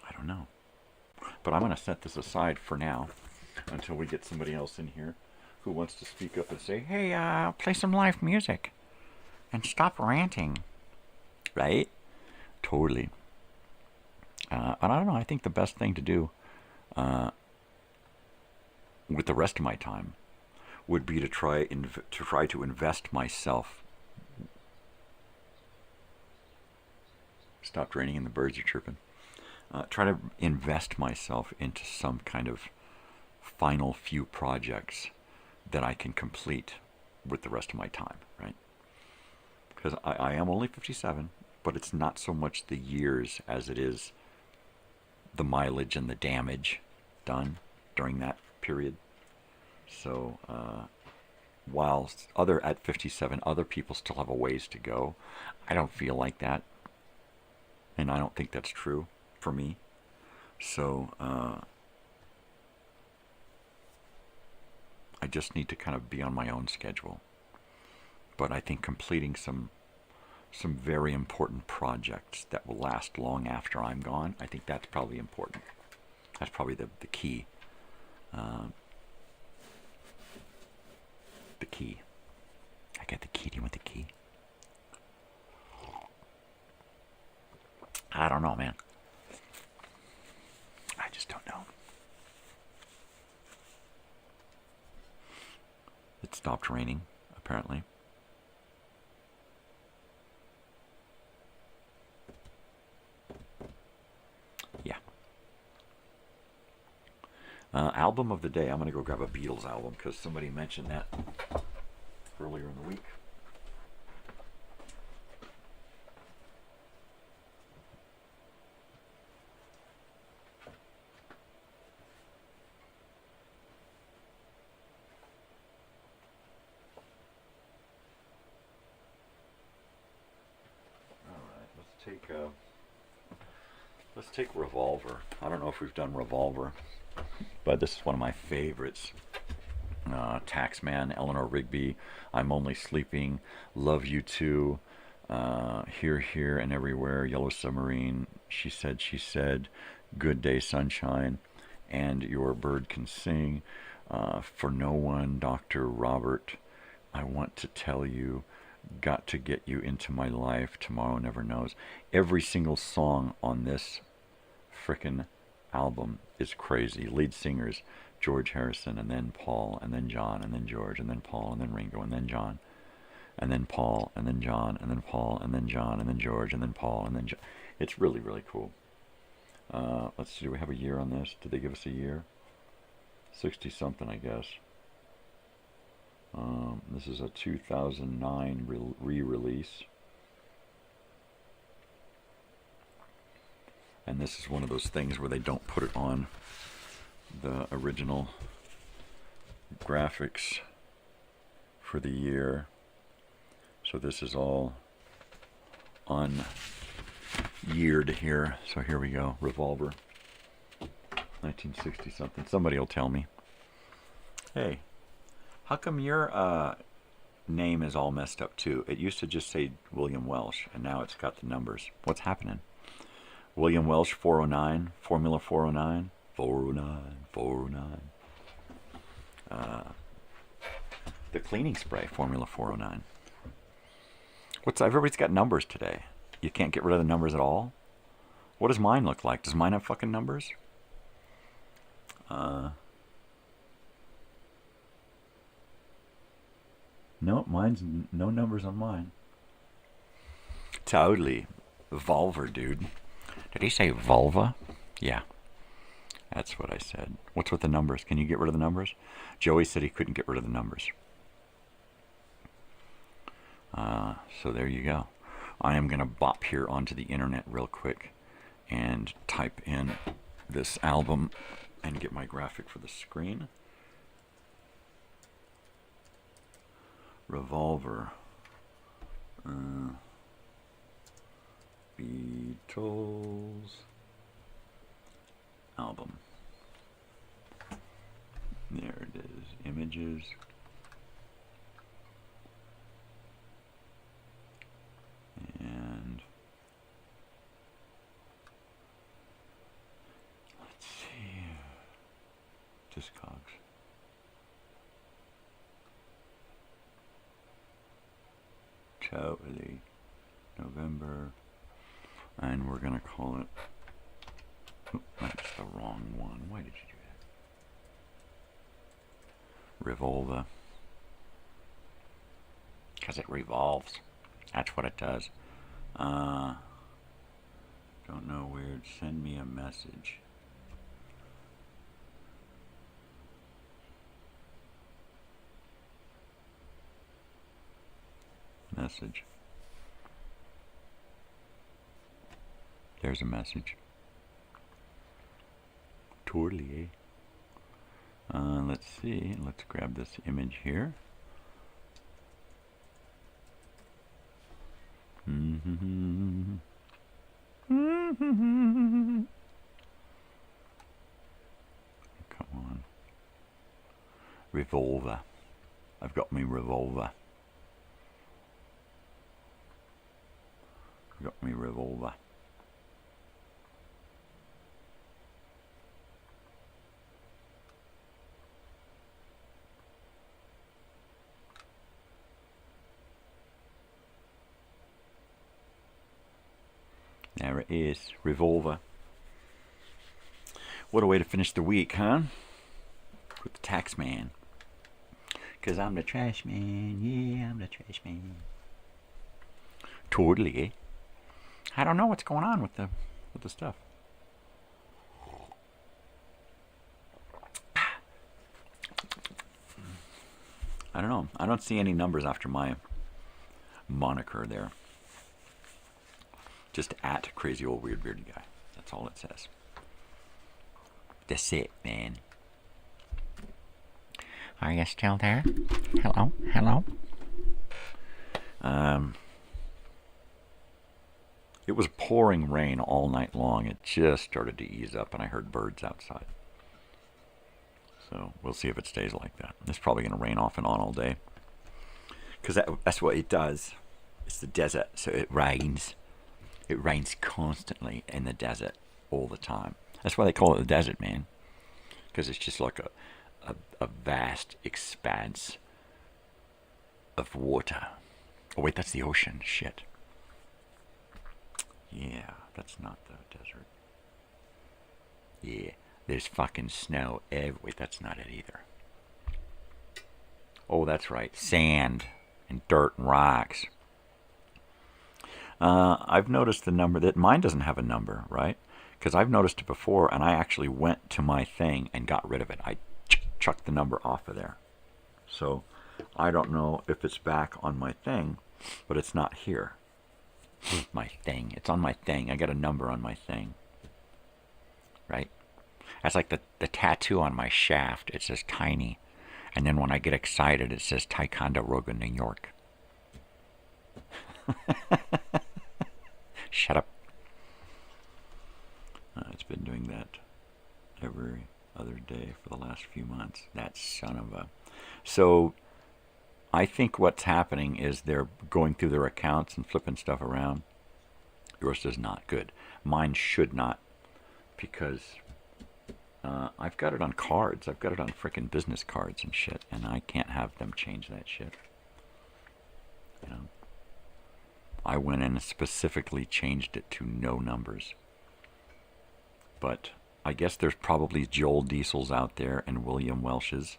I don't know. But I'm going to set this aside for now until we get somebody else in here who wants to speak up and say, hey, play some live music and stop ranting. Right? Totally. And I don't know, I think the best thing to do with the rest of my time would be to try to invest myself. Stopped raining and the birds are chirping. Try to invest myself into some kind of final few projects that I can complete with the rest of my time, right? Because I am only 57, but it's not so much the years as it is the mileage and the damage done during that period. So while at 57, other people still have a ways to go, I don't feel like that. And I don't think that's true for me. So I just need to kind of be on my own schedule. But I think completing some very important projects that will last long after I'm gone, I think that's probably important. That's probably the key. The key. I got the key. Do you want the key? I don't know, man. I just don't know. It stopped raining, apparently. Yeah. Album of the day. I'm going to go grab a Beatles album because somebody mentioned that earlier in the week. Let's take Revolver. I don't know if we've done Revolver, but this is one of my favorites. Taxman, Eleanor Rigby, I'm Only Sleeping, Love You Too, Here, Here and Everywhere, Yellow Submarine, She Said, Good Day Sunshine, and Your Bird Can Sing, For No One, Dr. Robert, I Want to Tell You, Got to Get You Into My Life, Tomorrow Never Knows. Every single song on this frickin' album is crazy. Lead singers, George Harrison, and then Paul, and then John, and then George, and then Paul, and then Ringo, and then John, and then Paul, and then John, and then Paul, and then John, and then George, and then Paul, and then John. It's really, really cool. Let's see, do we have a year on this? Did they give us a year? 60-something, I guess. This is a 2009 re-release. And this is one of those things where they don't put it on the original graphics for the year. So this is all un-yeared here. So here we go. Revolver. 1960 something. Somebody will tell me. Hey, how come your name is all messed up too? It used to just say William Welsh, and now it's got the numbers. What's happening? William Welsh 409, Formula 409, 409, 409. The cleaning spray, Formula 409. Everybody's got numbers today. You can't get rid of the numbers at all? What does mine look like? Does mine have fucking numbers? No, mine's no numbers on mine. Totally. Volver, dude. Did he say vulva? Yeah. That's what I said. What's with the numbers? Can you get rid of the numbers? Joey said he couldn't get rid of the numbers. So there you go. I am going to bop here onto the internet real quick and type in this album and get my graphic for the screen. Revolver. Beatles album. There it is. Images. And let's see. Discogs. Totally. November. And we're going to call it... Oh, that's the wrong one. Why did you do that? Revolver. Because it revolves. That's what it does. Don't know weird. Send me a message. Message. There's a message. Totally. Let's see. Let's grab this image here. Come on. Revolver. I've got me revolver. I've got me revolver. There it is, Revolver. What a way to finish the week, huh? With the tax man. 'Cause I'm the trash man, yeah, I'm the trash man. Totally, eh? I don't know what's going on with the stuff. I don't know. I don't see any numbers after my moniker there. Just at Crazy Old Weird Bearded Guy. That's all it says. That's it, man. Are you still there? Hello? Hello? It was pouring rain all night long. It just started to ease up, and I heard birds outside. So we'll see if it stays like that. It's probably going to rain off and on all day. Because that's what it does. It's the desert, so it rains. It rains constantly in the desert all the time. That's why they call it the desert, man. Because it's just like a vast expanse of water. Oh, wait, that's the ocean. Shit. Yeah, that's not the desert. Yeah, there's fucking snow everywhere. Wait, that's not it either. Oh, that's right. Sand and dirt and rocks. I've noticed the number that mine doesn't have a number, right? Because I've noticed it before, and I actually went to my thing and got rid of it. I chucked the number off of there. So I don't know if it's back on my thing, but it's not here. My thing. It's on my thing. I got a number on my thing. Right? That's like the tattoo on my shaft. It says tiny. And then when I get excited, it says Ticonderoga, New York. Shut up. It's been doing that every other day for the last few months. That son of a... So I think what's happening is they're going through their accounts and flipping stuff around. Yours does not. Good. Mine should not, because I've got it on cards. I've got it on frickin' business cards and shit, and I can't have them change that shit. You know, I went in and specifically changed it to no numbers. But I guess there's probably Joel Diesels out there and William Welsh's.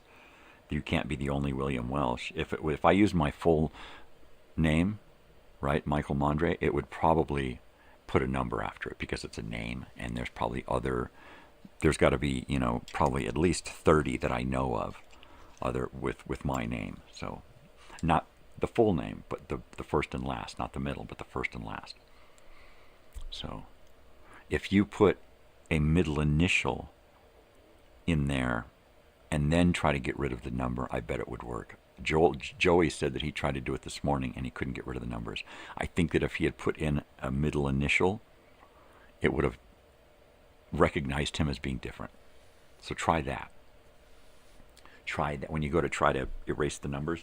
You can't be the only William Welsh. If I use my full name, right, Michael Mondre, it would probably put a number after it because it's a name, and there's probably there's got to be, you know, probably at least 30 that I know of other with my name. So not the full name, but the first and last, not the middle, but the first and last. So if you put a middle initial in there and then try to get rid of the number, I bet it would work. Joey said that he tried to do it this morning and he couldn't get rid of the numbers. I think that if he had put in a middle initial, it would have recognized him as being different. So try that. Try that. When you go to try to erase the numbers,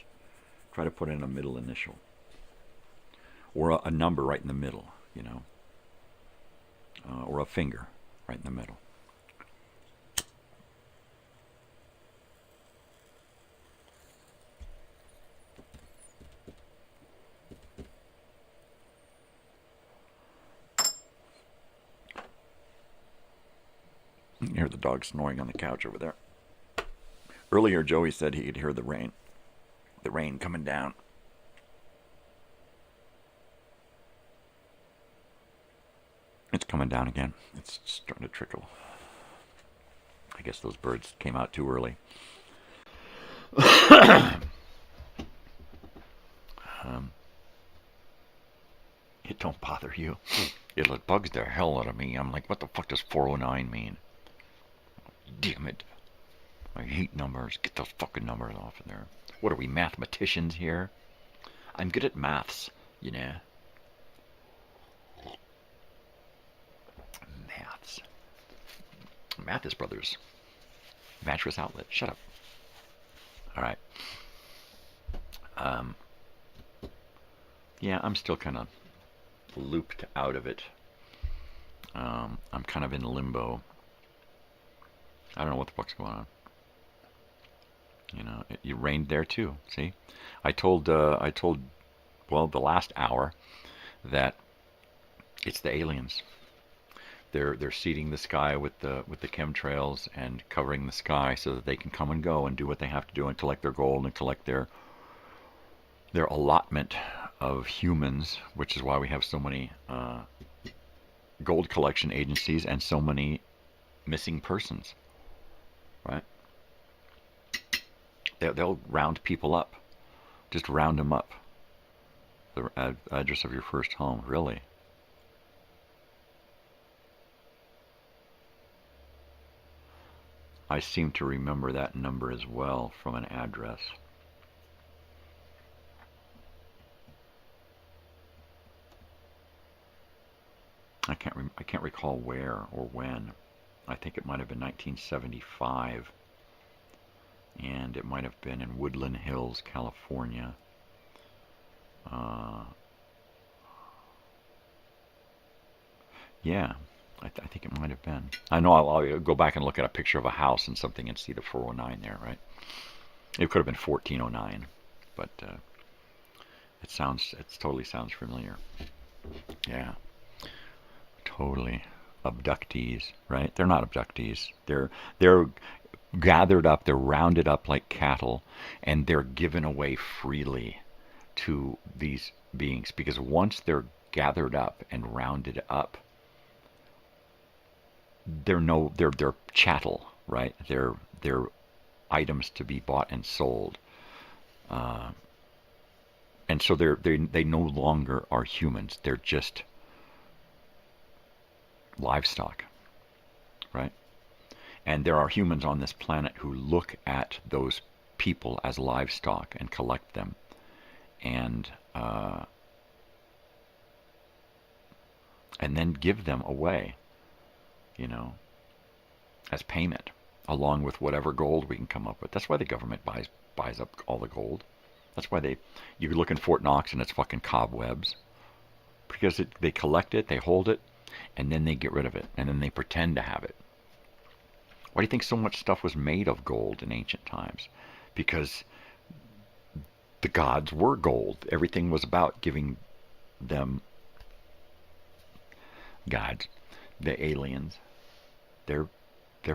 try to put in a middle initial. Or a number right in the middle, you know. Or a finger right in the middle. You can hear the dog snoring on the couch over there. Earlier, Joey said he could hear the rain coming down. It's coming down again. It's starting to trickle. I guess those birds came out too early. It don't bother you. It bugs the hell out of me. I'm like, what the fuck does 409 mean? Damn it. I hate numbers. Get those fucking numbers off of there. What are we, mathematicians here? I'm good at maths, you know. Maths. Mathis Brothers. Mattress outlet. Shut up. Alright. Yeah, I'm still kind of looped out of it. I'm kind of in limbo. I don't know what the fuck's going on. You know, it rained there too. See, I told well, the last hour that it's the aliens. They're seeding the sky with the chemtrails and covering the sky so that they can come and go and do what they have to do and collect their gold and collect their allotment of humans, which is why we have so many gold collection agencies and so many missing persons. Right? They'll round people up Just round them up. The address of your first home, really. I seem to remember that number as well from an address. I can't recall where or when. I think it might have been 1975, and it might have been in Woodland Hills, California. Yeah, I think it might have been. I know I'll go back and look at a picture of a house and something and see the 409 there, right? It could have been 1409, but it totally sounds familiar. Yeah, totally. Abductees, right? They're not abductees. They're gathered up, they're rounded up like cattle, and they're given away freely to these beings, because once they're gathered up and rounded up, they're chattel, right? They're items to be bought and sold, and so they no longer are humans. They're just livestock, right? And there are humans on this planet who look at those people as livestock and collect them, and then give them away, as payment, along with whatever gold we can come up with. That's why the government buys up all the gold. That's why you look in Fort Knox and it's fucking cobwebs, because they collect it, they hold it, and then they get rid of it, and then they pretend to have it. Why do you think so much stuff was made of gold in ancient times? Because the gods were gold. Everything was about giving them, gods, the aliens, their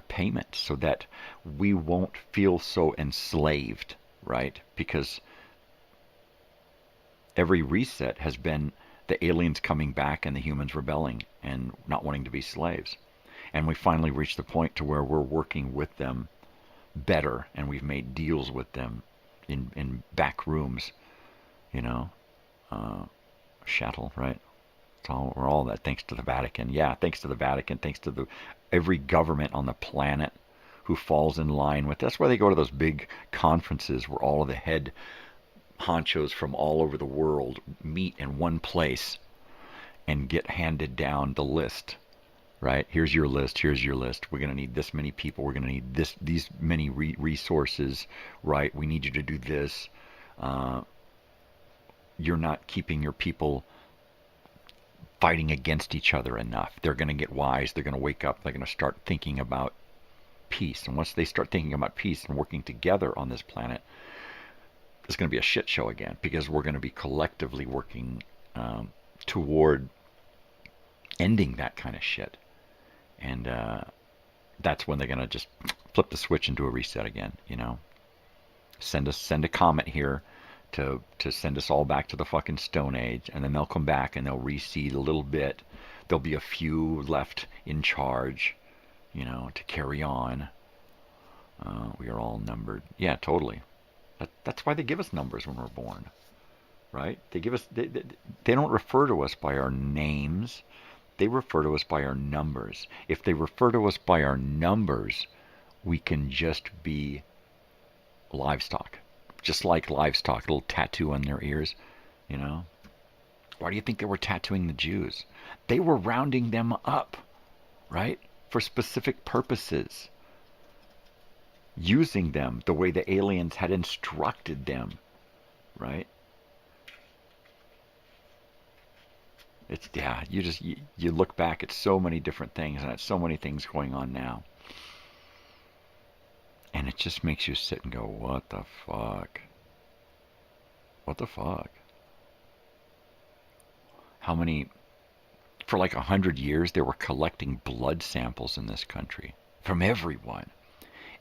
payment, so that we won't feel so enslaved, right? Because every reset has been the aliens coming back and the humans rebelling and not wanting to be slaves. And we finally reached the point to where we're working with them better, and we've made deals with them in back rooms, chattel, right? We're all that thanks to the Vatican. Yeah, thanks to the Vatican, thanks to every government on the planet who falls in line with. That's why they go to those big conferences where all of the head honchos from all over the world meet in one place and get handed down the list, right? Here's your list. Here's your list. We're going to need this many people. We're going to need these many resources, right? We need you to do this. You're not keeping your people fighting against each other enough. They're going to get wise. They're going to wake up. They're going to start thinking about peace. And once they start thinking about peace and working together on this planet, it's going to be a shit show again, because we're going to be collectively working toward ending that kind of shit. And that's when they're going to just flip the switch and do a reset again, Send a comet here to send us all back to the fucking Stone Age, and then they'll come back and they'll reseed a little bit. There'll be a few left in charge, to carry on. We are all numbered. Yeah, totally. That's why they give us numbers when we're born, right? They give us. They don't refer to us by our names. They refer to us by our numbers. If they refer to us by our numbers, we can just be livestock. Just like livestock, a little tattoo on their ears, Why do you think they were tattooing the Jews? They were rounding them up, right? For specific purposes. Using them the way the aliens had instructed them, right? It's, yeah, you look back at so many different things, and at so many things going on now. And it just makes you sit and go, what the fuck? What the fuck? How many, for like 100 years, they were collecting blood samples in this country from everyone.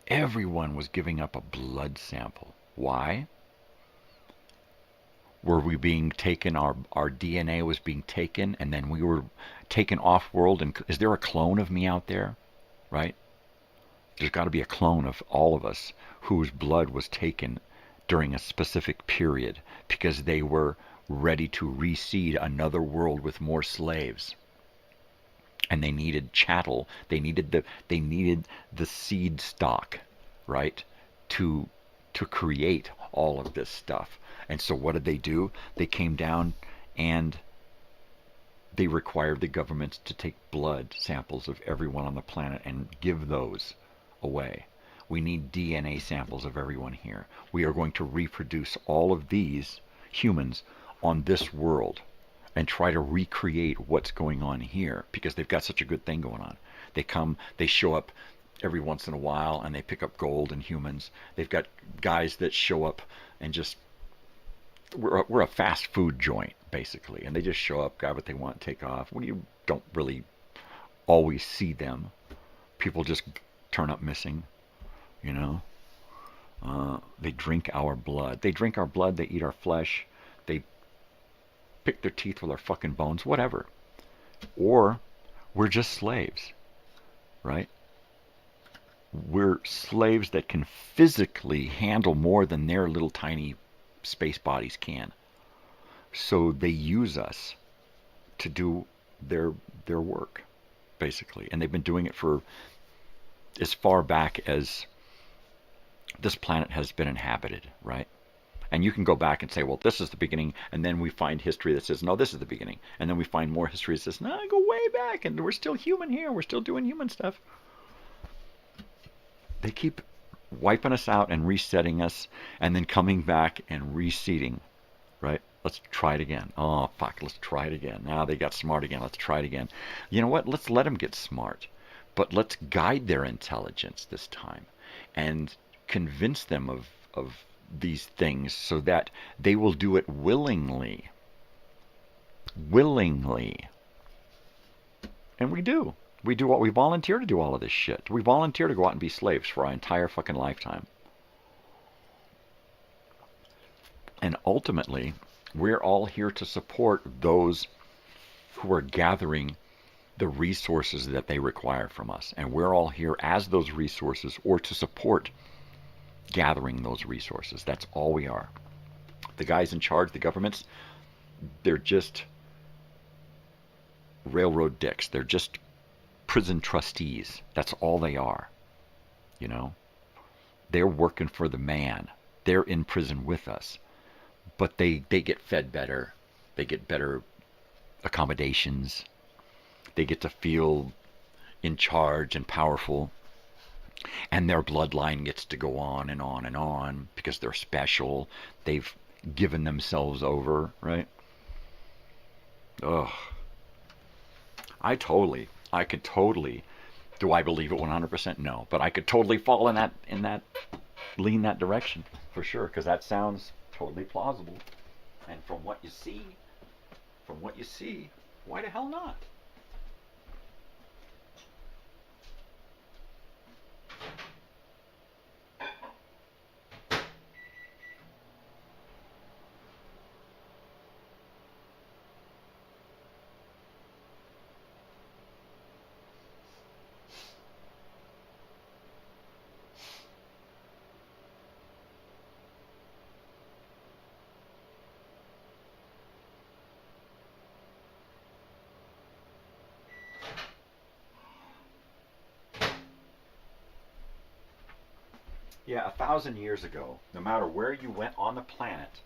Everyone was giving up a blood sample. Why? Were we being taken, our DNA was being taken, and then we were taken off-world, and is there a clone of me out there? Right? There's got to be a clone of all of us whose blood was taken during a specific period because they were ready to reseed another world with more slaves. And they needed chattel. They needed the seed stock, right? To create all of this stuff. And so what did they do? They came down and they required the governments to take blood samples of everyone on the planet and give those away. We need DNA samples of everyone here. We are going to reproduce all of these humans on this world and try to recreate what's going on here because they've got such a good thing going on. They come, they show up every once in a while and they pick up gold in humans. They've got guys that show up and just, we're a fast food joint basically, and they just show up, grab what they want, take off. Well, you don't really always see them. People just turn up missing, you know. They drink our blood. They drink our blood, they eat our flesh, they pick their teeth with our fucking bones, whatever. Or we're just slaves, right? We're slaves that can physically handle more than their little tiny space bodies can. So they use us to do their work, basically. And they've been doing it for as far back as this planet has been inhabited, right? And you can go back and say, well, this is the beginning, and then we find history that says, no, this is the beginning. And then we find more history that says, no, go way back, and we're still human here, we're still doing human stuff. They keep wiping us out and resetting us, and then coming back and reseeding, right? Let's try it again. Oh, fuck, let's try it again. Now they got smart again, let's try it again. You know what? Let's let them get smart. But let's guide their intelligence this time and convince them of these things so that they will do it willingly. Willingly. And we do. We do what we volunteer to do all of this shit. We volunteer to go out and be slaves for our entire fucking lifetime. And ultimately, we're all here to support those who are gathering the resources that they require from us. And we're all here as those resources or to support gathering those resources. That's all we are. The guys in charge, the governments, they're just railroad dicks. They're just prison trustees. That's all they are. You know? They're working for the man. They're in prison with us. But they get fed better. They get better accommodations. They get to feel in charge and powerful. And their bloodline gets to go on and on and on because they're special. They've given themselves over, right? Ugh. I could totally, do I believe it 100%? No. But I could totally fall lean that direction for sure, because that sounds totally plausible. And from what you see, why the hell not? Yeah, 1,000 years ago, no matter where you went on the planet,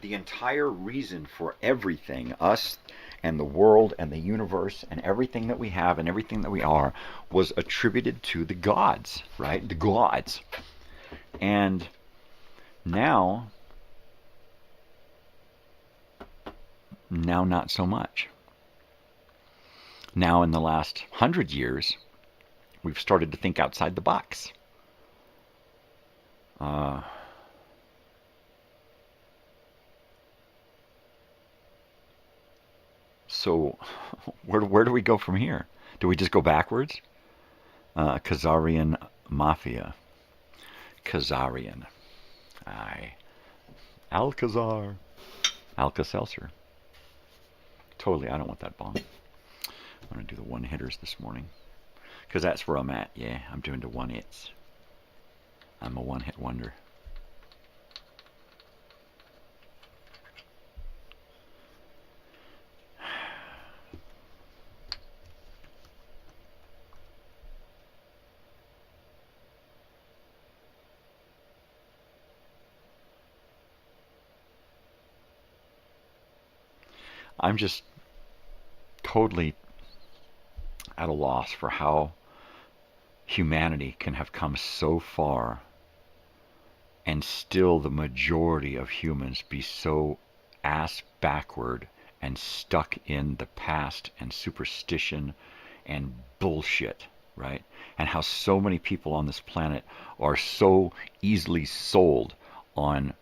the entire reason for everything, us and the world and the universe and everything that we have and everything that we are, was attributed to the gods, right? The gods. And now not so much. Now in the last 100 years, we've started to think outside the box. So where do we go from here? Do we just go backwards? Khazarian Mafia. Khazarian. Aye. Alcazar. Alka-Seltzer. Totally, I don't want that Bong. I'm going to do the one-hitters this morning. Because that's where I'm at. Yeah, I'm doing the one-hits. I'm a one-hit wonder. I'm just totally at a loss for how humanity can have come so far and still the majority of humans be so ass backward and stuck in the past and superstition and bullshit, right? And how so many people on this planet are so easily sold on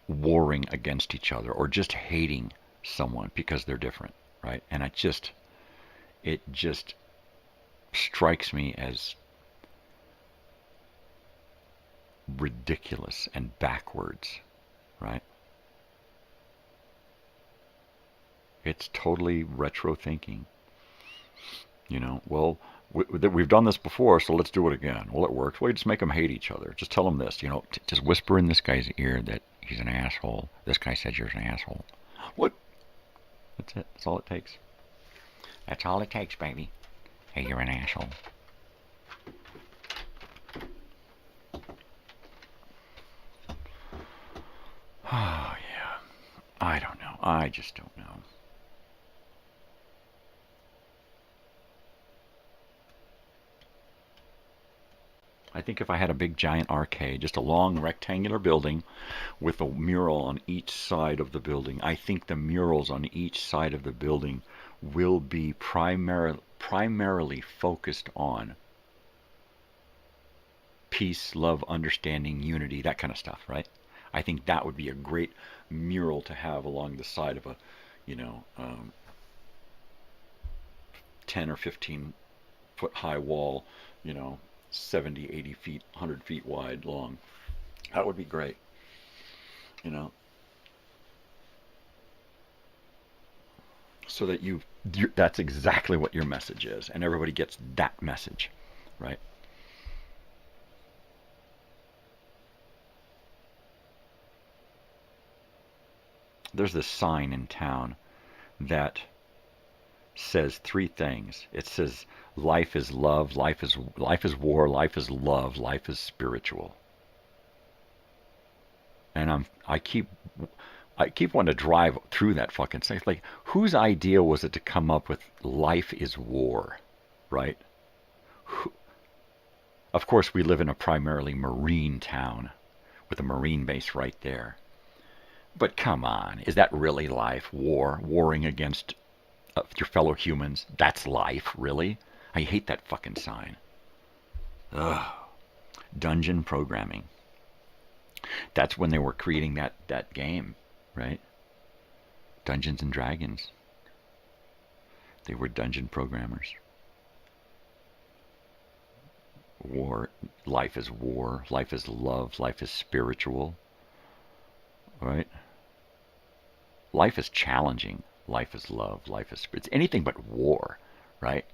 warring against each other or just hating someone because they're different, right? And it just strikes me as ridiculous and backwards, right? It's totally retro thinking. You know, well, we've done this before, so let's do it again. Well, it works. Well, you just make them hate each other. Just tell them this, you know, just whisper in this guy's ear that he's an asshole. This guy said you're an asshole. What? That's it. That's all it takes. That's all it takes, baby. Hey, you're an asshole. Oh, yeah. I don't know. I just don't know. I think if I had a big giant arcade, just a long rectangular building with a mural on each side of the building, I think the murals on each side of the building will be primarily focused on peace, love, understanding, unity, that kind of stuff, right? I think that would be a great mural to have along the side of a, 10 or 15 foot high wall, 70, 80 feet, 100 feet wide, long. That would be great, so that that's exactly what your message is, and everybody gets that message, right? There's this sign in town that says three things. It says life is love, life is war, life is love, life is spiritual. And I keep wanting to drive through that fucking thing. Like, whose idea was it to come up with life is war, right? Of course, we live in a primarily marine town with a marine base right there. But come on, is that really life? Warring against your fellow humans? That's life, really? I hate that fucking sign. Ugh. Dungeon programming. That's when they were creating that game, right? Dungeons and Dragons. They were dungeon programmers. War. Life is war. Life is love. Life is spiritual. Right? Life is challenging. Life is love. Life is it's anything but war, right?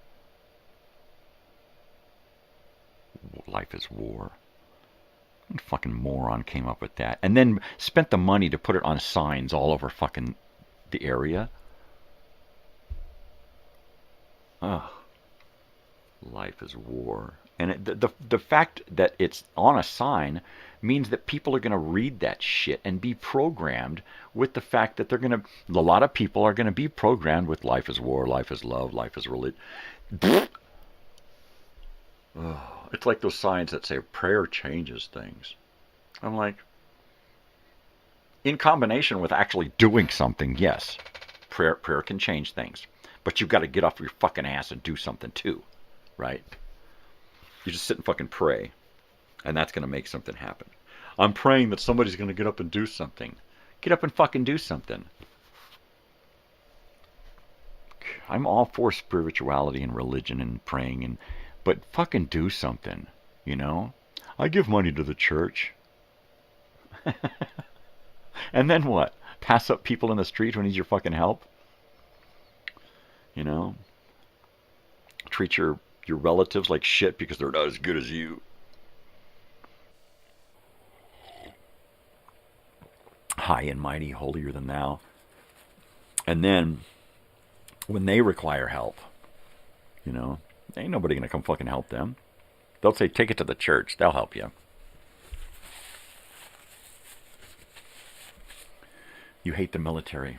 Life is war. What fucking moron came up with that? And then spent the money to put it on signs all over fucking the area. Ugh. Life is war. And the fact that it's on a sign means that people are going to read that shit and be programmed with the fact that a lot of people are going to be programmed with life is war, life is love, life is religion. It's like those signs that say prayer changes things. I'm like, in combination with actually doing something, yes, prayer can change things. But you've got to get off your fucking ass and do something too, right? You just sit and fucking pray, and that's going to make something happen. I'm praying that somebody's going to get up and do something. Get up and fucking do something. I'm all for spirituality and religion and praying, but fucking do something, I give money to the church. And then what? Pass up people in the street who need your fucking help? Treat your relatives like shit because they're not as good as you. High and mighty, holier than thou. And then, when they require help, ain't nobody going to come fucking help them. They'll say, take it to the church. They'll help you. You hate the military.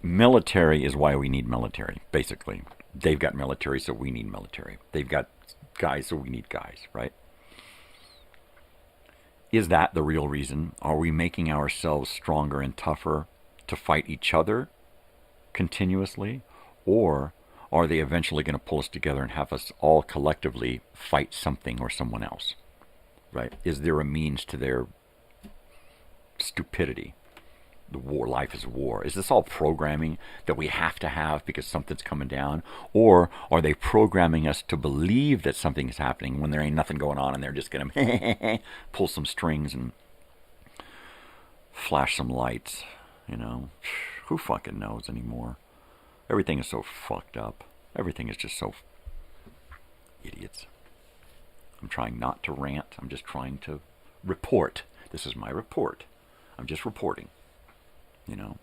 military is why we need military, basically. They've got military, so we need military. They've got guys, so we need guys, right? Is that the real reason? Are we making ourselves stronger and tougher to fight each other continuously? Or are they eventually going to pull us together and have us all collectively fight something or someone else? Right? Is there a means to their stupidity? The war, life is war. Is this all programming that we have to have because something's coming down? Or are they programming us to believe that something is happening when there ain't nothing going on and they're just going to pull some strings and flash some lights? You know, who fucking knows anymore? Everything is so fucked up. Everything is just so idiots. I'm trying not to rant. I'm just trying to report. This is my report. I'm just reporting. You know,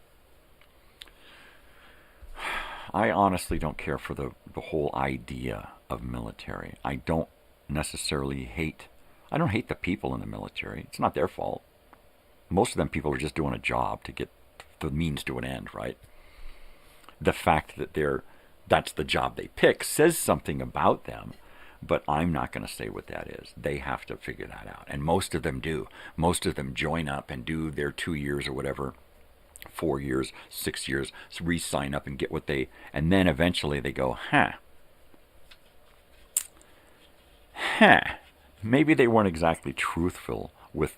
I honestly don't care for the whole idea of military. I don't necessarily hate, I don't hate the people in the military. It's not their fault. Most of them people are just doing a job to get the means to an end, right? The fact that that's the job they pick says something about them, but I'm not going to say what that is. They have to figure that out. And most of them do. Most of them join up and do their 2 years or whatever, 4 years, 6 years, re-sign up and get what they, and then eventually they go, maybe they weren't exactly truthful with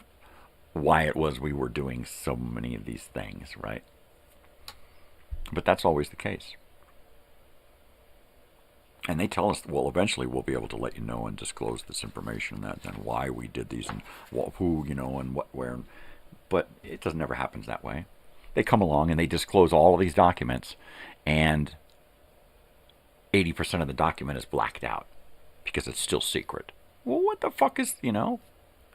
why it was we were doing so many of these things, right? But that's always the case. And they tell us, well, eventually we'll be able to let you know and disclose this information and why we did these and who, you know, and what, where. But it doesn't ever happen that way. They come along and they disclose all of these documents, and 80% of the document is blacked out because it's still secret. Well, what the fuck is, you know?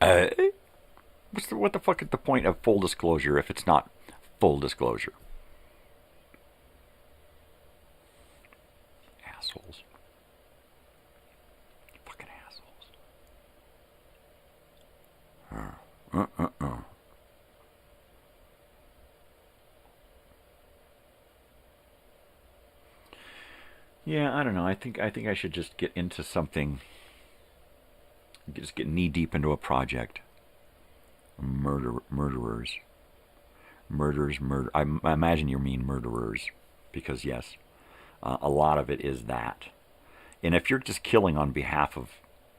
What the fuck is the point of full disclosure if it's not full disclosure? Assholes. Fucking assholes. Yeah, I don't know. I think I should just get into something. Just get knee deep into a project. Murderers. I imagine you mean murderers, because yes, a lot of it is that. And if you're just killing on behalf of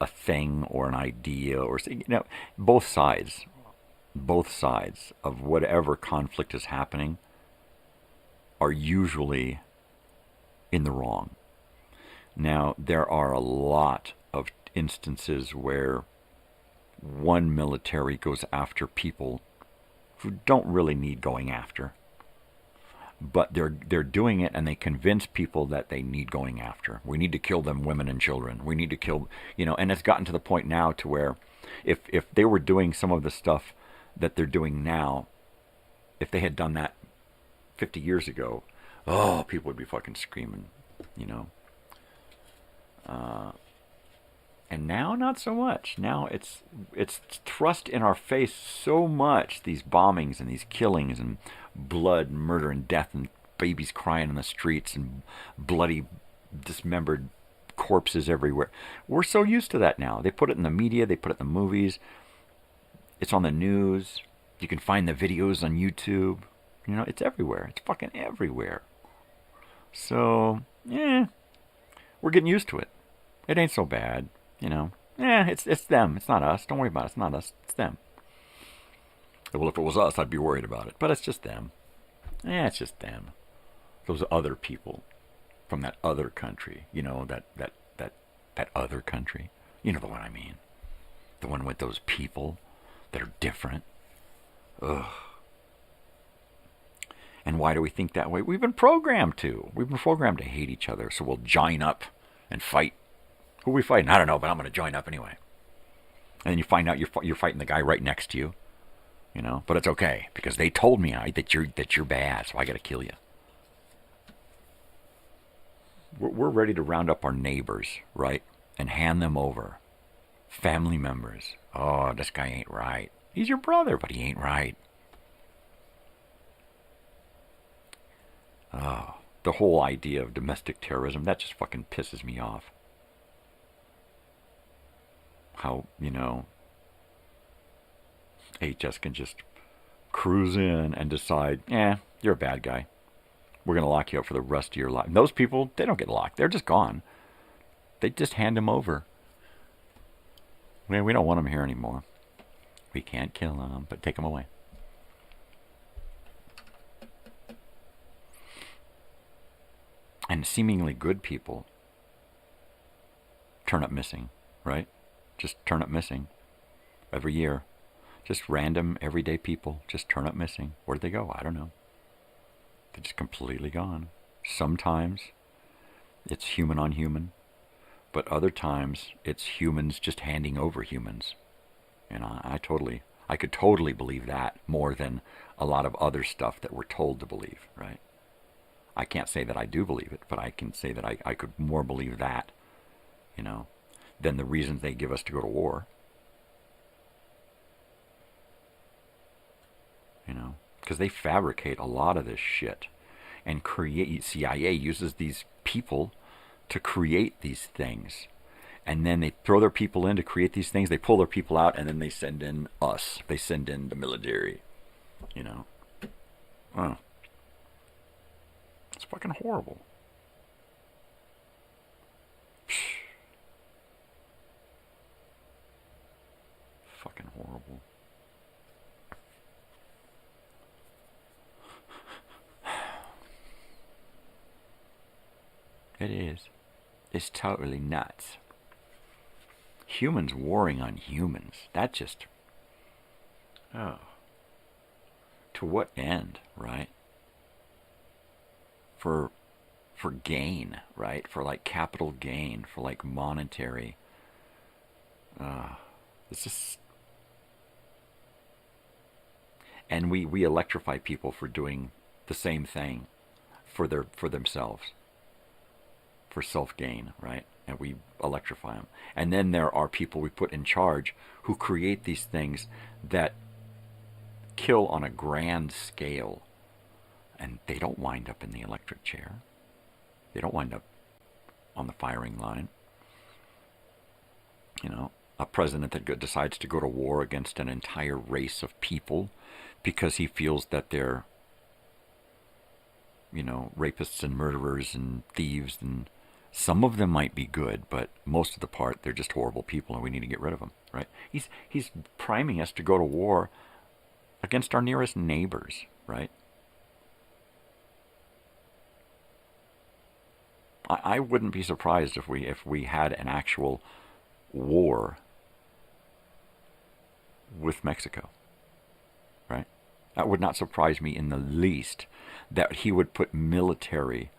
a thing or an idea or, you know, both sides of whatever conflict is happening are usually in the wrong. Now, there are a lot of instances where one military goes after people who don't really need going after, but they're doing it, and they convince people that they need going after. We need to kill them women and children. We need to kill, you know, and it's gotten to the point now to where if they were doing some of the stuff that they're doing now, if they had done that 50 years ago, oh, people would be fucking screaming, you know. And now, not so much. Now it's thrust in our face so much, these bombings and these killings and blood, murder and death and babies crying in the streets and bloody, dismembered corpses everywhere. We're so used to that now. They put it in the media, they put it in the movies. It's on the news. You can find the videos on YouTube. You know, it's everywhere. It's fucking everywhere. So, yeah, we're getting used to it. It ain't so bad, you know. Yeah, it's them. It's not us. Don't worry about it. It's not us. It's them. Well, if it was us, I'd be worried about it. But it's just them. Yeah, it's just them. Those other people from that other country. You know, that other country. You know the one I mean. The one with those people that are different. Ugh. And why do we think that way? We've been programmed to. We've been programmed to hate each other, so we'll join up and fight. Who are we fighting? I don't know, but I'm going to join up anyway. And then you find out you're fighting the guy right next to you, you know. But it's okay because they told me that you're bad, so I got to kill you. We're ready to round up our neighbors, right, and hand them over. Family members. Oh, this guy ain't right. He's your brother, but he ain't right. Oh, the whole idea of domestic terrorism, that just fucking pisses me off. How, HS can just cruise in and decide, you're a bad guy. We're going to lock you up for the rest of your life. And those people, they don't get locked. They're just gone. They just hand them over. We don't want them here anymore. We can't kill them, but take them away. And seemingly good people turn up missing, right? Just turn up missing every year. Just random, everyday people just turn up missing. Where did they go? I don't know. They're just completely gone. Sometimes it's human on human, but other times it's humans just handing over humans. And I could totally believe that more than a lot of other stuff that we're told to believe, right? I can't say that I do believe it, but I can say that I could more believe that, than the reasons they give us to go to war. Because they fabricate a lot of this shit and CIA uses these people to create these things. And then they throw their people in to create these things. They pull their people out, and then they send in us. They send in the military, Oh. It's fucking horrible. Fucking horrible. It is. It's totally nuts. Humans warring on humans. That just... Oh. To what end, right? For gain, right? For like capital gain, for like monetary. It's just... And we electrify people for doing the same thing for themselves. For self-gain, right? And we electrify them. And then there are people we put in charge who create these things that kill on a grand scale. And they don't wind up in the electric chair. They don't wind up on the firing line. A president that decides to go to war against an entire race of people because he feels that they're, rapists and murderers and thieves, and some of them might be good, but most of the part, they're just horrible people and we need to get rid of them, right? He's priming us to go to war against our nearest neighbors, right? I wouldn't be surprised if we had an actual war with Mexico, right? That would not surprise me in the least that he would put military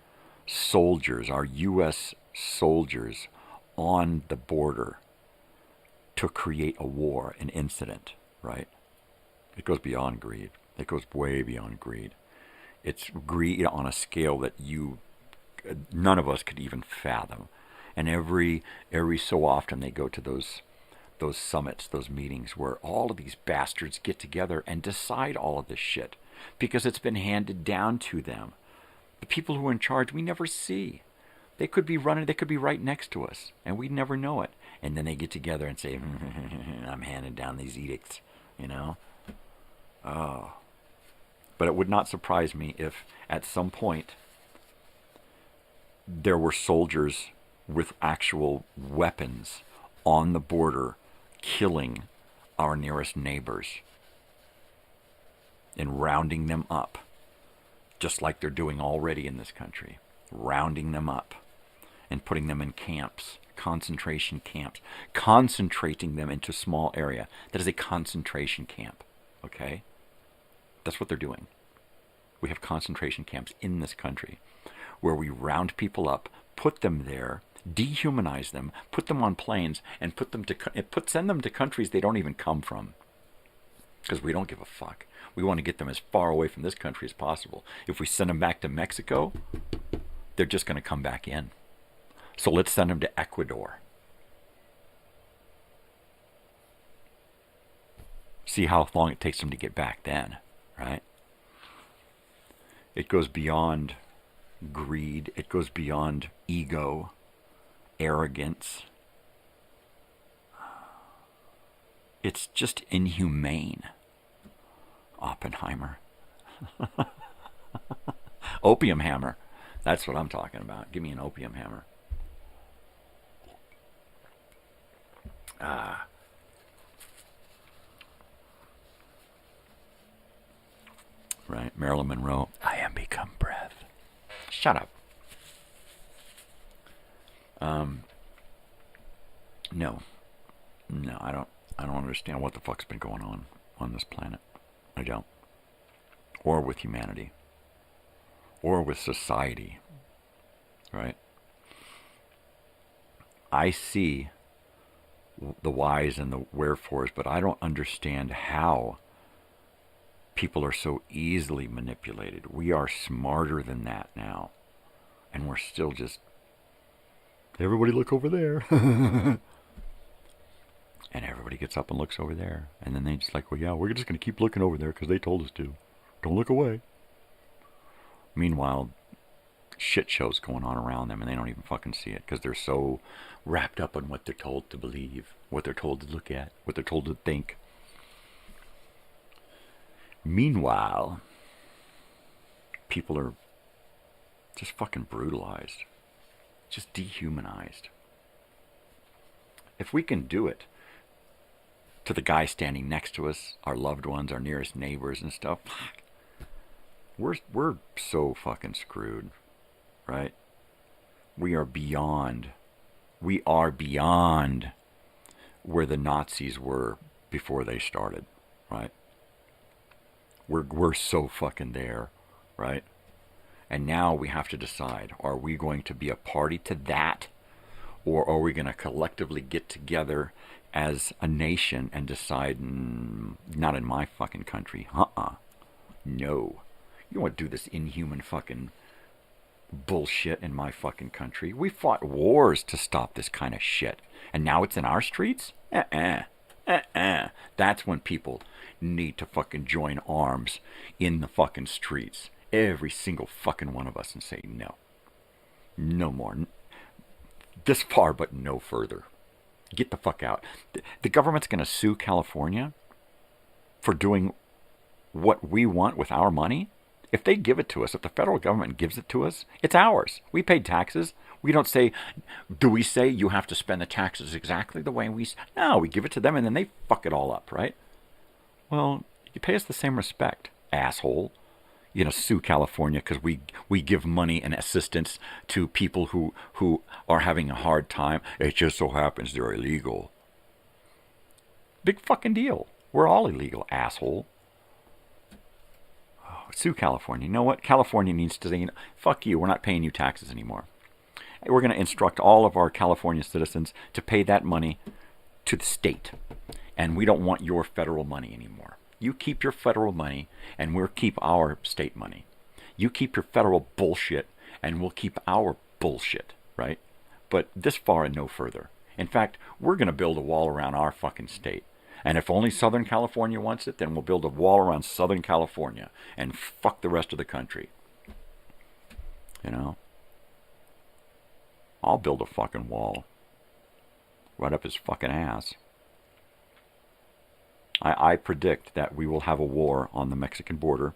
soldiers, our U.S. soldiers, on the border to create a war, an incident, right? It goes beyond greed. It goes way beyond greed. It's greed on a scale that none of us could even fathom. And every so often they go to those summits, those meetings where all of these bastards get together and decide all of this shit because it's been handed down to them. The people who are in charge we never see. They could be right next to us and we'd never know it. And then they get together and say, I'm handing down these edicts, Oh. But it would not surprise me if at some point there were soldiers with actual weapons on the border killing our nearest neighbors and rounding them up, just like they're doing already in this country, rounding them up and putting them in camps, concentration camps, concentrating them into a small area. That is a concentration camp, okay? That's what they're doing. We have concentration camps in this country where we round people up, put them there, dehumanize them, put them on planes, and send them to countries they don't even come from. Because we don't give a fuck. We want to get them as far away from this country as possible. If we send them back to Mexico, they're just going to come back in. So let's send them to Ecuador. See how long it takes them to get back then, right? It goes beyond greed. It goes beyond ego, arrogance. It's just inhumane. Oppenheimer. Opium hammer. That's what I'm talking about. Give me an opium hammer. Right, Marilyn Monroe. I am become breath. Shut up. No, I don't understand what the fuck's been going on this planet. I don't. Or with humanity. Or with society. Right? I see the whys and the wherefores, but I don't understand how people are so easily manipulated. We are smarter than that now. And we're still just, everybody look over there. And everybody gets up and looks over there. And then they just like, well, yeah, we're just going to keep looking over there because they told us to. Don't look away. Meanwhile, shit shows going on around them and they don't even fucking see it because they're so wrapped up in what they're told to believe, what they're told to look at, what they're told to think. Meanwhile, people are just fucking brutalized, just dehumanized. If we can do it to the guy standing next to us, our loved ones, our nearest neighbors and stuff, we're so fucking screwed, right? We are beyond where the Nazis were before they started, right? We're so fucking there, right? And now we have to decide, are we going to be a party to that? Or are we going to collectively get together as a nation and decide, not in my fucking country, no. You want to do this inhuman fucking bullshit in my fucking country? We fought wars to stop this kind of shit. And now it's in our streets? That's when people need to fucking join arms in the fucking streets. Every single fucking one of us and say no. No more. This far, but no further. Get the fuck out. The government's going to sue California for doing what we want with our money. If they give it to us, if the federal government gives it to us, it's ours. We paid taxes. We don't say, do we say you have to spend the taxes exactly the way we... No, we give it to them and then they fuck it all up, right? Well, you pay us the same respect, asshole. You know, sue California because we give money and assistance to people who are having a hard time. It just so happens they're illegal. Big fucking deal. We're all illegal, asshole. Oh, sue California. You know what? California needs to say, fuck you, we're not paying you taxes anymore. We're going to instruct all of our California citizens to pay that money to the state. And we don't want your federal money anymore. You keep your federal money, and we'll keep our state money. You keep your federal bullshit, and we'll keep our bullshit, right? But this far and no further. In fact, we're going to build a wall around our fucking state. And if only Southern California wants it, then we'll build a wall around Southern California and fuck the rest of the country. You know? I'll build a fucking wall right up his fucking ass. I predict that we will have a war on the Mexican border,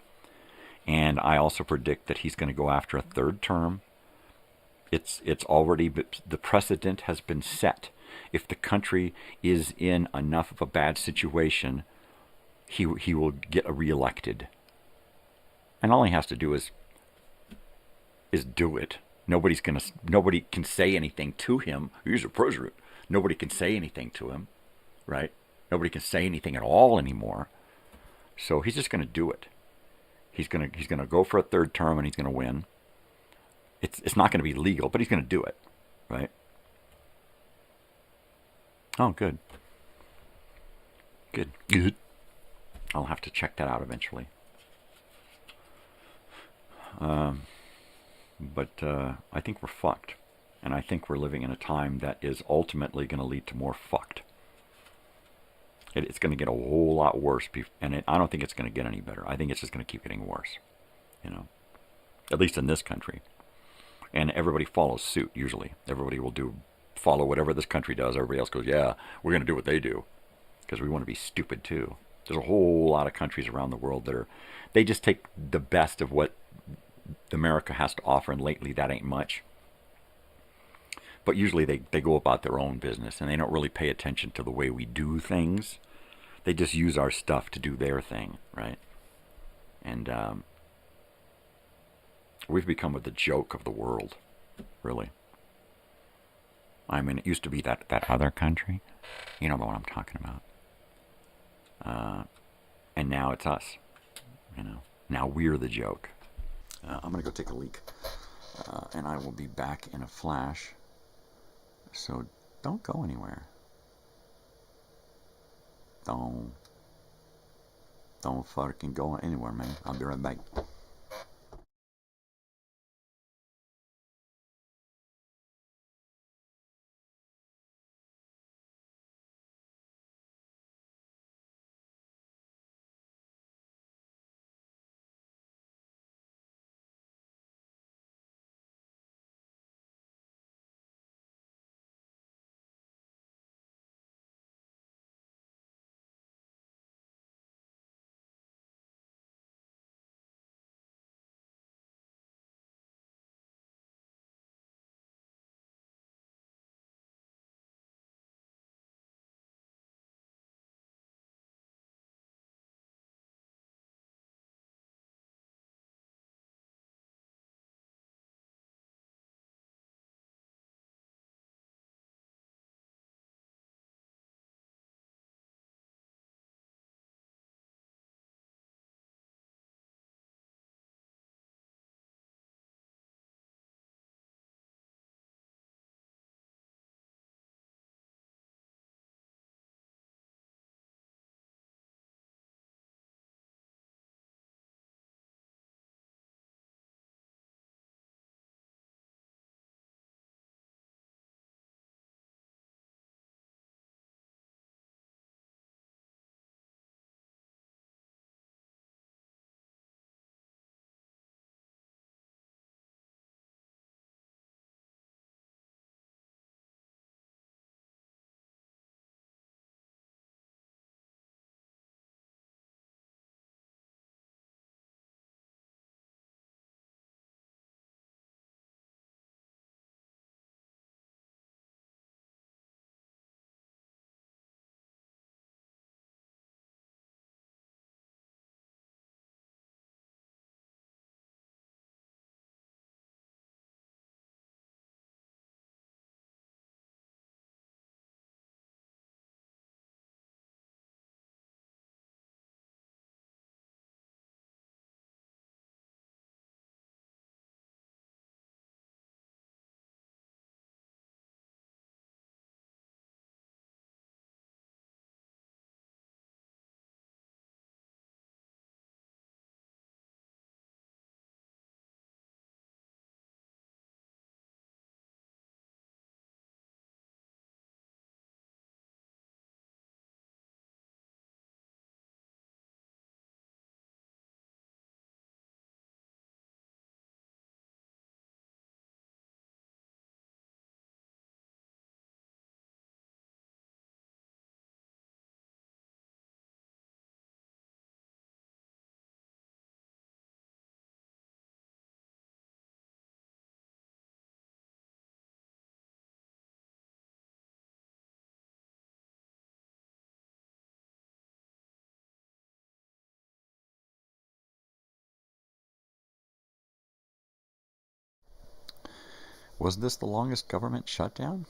and I also predict that he's going to go after a third term. It's already, the precedent has been set. If the country is in enough of a bad situation, he will get reelected. And all he has to do is do it. Nobody can say anything to him. He's a president. Nobody can say anything to him, right? Nobody can say anything at all anymore. So he's just going to do it. He's going to go for a third term and he's going to win. It's not going to be legal, but he's going to do it, right? Oh, good. Good. I'll have to check that out eventually. But I think we're fucked. And I think we're living in a time that is ultimately going to lead to more fucked. It's going to get a whole lot worse, and I don't think it's going to get any better. I think it's just going to keep getting worse, you know, at least in this country. And everybody follows suit, usually. Everybody will follow whatever this country does. Everybody else goes, yeah, we're going to do what they do. Because we want to be stupid, too. There's a whole lot of countries around the world they just take the best of what America has to offer, and lately that ain't much. But usually they go about their own business, and they don't really pay attention to the way we do things. They just use our stuff to do their thing, right? And we've become the joke of the world, really. I mean, it used to be that other country. You know the one I'm talking about. And now it's us. Now we're the joke. I'm going to go take a leak. And I will be back in a flash. So don't go anywhere. Don't fucking go anywhere, man. I'll be right back. Was this the longest government shutdown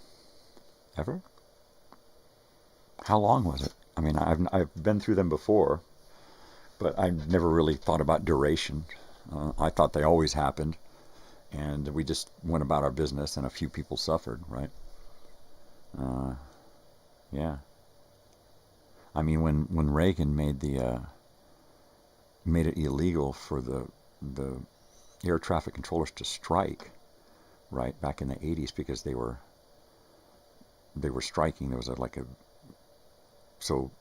ever? How long was it? I mean, I've been through them before, but I never really thought about duration. I thought they always happened, and we just went about our business, and a few people suffered, right? Yeah. I mean, when Reagan made it illegal for the air traffic controllers to strike, right, back in the 80s, because they were striking. There was so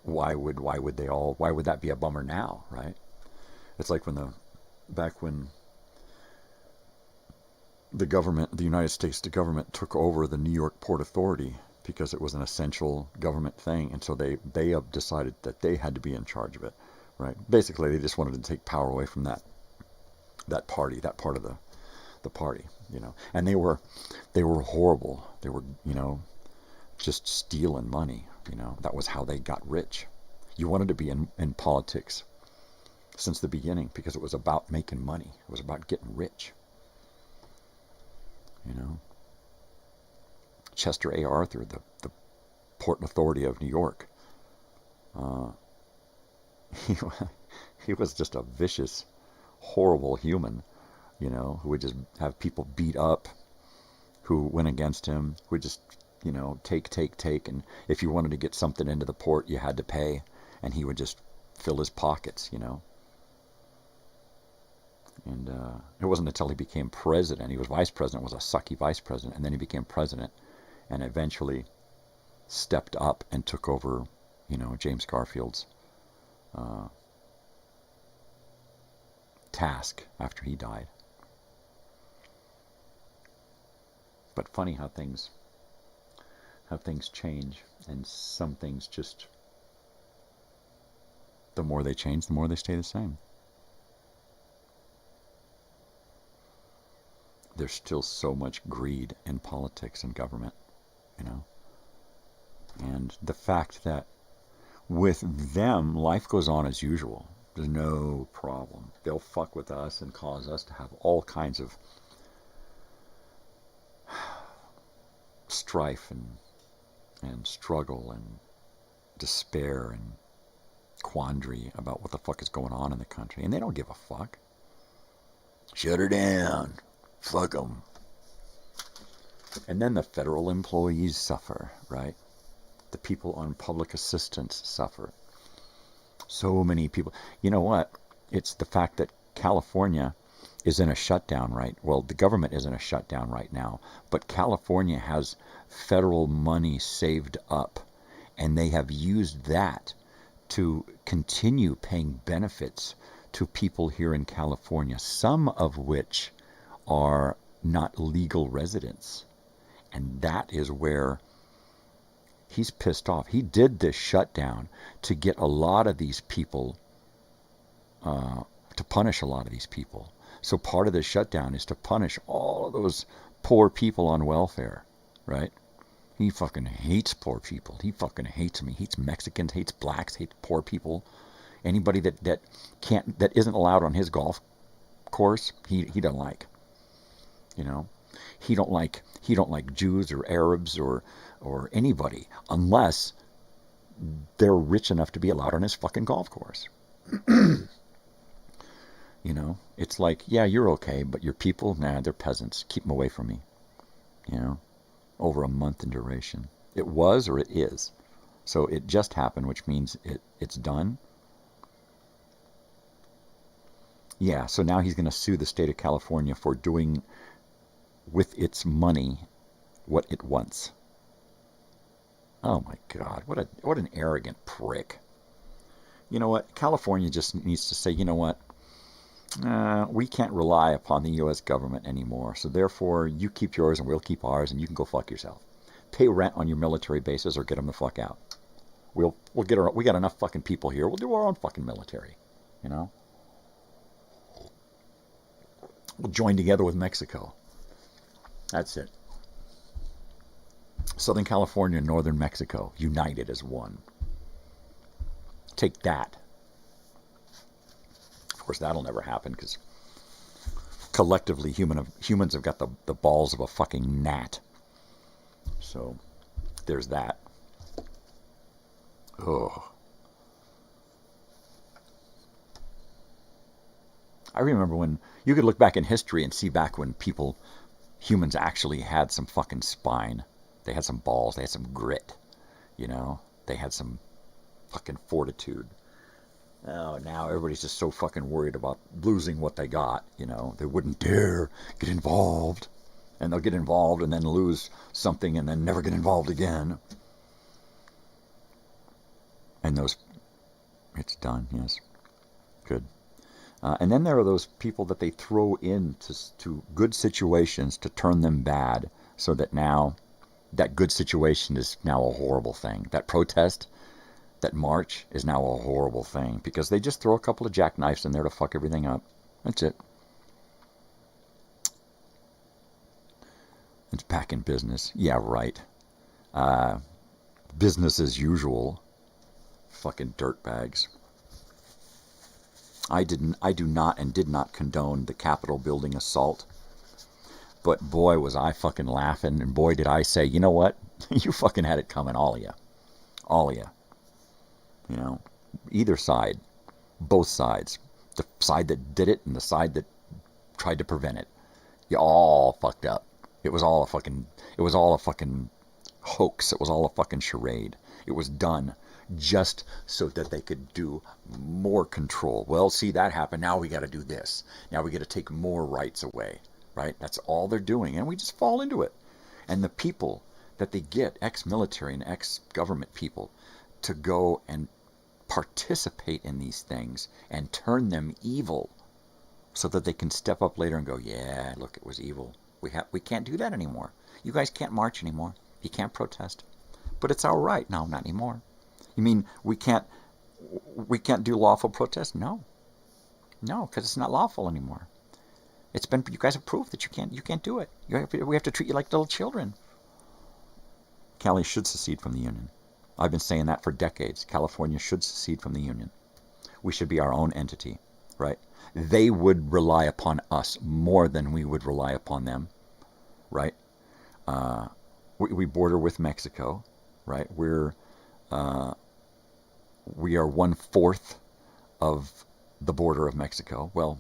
why would that be a bummer now, right? It's like back when the United States government took over the New York Port Authority because it was an essential government thing, and so they decided that they had to be in charge of it, right? Basically, they just wanted to take power away from that part of the party, you know. And they were horrible. They were, you know, just stealing money, you know. That was how they got rich. You wanted to be in politics since the beginning because it was about making money. It was about getting rich. You know, Chester A. Arthur, the Port Authority of New York, he was just a vicious, horrible human, you know, who would just have people beat up who went against him, who would just, you know, take, and if you wanted to get something into the port, you had to pay, and he would just fill his pockets, you know. And it wasn't until he became president, he was vice president, was a sucky vice president, and then he became president, and eventually stepped up and took over, you know, James Garfield's task after he died. But funny how things change, and some things just, the more they change, the more they stay the same. There's still so much greed in politics and government, you know. And the fact that with them, life goes on as usual. There's no problem. They'll fuck with us and cause us to have all kinds of strife and struggle and despair and quandary about what the fuck is going on in the country. And they don't give a fuck. Shut her down. Fuck them. And then the federal employees suffer, right? The people on public assistance suffer. So many people. You know what? It's the fact that California is in a shutdown, right? Well, the government is in a shutdown right now, but California has federal money saved up, and they have used that to continue paying benefits to people here in California, some of which are not legal residents. And that is where he's pissed off. He did this shutdown to get a lot of these people, to punish a lot of these people. So part of the shutdown is to punish all of those poor people on welfare, right? He fucking hates poor people. He fucking hates them. He hates Mexicans, hates blacks, hates poor people. Anybody that isn't allowed on his golf course, he doesn't like. You know, he don't like Jews or Arabs or anybody unless they're rich enough to be allowed on his fucking golf course. You know, it's like, yeah, you're okay, but your people, nah, they're peasants. Keep them away from me. You know, over a month in duration. It was or it is. So it just happened, which means it's done. Yeah, so now he's going to sue the state of California for doing with its money what it wants. Oh my God, what an arrogant prick. You know what? California just needs to say, you know what? We can't rely upon the U.S. government anymore, so therefore you keep yours and we'll keep ours, and you can go fuck yourself. Pay rent on your military bases or get them the fuck out. We got enough fucking people here. We'll do our own fucking military, you know. We'll join together with Mexico. That's it. Southern California and Northern Mexico united as one. Take that. Of course, that'll never happen because collectively humans have got the balls of a fucking gnat. So there's that. Oh. I remember when you could look back in history and see back when humans actually had some fucking spine. They had some balls. They had some grit. You know? They had some fucking fortitude. Oh, now everybody's just so fucking worried about losing what they got, you know. They wouldn't dare get involved. And they'll get involved and then lose something and then never get involved again. And it's done, yes. Good. And then there are those people that they throw into good situations to turn them bad, so that now that good situation is now a horrible thing. That protest, that march is now a horrible thing because they just throw a couple of jackknives in there to fuck everything up. That's it. It's back in business. Yeah, right. Business as usual. Fucking dirtbags. I do not and did not condone the Capitol building assault. But boy, was I fucking laughing, and boy, did I say, you know what? You fucking had it coming, all of you. All of you. You know, either side, both sides. The side that did it and the side that tried to prevent it. You all fucked up. It was all a fucking hoax. It was all a fucking charade. It was done just so that they could do more control. Well, see, that happened. Now we got to do this. Now we got to take more rights away, right? That's all they're doing, and we just fall into it. And the people that they get, ex-military and ex-government people, to go and participate in these things and turn them evil so that they can step up later and go, yeah, look, it was evil. We can't do that anymore. You guys can't march anymore. You can't protest. But it's our right. No, not anymore. You mean we can't do lawful protest? No, because it's not lawful anymore. You guys have proved that you can't do it. We have to treat you like little children. Cali should secede from the Union. I've been saying that for decades. California should secede from the Union. We should be our own entity, right? They would rely upon us more than we would rely upon them, right? We border with Mexico, right? We are 1/4 of the border of Mexico. Well,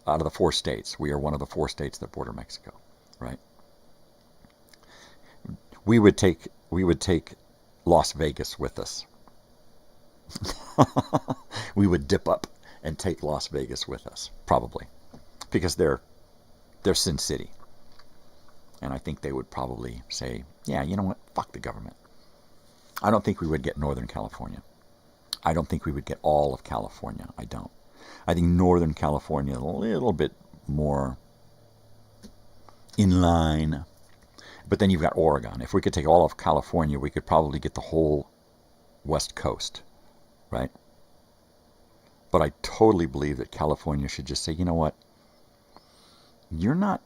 out of the 4 states, we are one of the 4 states that border Mexico, right? We would take Las Vegas with us. We would dip up and take Las Vegas with us, probably, because they're Sin City. And I think they would probably say, yeah, you know what, fuck the government. I don't think we would get Northern California. I don't think we would get all of California. I don't. I think Northern California a little bit more in line. But then you've got Oregon. If we could take all of California, we could probably get the whole West Coast, right? But I totally believe that California should just say, you know what? You're not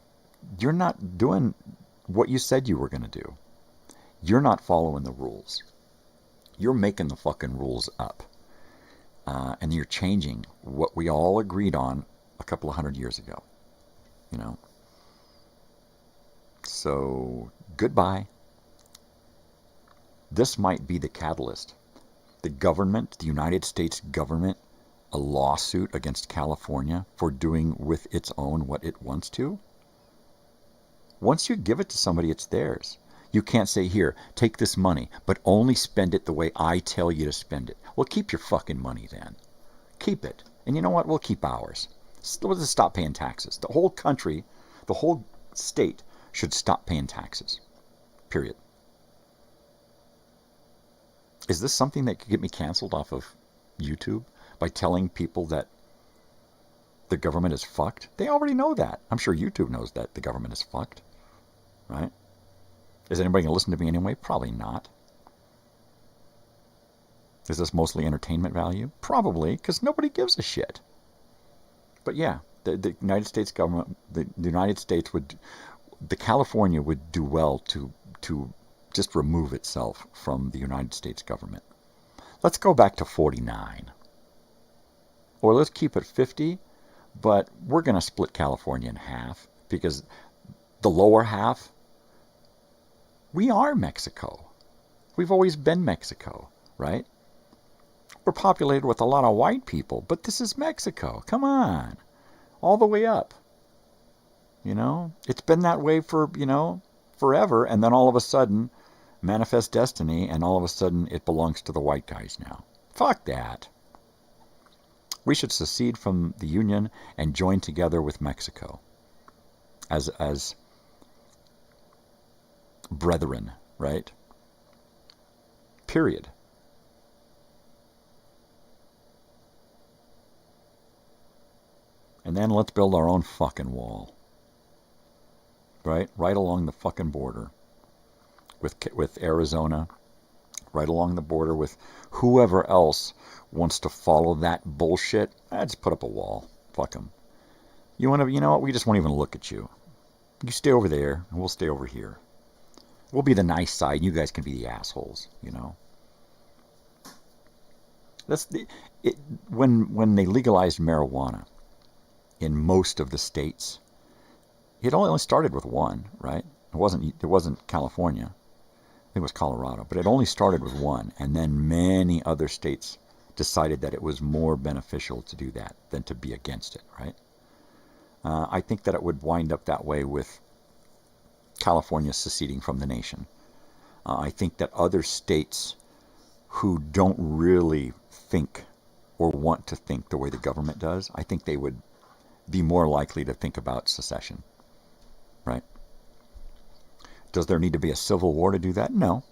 doing what you said you were going to do. You're not following the rules. You're making the fucking rules up. And you're changing what we all agreed on a couple of 100 years ago. You know? So, goodbye. This might be the catalyst. The government, the United States government, a lawsuit against California for doing with its own what it wants to. Once you give it to somebody, it's theirs. You can't say, here, take this money, but only spend it the way I tell you to spend it. Well, keep your fucking money then. Keep it. And you know what? We'll keep ours. Let's stop paying taxes. The whole country, the whole state should stop paying taxes. Period. Is this something that could get me canceled off of YouTube by telling people that the government is fucked? They already know that. I'm sure YouTube knows that the government is fucked. Right? Is anybody going to listen to me anyway? Probably not. Is this mostly entertainment value? Probably, because nobody gives a shit. But yeah, the United States government, the United States the California would do well to just remove itself from the United States government. Let's go back to 49. Or let's keep it 50, but we're going to split California in half, because the lower half, we are Mexico. We've always been Mexico, right? We're populated with a lot of white people, but this is Mexico. Come on. All the way up. You know? It's been that way for, forever, and then all of a sudden, manifest destiny, and all of a sudden it belongs to the white guys now. Fuck that. We should secede from the Union and join together with Mexico as brethren, right? Period. And then let's build our own fucking wall. Right? Right along the fucking border with Arizona. Right along the border with whoever else wants to follow that bullshit. Just put up a wall. Fuck them. You know what? We just won't even look at you. You stay over there, and we'll stay over here. We'll be the nice side. You guys can be the assholes, you know. When they legalized marijuana in most of the states, it only started with one, right? It wasn't California. I think it was Colorado, but it only started with one, and then many other states decided that it was more beneficial to do that than to be against it, right? I think that it would wind up that way with California seceding from the nation. I think that other states who don't really think or want to think the way the government does, I think they would be more likely to think about secession, right? Does there need to be a civil war to do that? No.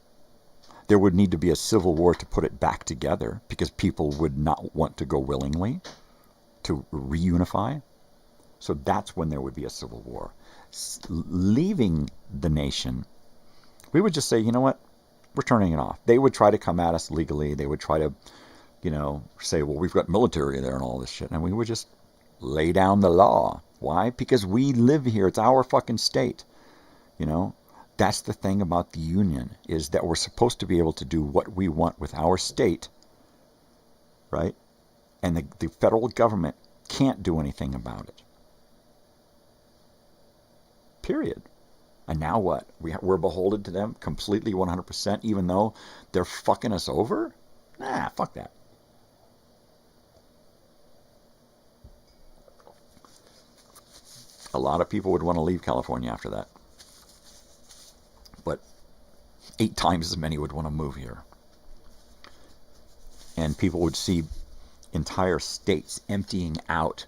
There would need to be a civil war to put it back together because people would not want to go willingly to reunify. So that's when there would be a civil war. Leaving the nation, we would just say, you know what, we're turning it off. They would try to come at us legally. They would try to, say, well, we've got military there and all this shit. And we would just lay down the law. Why? Because we live here. It's our fucking state. That's the thing about the union, is that we're supposed to be able to do what we want with our state, right? And the federal government can't do anything about it. Period. And now what? We're beholden to them completely 100%, even though they're fucking us over? Nah, fuck that. A lot of people would want to leave California after that. But 8 times as many would want to move here. And people would see entire states emptying out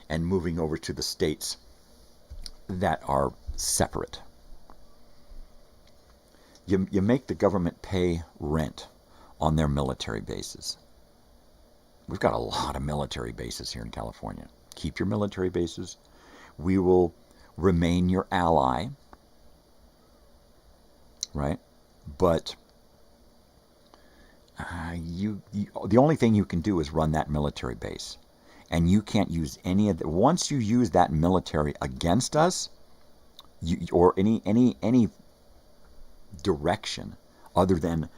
and moving over to the states that are separate. You make the government pay rent on their military bases. We've got a lot of military bases here in California. Keep your military bases. We will remain your ally, right? But the only thing you can do is run that military base. And you can't use any of the... Once you use that military against us, or any direction other than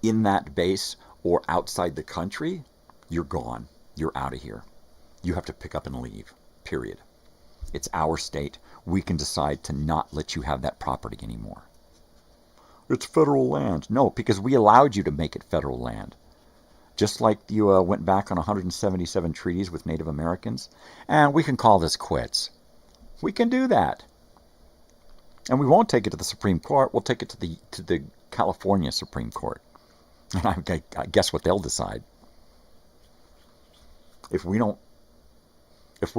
in that base or outside the country, you're gone. You're out of here. You have to pick up and leave. Period. It's our state. We can decide to not let you have that property anymore. It's federal land. No, because we allowed you to make it federal land. Just like you went back on 177 treaties with Native Americans. And we can call this quits. We can do that. And we won't take it to the Supreme Court. We'll take it to the California Supreme Court. And I guess what they'll decide. If we're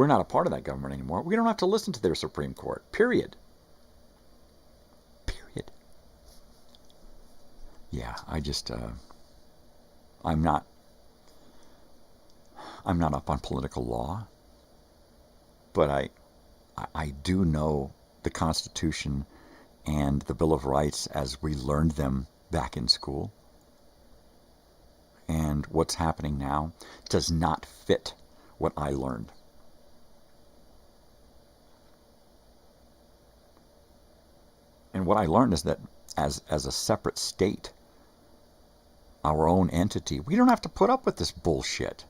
not a part of that government anymore, we don't have to listen to their Supreme Court. Period. Period. Yeah, I'm not up on political law, but I do know the Constitution and the Bill of Rights as we learned them back in school. And what's happening now does not fit what I learned. And what I learned is that as a separate state, our own entity, we don't have to put up with this bullshit.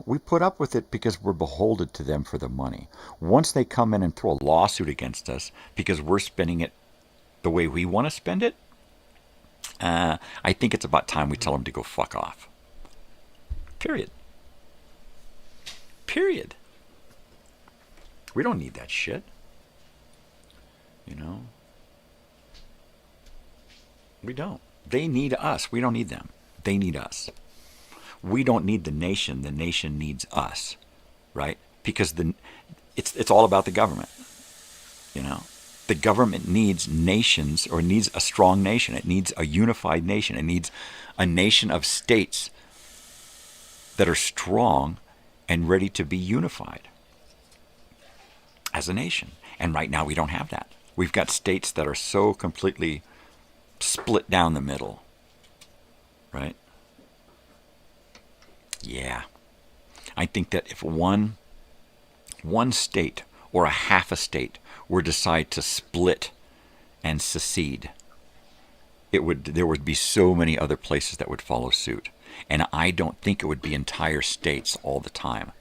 We put up with it because we're beholden to them for the money. Once they come in and throw a lawsuit against us because we're spending it the way we want to spend it, I think it's about time we tell them to go fuck off. Period. Period. We don't need that shit. We don't. They need us. We don't need them. They need us. We don't need the nation. The nation needs us, right? Because it's all about the government. The government needs nations, or needs a strong nation. It needs a unified nation. It needs a nation of states that are strong and ready to be unified as a nation. And right now we don't have that. We've got states that are so completely split down the middle, right? Yeah. I think that if one state or a half a state were to decide to split and secede, there would be so many other places that would follow suit. And I don't think it would be entire states all the time.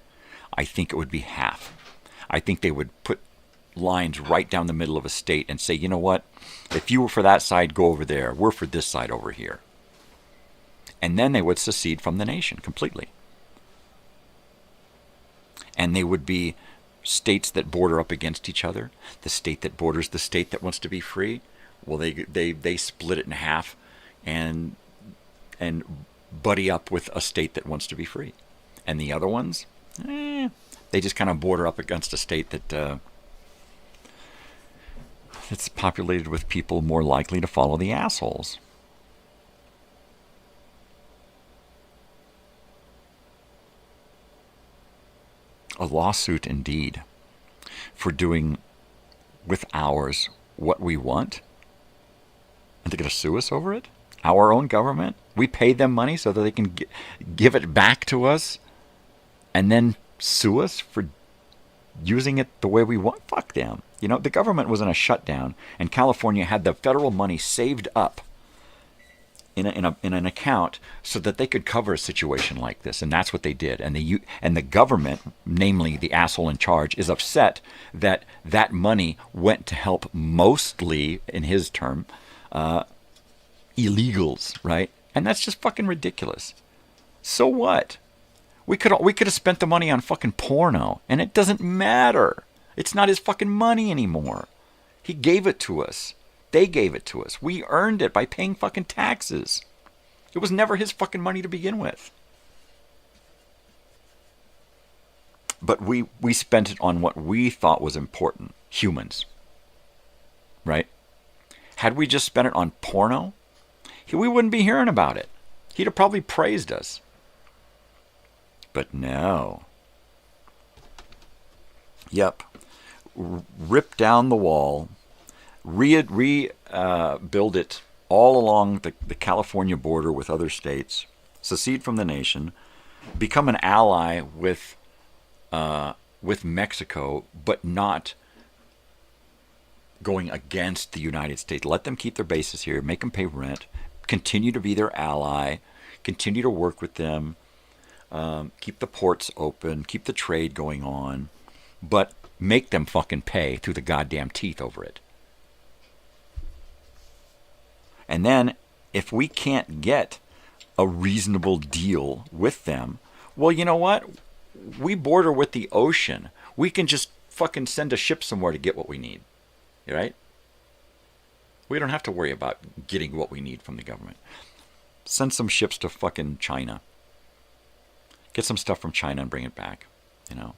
I think it would be half. I think they would put lines right down the middle of a state and say, you know what? If you were for that side, go over there. We're for this side over here. And then they would secede from the nation completely. And they would be states that border up against each other. The state that borders the state that wants to be free, well, they split it in half and buddy up with a state that wants to be free. And the other ones, they just kind of border up against a state that it's populated with people more likely to follow the assholes. A lawsuit indeed for doing with ours what we want. And they're going to sue us over it? Our own government? We pay them money so that they can give it back to us and then sue us for using it the way we want? Fuck them. You know, the government was in a shutdown and California had the federal money saved up in an account so that they could cover a situation like this, and that's what they did. And the government, namely the asshole in charge, is upset that that money went to help mostly, in his term, illegals, right? And that's just fucking ridiculous. So what? We could have spent the money on fucking porno, and it doesn't matter. It's not his fucking money anymore. He gave it to us. They gave it to us. We earned it by paying fucking taxes. It was never his fucking money to begin with. But we spent it on what we thought was important. Humans. Right? Had we just spent it on porno, we wouldn't be hearing about it. He'd have probably praised us. But no. Yep. Rip down the wall. Rebuild it all along the California border with other states, secede from the nation, become an ally with Mexico, but not going against the United States. Let them keep their bases here, make them pay rent, continue to be their ally, continue to work with them, keep the ports open, keep the trade going on, but make them fucking pay through the goddamn teeth over it. And then, if we can't get a reasonable deal with them, well, you know what? We border with the ocean. We can just fucking send a ship somewhere to get what we need. Right? We don't have to worry about getting what we need from the government. Send some ships to fucking China. Get some stuff from China and bring it back. You know?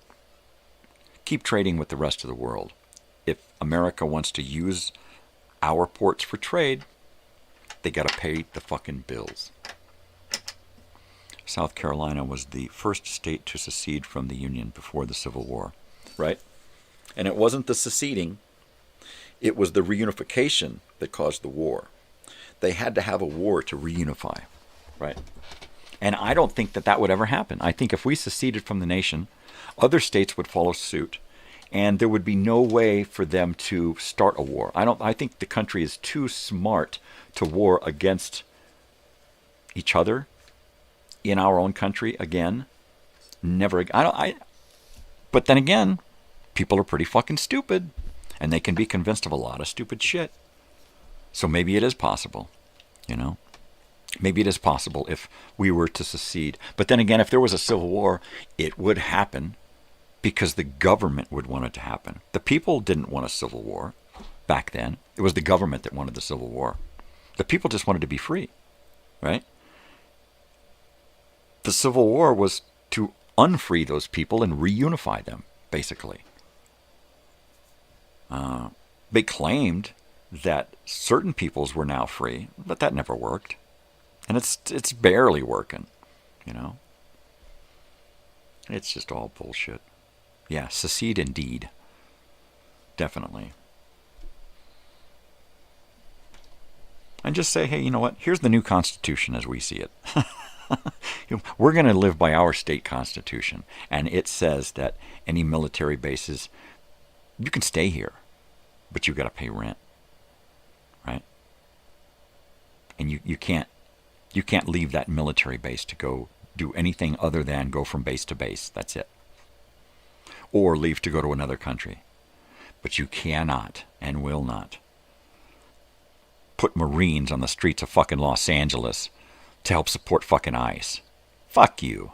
Keep trading with the rest of the world. If America wants to use our ports for trade, they got to pay the fucking bills. South Carolina was the first state to secede from the Union before the Civil War, right? And it wasn't the seceding, it was the reunification that caused the war. They had to have a war to reunify, right? And I don't think that would ever happen. I think if we seceded from the nation, other states would follow suit, and there would be no way for them to start a war. I think the country is too smart to war against each other in our own country again. Never. But then again, people are pretty fucking stupid, and they can be convinced of a lot of stupid shit. So maybe it is possible, you know. Maybe it is possible if we were to secede. But then again, if there was a civil war, it would happen because the government would want it to happen. The people didn't want a civil war back then. It was the government that wanted the civil war. The people just wanted to be free, right? The Civil War was to unfree those people and reunify them, basically. They claimed that certain peoples were now free, but that never worked. And it's barely working, you know. It's just all bullshit. Yeah, secede indeed. Definitely. And just say, hey, you know what? Here's the new Constitution as we see it. We're going to live by our state constitution. And it says that any military bases, you can stay here, but you've got to pay rent. Right? And you can't leave that military base to go do anything other than go from base to base. That's it. Or leave to go to another country. But you cannot and will not put Marines on the streets of fucking Los Angeles to help support fucking ICE. Fuck you.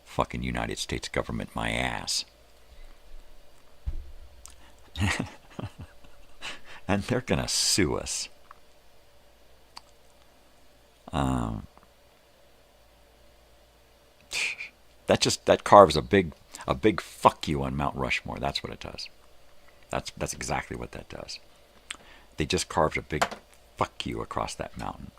Fucking United States government, my ass. And they're gonna sue us. That carves a big fuck you on Mount Rushmore. That's what it does. That's exactly what that does. They just carved a big fuck you across that mountain.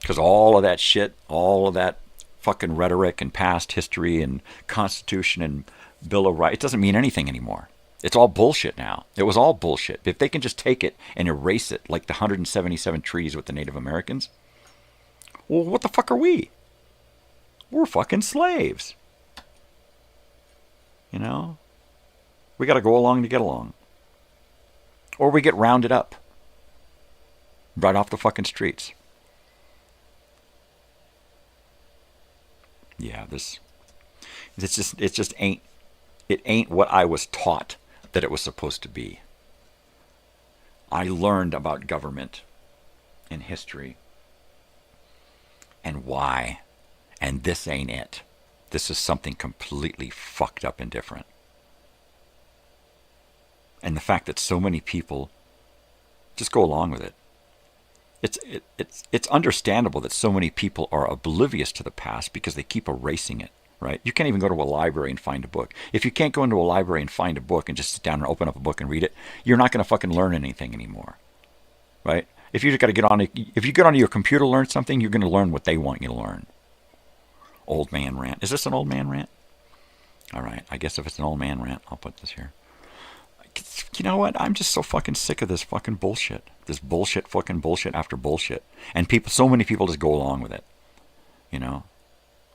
Because all of that shit, all of that fucking rhetoric and past history and Constitution and Bill of Rights, it doesn't mean anything anymore. It's all bullshit now. It was all bullshit. If they can just take it and erase it like the 177 treaties with the Native Americans, well, what the fuck are we? We're fucking slaves. You know? We got to go along to get along. Or we get rounded up. Right off the fucking streets. Yeah, it just ain't what I was taught that it was supposed to be. I learned about government and history and why, and this ain't it. This is something completely fucked up and different. And the fact that so many people just go along with it. It's understandable that so many people are oblivious to the past because they keep erasing it, right? You can't even go to a library and find a book. If you can't go into a library and find a book and just sit down and open up a book and read it, you're not going to fucking learn anything anymore, right? If you get onto your computer to learn something, you're going to learn what they want you to learn. Old man rant. Is this an old man rant? All right. I guess if it's an old man rant, I'll put this here. You know what? I'm just so fucking sick of this fucking bullshit. This bullshit, fucking bullshit after bullshit. And so many people just go along with it. You know?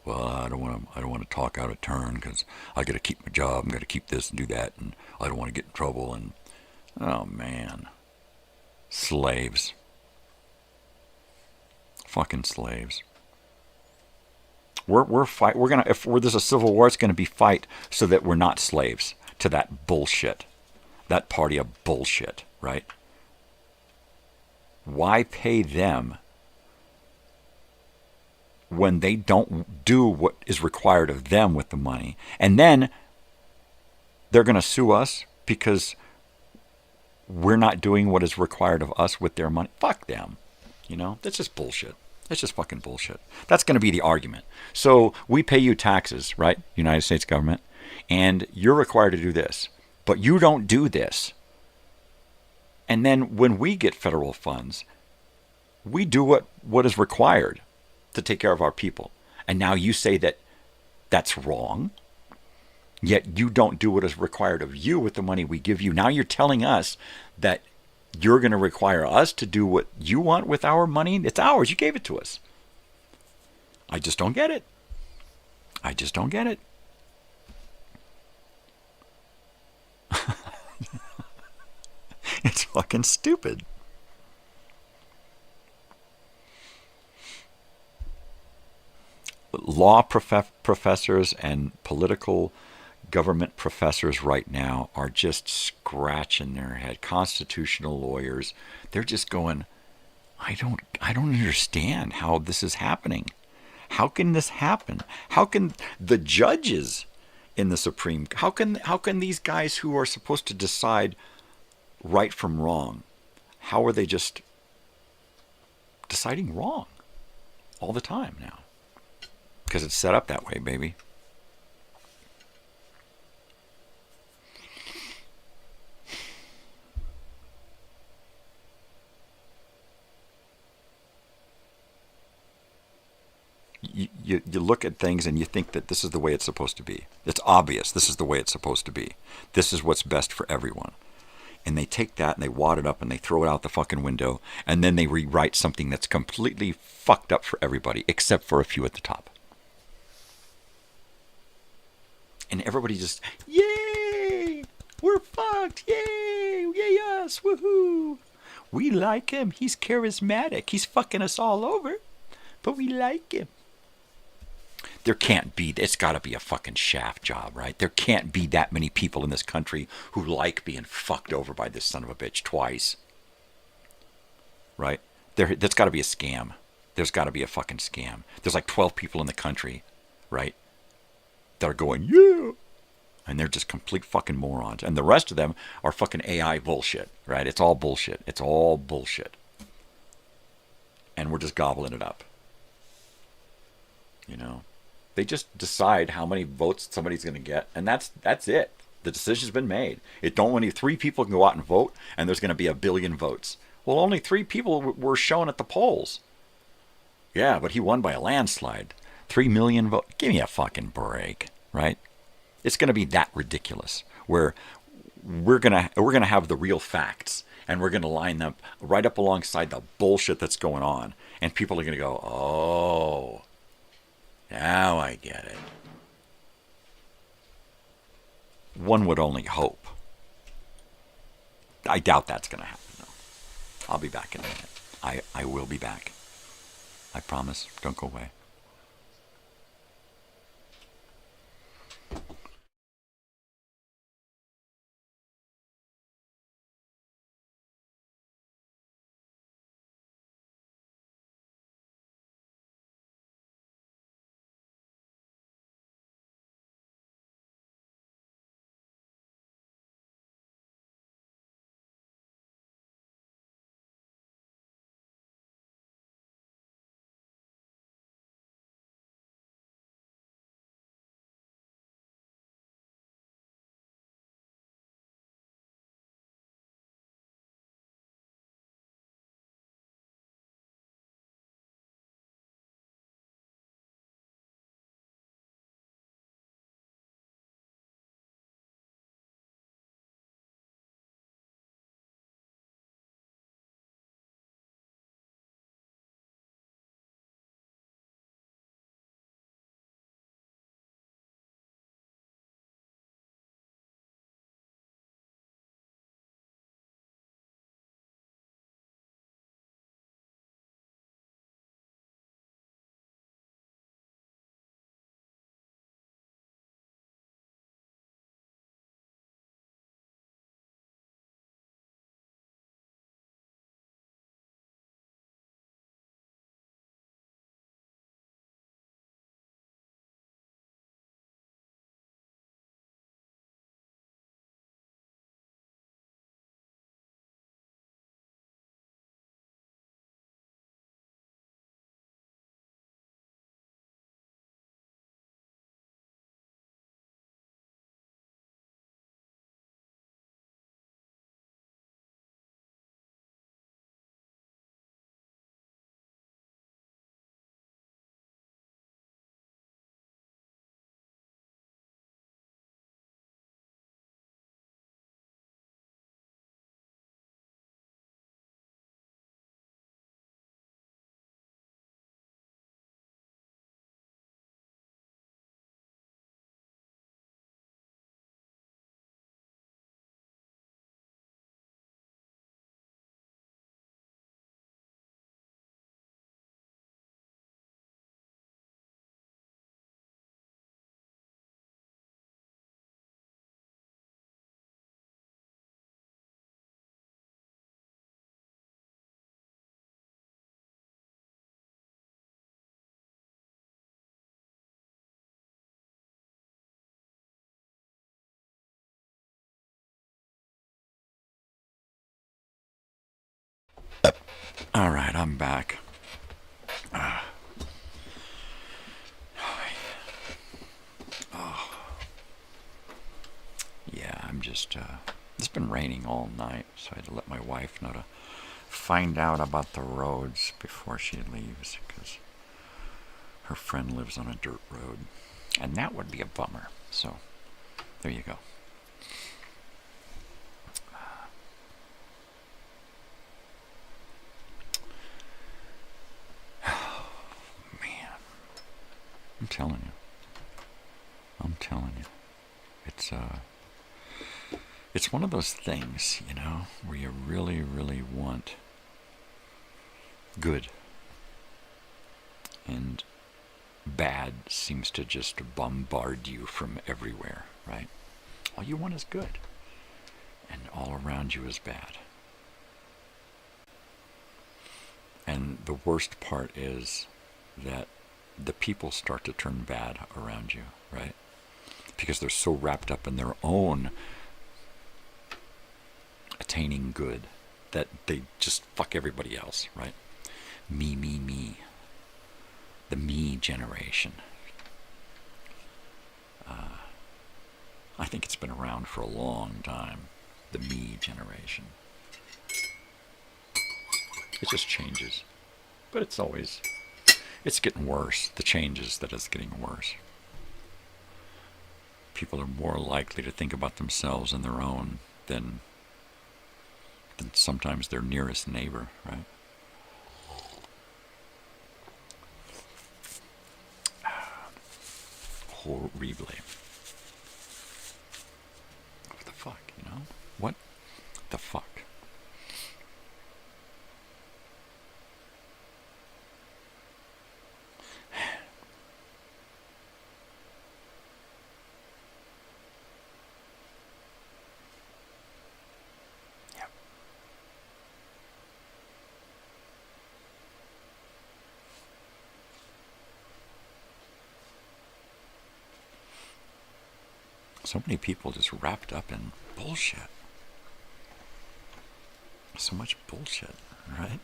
Well, I don't want to talk out of turn because I got to keep my job. I got to keep this and do that, and I don't want to get in trouble. And oh man, slaves. Fucking slaves. We're gonna, if there's a civil war, it's gonna be fight so that we're not slaves to that bullshit. That party of bullshit, right? Why pay them when they don't do what is required of them with the money? And then they're going to sue us because we're not doing what is required of us with their money. Fuck them. You know, that's just bullshit. That's just fucking bullshit. That's going to be the argument. So we pay you taxes, right? United States government. And you're required to do this. But you don't do this. And then when we get federal funds, we do what is required to take care of our people. And now you say that that's wrong. Yet you don't do what is required of you with the money we give you. Now you're telling us that you're going to require us to do what you want with our money. It's ours. You gave it to us. I just don't get it. I just don't get it. It's fucking stupid. Law professors and political government professors right now are just scratching their head. Constitutional lawyers, they're just going, I don't understand how this is happening. How can this happen? How can the judges in the Supreme, how can these guys who are supposed to decide right from wrong, how are they just deciding wrong all the time now? Because it's set up that way, baby. you look at things and you think that this is the way it's supposed to be. It's obvious this is the way it's supposed to be. This is what's best for everyone. And they take that and they wad it up and they throw it out the fucking window, and then they rewrite something that's completely fucked up for everybody, except for a few at the top. And everybody just, yay! We're fucked! Yay! Yay us! Woohoo! We like him. He's charismatic. He's fucking us all over. But we like him. There can't be, it's got to be a fucking shaft job, right? There can't be that many people in this country who like being fucked over by this son of a bitch twice. Right? That's got to be a scam. There's got to be a fucking scam. There's like 12 people in the country, right, that are going, yeah! And they're just complete fucking morons. And the rest of them are fucking AI bullshit, right? It's all bullshit. It's all bullshit. And we're just gobbling it up. You know? They just decide how many votes somebody's going to get, and that's it. The decision's been made. Only 3 people can go out and vote, and there's going to be 1 billion votes. Well, only 3 people were shown at the polls. Yeah, but he won by a landslide. 3 million votes. Give me a fucking break, right? It's going to be that ridiculous, where we're gonna have the real facts, and we're going to line them right up alongside the bullshit that's going on, and people are going to go, oh. Now I get it. One would only hope. I doubt that's going to happen, though. I'll be back in a minute. I will be back. I promise. Don't go away. All right, I'm back. Yeah, I'm just, it's been raining all night, so I had to let my wife know to find out about the roads before she leaves, because her friend lives on a dirt road. And that would be a bummer. So, there you go. Oh, man. I'm telling you. It's one of those things, you know, where you really, really want good. And bad seems to just bombard you from everywhere, right? All you want is good. And all around you is bad. And the worst part is that the people start to turn bad around you, right? Because they're so wrapped up in their own attaining good that they just fuck everybody else, right? Me, me, me. The me generation. I think it's been around for a long time. The me generation. It just changes. But it's getting worse. The change is that it's getting worse. People are more likely to think about themselves and their own than sometimes their nearest neighbor, right? Horribly. What the fuck, you know? What the fuck? So many people just wrapped up in bullshit. So much bullshit, right?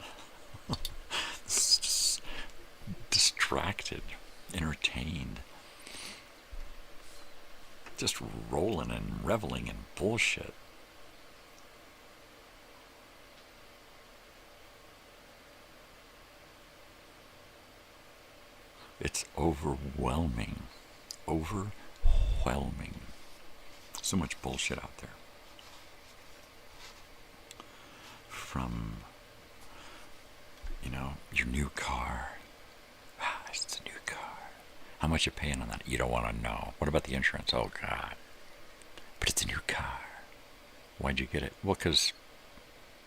It's just distracted, entertained, just rolling and reveling in bullshit. It's overwhelming. Overwhelming. So much bullshit out there. From, you know, your new car. It's a new car. How much you paying on that? You don't want to know. What about the insurance? Oh, God. But it's a new car. Why'd you get it? Well, because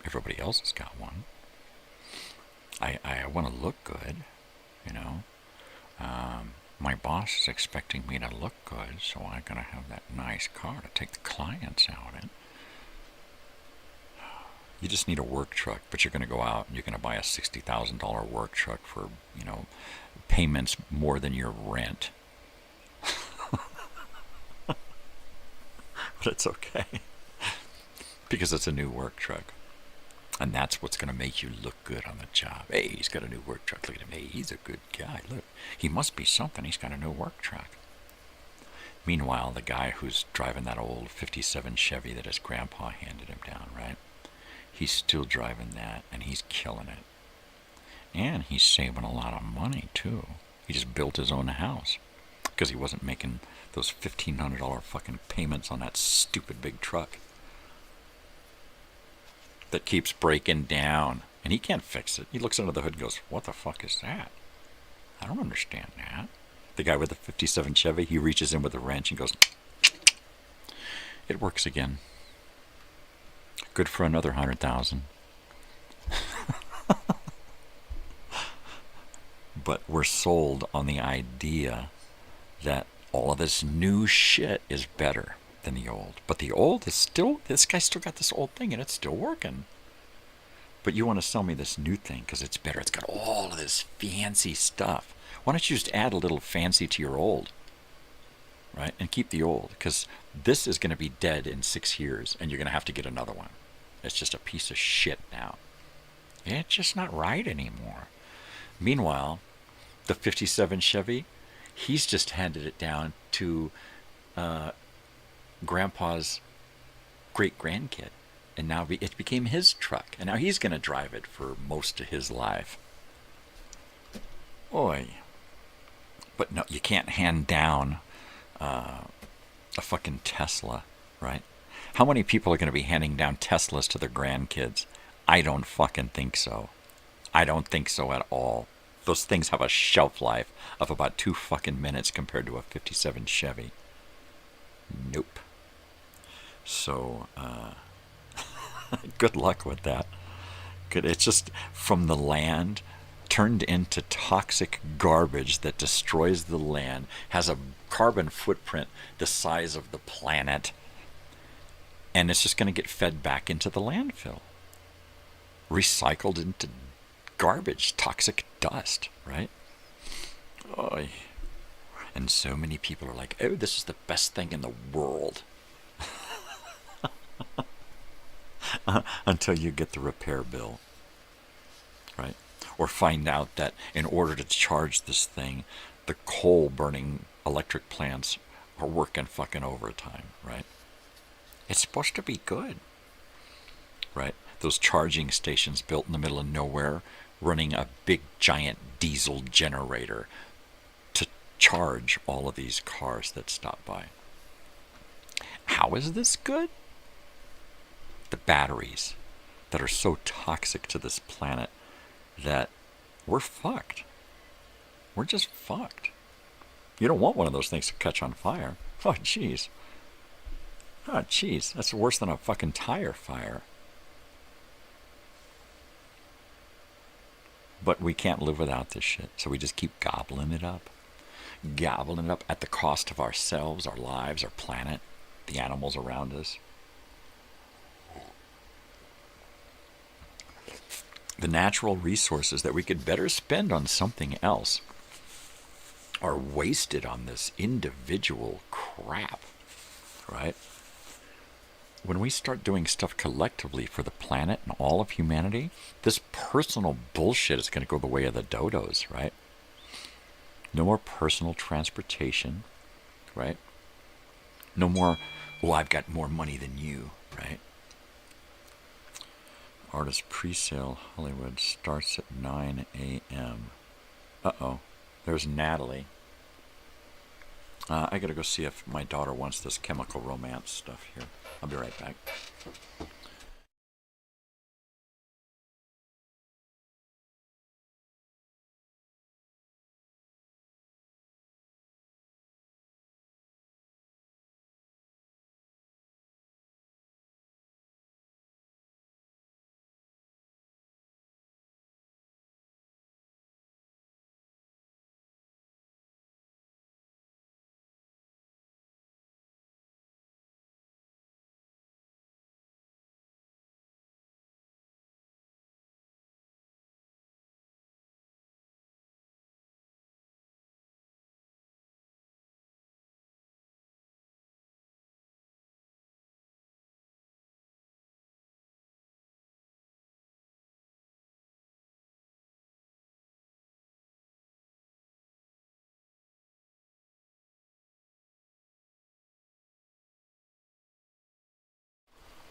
everybody else has got one. I want to look good, you know. My boss is expecting me to look good, so I'm going to have that nice car to take the clients out in. You just need a work truck, but you're going to go out and you're going to buy a $60,000 work truck for, you know, payments more than your rent. But it's okay. Because it's a new work truck. And that's what's going to make you look good on the job. Hey, he's got a new work truck. Look at him. Hey, he's a good guy. Look, he must be something. He's got a new work truck. Meanwhile, the guy who's driving that old 57 Chevy that his grandpa handed him down, right? He's still driving that, and he's killing it. And he's saving a lot of money, too. He just built his own house because he wasn't making those $1,500 fucking payments on that stupid big truck that keeps breaking down, and he can't fix it. He looks under the hood and goes, what the fuck is that? I don't understand that. The guy with the 57 Chevy, he reaches in with a wrench and goes, it works again. Good for another 100,000. But we're sold on the idea that all of this new shit is better than the old. But the old is still, this guy still got this old thing and it's still working. But you want to sell me this new thing because it's better. It's got all of this fancy stuff. Why don't you just add a little fancy to your old, right? And keep the old, because this is going to be dead in 6 years and you're going to have to get another one. It's just a piece of shit now. It's just not right anymore. Meanwhile, the 57 Chevy, he's just handed it down to Grandpa's great-grandkid. And now it became his truck. And now he's going to drive it for most of his life. Oi. But no, you can't hand down a fucking Tesla, right? How many people are going to be handing down Teslas to their grandkids? I don't fucking think so. I don't think so at all. Those things have a shelf life of about 2 fucking minutes compared to a 57 Chevy. Nope. So, good luck with that. Good. It's just from the land turned into toxic garbage that destroys the land, has a carbon footprint the size of the planet, and it's just going to get fed back into the landfill. Recycled into garbage, toxic dust, right? Oy. And so many people are like, oh, this is the best thing in the world. Until you get the repair bill, right? Or find out that in order to charge this thing, the coal-burning electric plants are working fucking overtime, right? It's supposed to be good, right? Those charging stations built in the middle of nowhere, running a big giant diesel generator to charge all of these cars that stop by. How is this good? The batteries that are so toxic to this planet that we're fucked. We're just fucked. You don't want one of those things to catch on fire. Oh, jeez. Oh, jeez. That's worse than a fucking tire fire. But we can't live without this shit, so we just keep gobbling it up. Gobbling it up at the cost of ourselves, our lives, our planet, the animals around us. The natural resources that we could better spend on something else are wasted on this individual crap, right? When we start doing stuff collectively for the planet and all of humanity, this personal bullshit is going to go the way of the dodos, right? No more personal transportation, right? No more, well, I've got more money than you, right? Artist pre-sale Hollywood starts at 9 a.m. Uh-oh. There's Natalie. I gotta go see if my daughter wants this chemical romance stuff here. I'll be right back.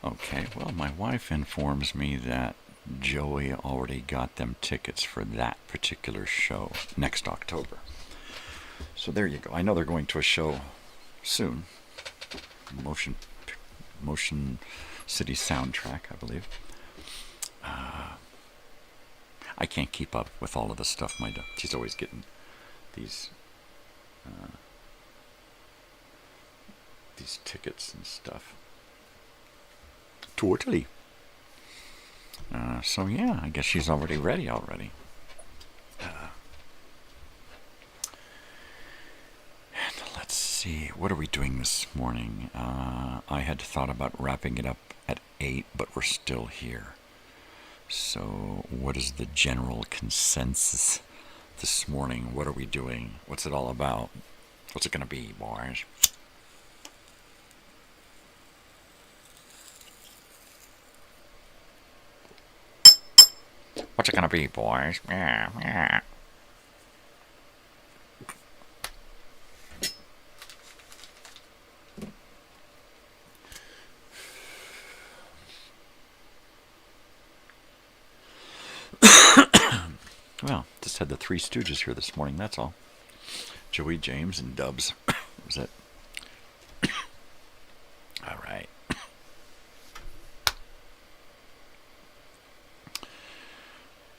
Okay, well, my wife informs me that Joey already got them tickets for that particular show next October. So there you go. I know they're going to a show soon. Motion City Soundtrack, I believe. I can't keep up with all of the stuff my daughter. She's always getting these tickets and stuff. Totally. So yeah, I guess she's already ready already. And let's see, what are we doing this morning? I had thought about wrapping it up at 8, but we're still here. So what is the general consensus this morning? What are we doing? What's it all about? What's it going to be, boys? What's it gonna be, boys? Yeah, yeah. Well, just had the Three Stooges here this morning, that's all. Joey James and Dubs. Was that? All right.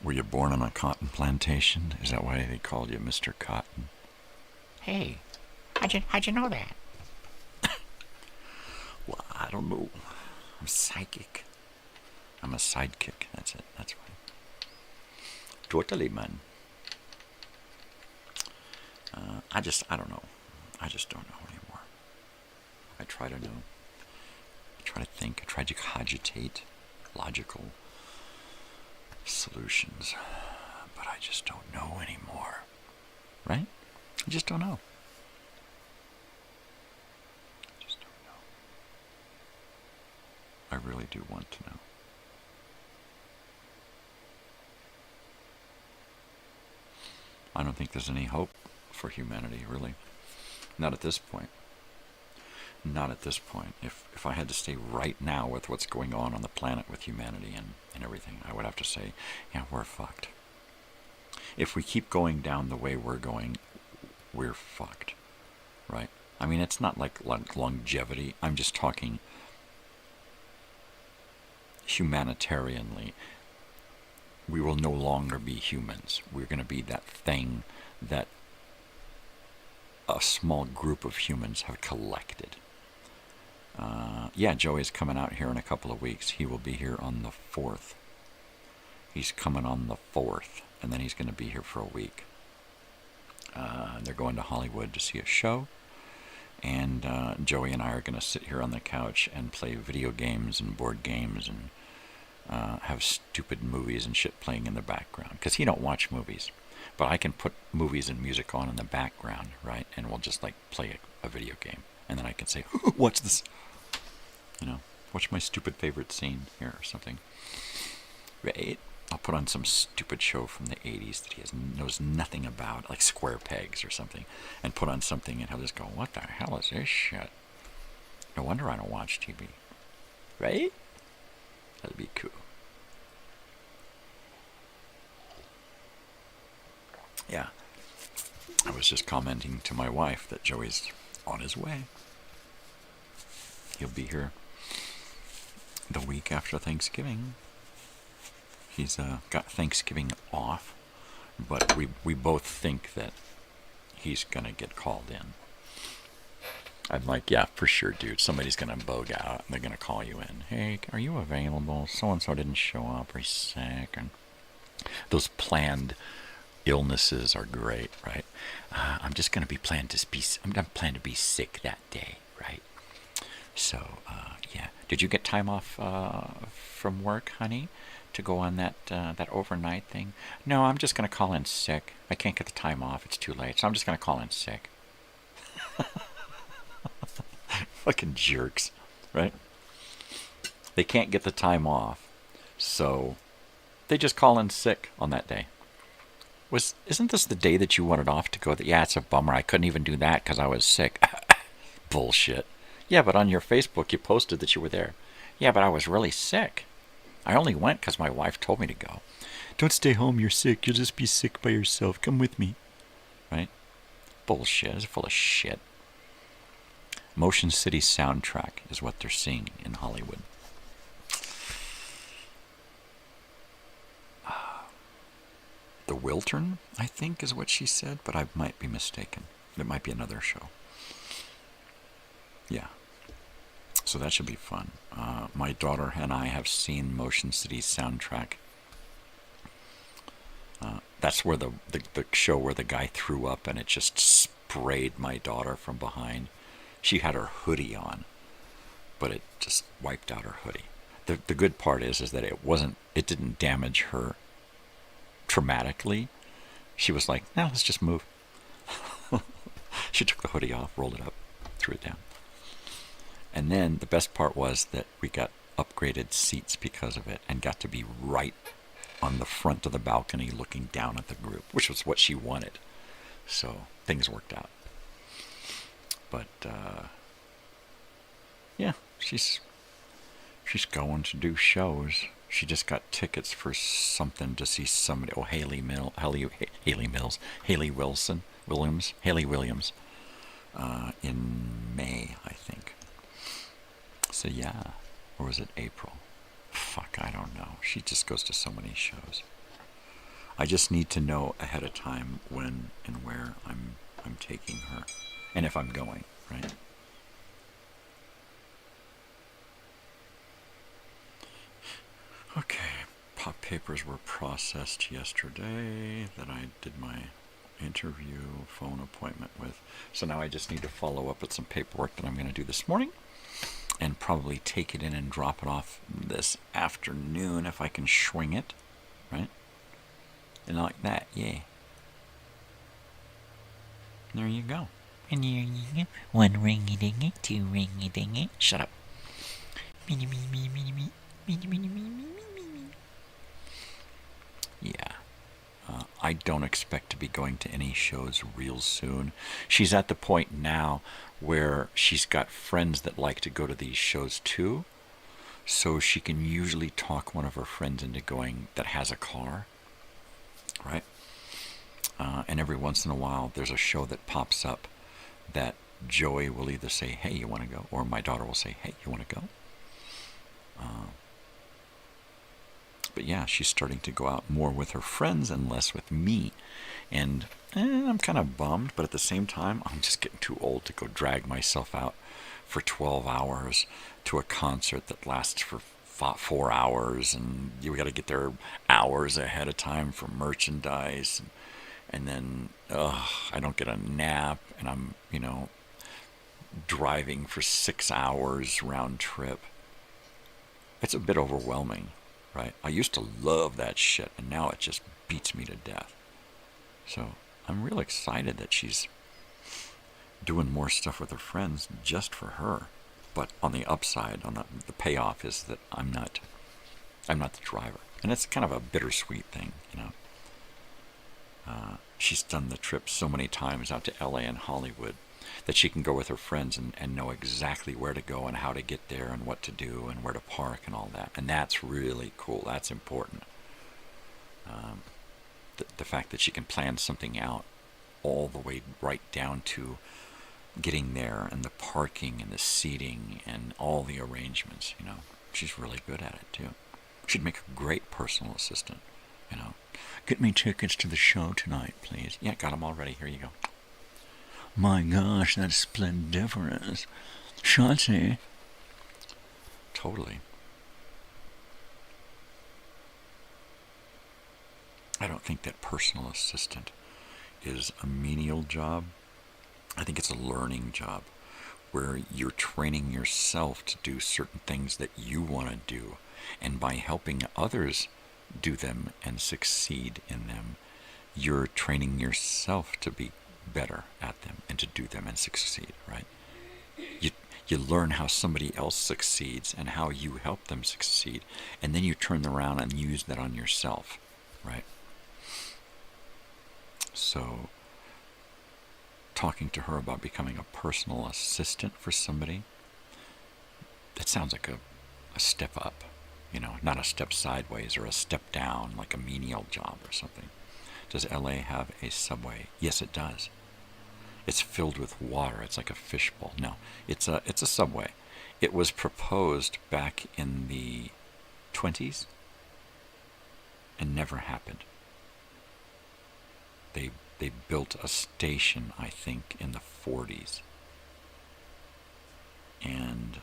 Were you born on a cotton plantation? Is that why they called you Mr. Cotton? Hey, how'd you know that? Well, I don't know. I'm psychic. I'm a sidekick. That's it. That's why. Totally, man. I don't know. I just don't know anymore. I try to know. I try to think. I try to cogitate logical solutions. But I just don't know anymore. Right? I just don't know. I just don't know. I really do want to know. I don't think there's any hope for humanity, really. Not at this point. Not at this point. If I had to stay right now with what's going on the planet with humanity and everything, I would have to say, yeah, we're fucked. If we keep going down the way we're going, we're fucked. Right? I mean, it's not like longevity. I'm just talking humanitarianly. We will no longer be humans. We're going to be that thing that a small group of humans have collected. Yeah, Joey's coming out here in a couple of weeks. He will be here on the 4th. He's coming on the 4th, and then he's going to be here for a week. They're going to Hollywood to see a show, and Joey and I are going to sit here on the couch and play video games and board games and have stupid movies and shit playing in the background. Because he don't watch movies. But I can put movies and music on in the background, right? And we'll just like play a video game. And then I can say, watch this. You know, watch my stupid favorite scene here or something. Right? I'll put on some stupid show from the 80s that he knows nothing about, like Square Pegs or something. And put on something and he'll just go, what the hell is this shit? No wonder I don't watch TV. Right? That'd be cool. Yeah. I was just commenting to my wife that Joey's on his way. He'll be here the week after Thanksgiving. He's got Thanksgiving off, but we both think that he's going to get called in. I'm like, yeah, for sure, dude. Somebody's going to bug out, and they're going to call you in. Hey, are you available? So-and-so didn't show up, or he's sick. And those planned illnesses are great, right? I'm just going to be I'm planning to be sick that day, right? So, yeah. Did you get time off from work, honey, to go on that overnight thing? No, I'm just going to call in sick. I can't get the time off. It's too late, so I'm just going to call in sick. Fucking jerks, right? They can't get the time off, so they just call in sick on that day. Isn't this the day that you wanted off to go? Yeah, it's a bummer. I couldn't even do that because I was sick. Bullshit. Yeah, but on your Facebook you posted that you were there. Yeah, but I was really sick. I only went because my wife told me to go. Don't stay home. You're sick. You'll just be sick by yourself. Come with me. Right? Bullshit. It's full of shit. Motion City soundtrack is what they're seeing in Hollywood. The Wiltern, I think, is what she said, but I might be mistaken. It might be another show. Yeah. So that should be fun. My daughter and I have seen Motion City's soundtrack. That's where the show where the guy threw up and it just sprayed my daughter from behind. She had her hoodie on, but it just wiped out her hoodie. The good part is that it didn't damage her traumatically. She was like, no, let's just move. She took the hoodie off, rolled it up, threw it down. And then the best part was that we got upgraded seats because of it and got to be right on the front of the balcony looking down at the group, which was what she wanted. So things worked out. But yeah, she's going to do shows. She just got tickets for something to see somebody. Oh, Haley Wilson. Haley Williams, in May, I think. So yeah, or was it April? Fuck, I don't know. She just goes to so many shows. I just need to know ahead of time when and where I'm taking her, and if I'm going, right? Okay, pop papers were processed yesterday that I did my interview phone appointment with. So now I just need to follow up with some paperwork that I'm going to do this morning and probably take it in and drop it off this afternoon if I can swing it, right? And like that, yeah. There you go. And there you go. One ringy-dingy, two ringy-dingy. Shut up. Yeah. I don't expect to be going to any shows real soon. She's at the point now where she's got friends that like to go to these shows too, so she can usually talk one of her friends into going that has a car, right? And every once in a while there's a show that pops up that Joey will either say, hey, you want to go? Or my daughter will say, hey, you want to go? But yeah, she's starting to go out more with her friends and less with me. And I'm kind of bummed, but at the same time, I'm just getting too old to go drag myself out for 12 hours to a concert that lasts for 4 hours. And you got to get there hours ahead of time for merchandise. And then I don't get a nap. And I'm, driving for 6 hours round trip. It's a bit overwhelming. Right? I used to love that shit, and now it just beats me to death. So I'm real excited that she's doing more stuff with her friends just for her. But on the upside, the payoff is that I'm not the driver, and it's kind of a bittersweet thing, She's done the trip so many times out to L.A. and Hollywood that she can go with her friends and know exactly where to go and how to get there and what to do and where to park and all that. And that's really cool. That's important. The fact that she can plan something out all the way right down to getting there and the parking and the seating and all the arrangements, She's really good at it, too. She'd make a great personal assistant, Get me tickets to the show tonight, please. Yeah, got them already. Here you go. My gosh, that's splendiferous. Shotzi. Totally. I don't think that personal assistant is a menial job. I think it's a learning job where you're training yourself to do certain things that you want to do. And by helping others do them and succeed in them, you're training yourself to be better at them and to do them and succeed, right? You learn how somebody else succeeds and how you help them succeed, and then you turn around and use that on yourself, right? So talking to her about becoming a personal assistant for somebody, that sounds like a step up, not a step sideways or a step down like a menial job or something. Does LA have a subway? Yes, it does. It's filled with water. It's like a fishbowl. No, it's a subway. It was proposed back in the 20s and never happened. They built a station, I think, in the 40s. And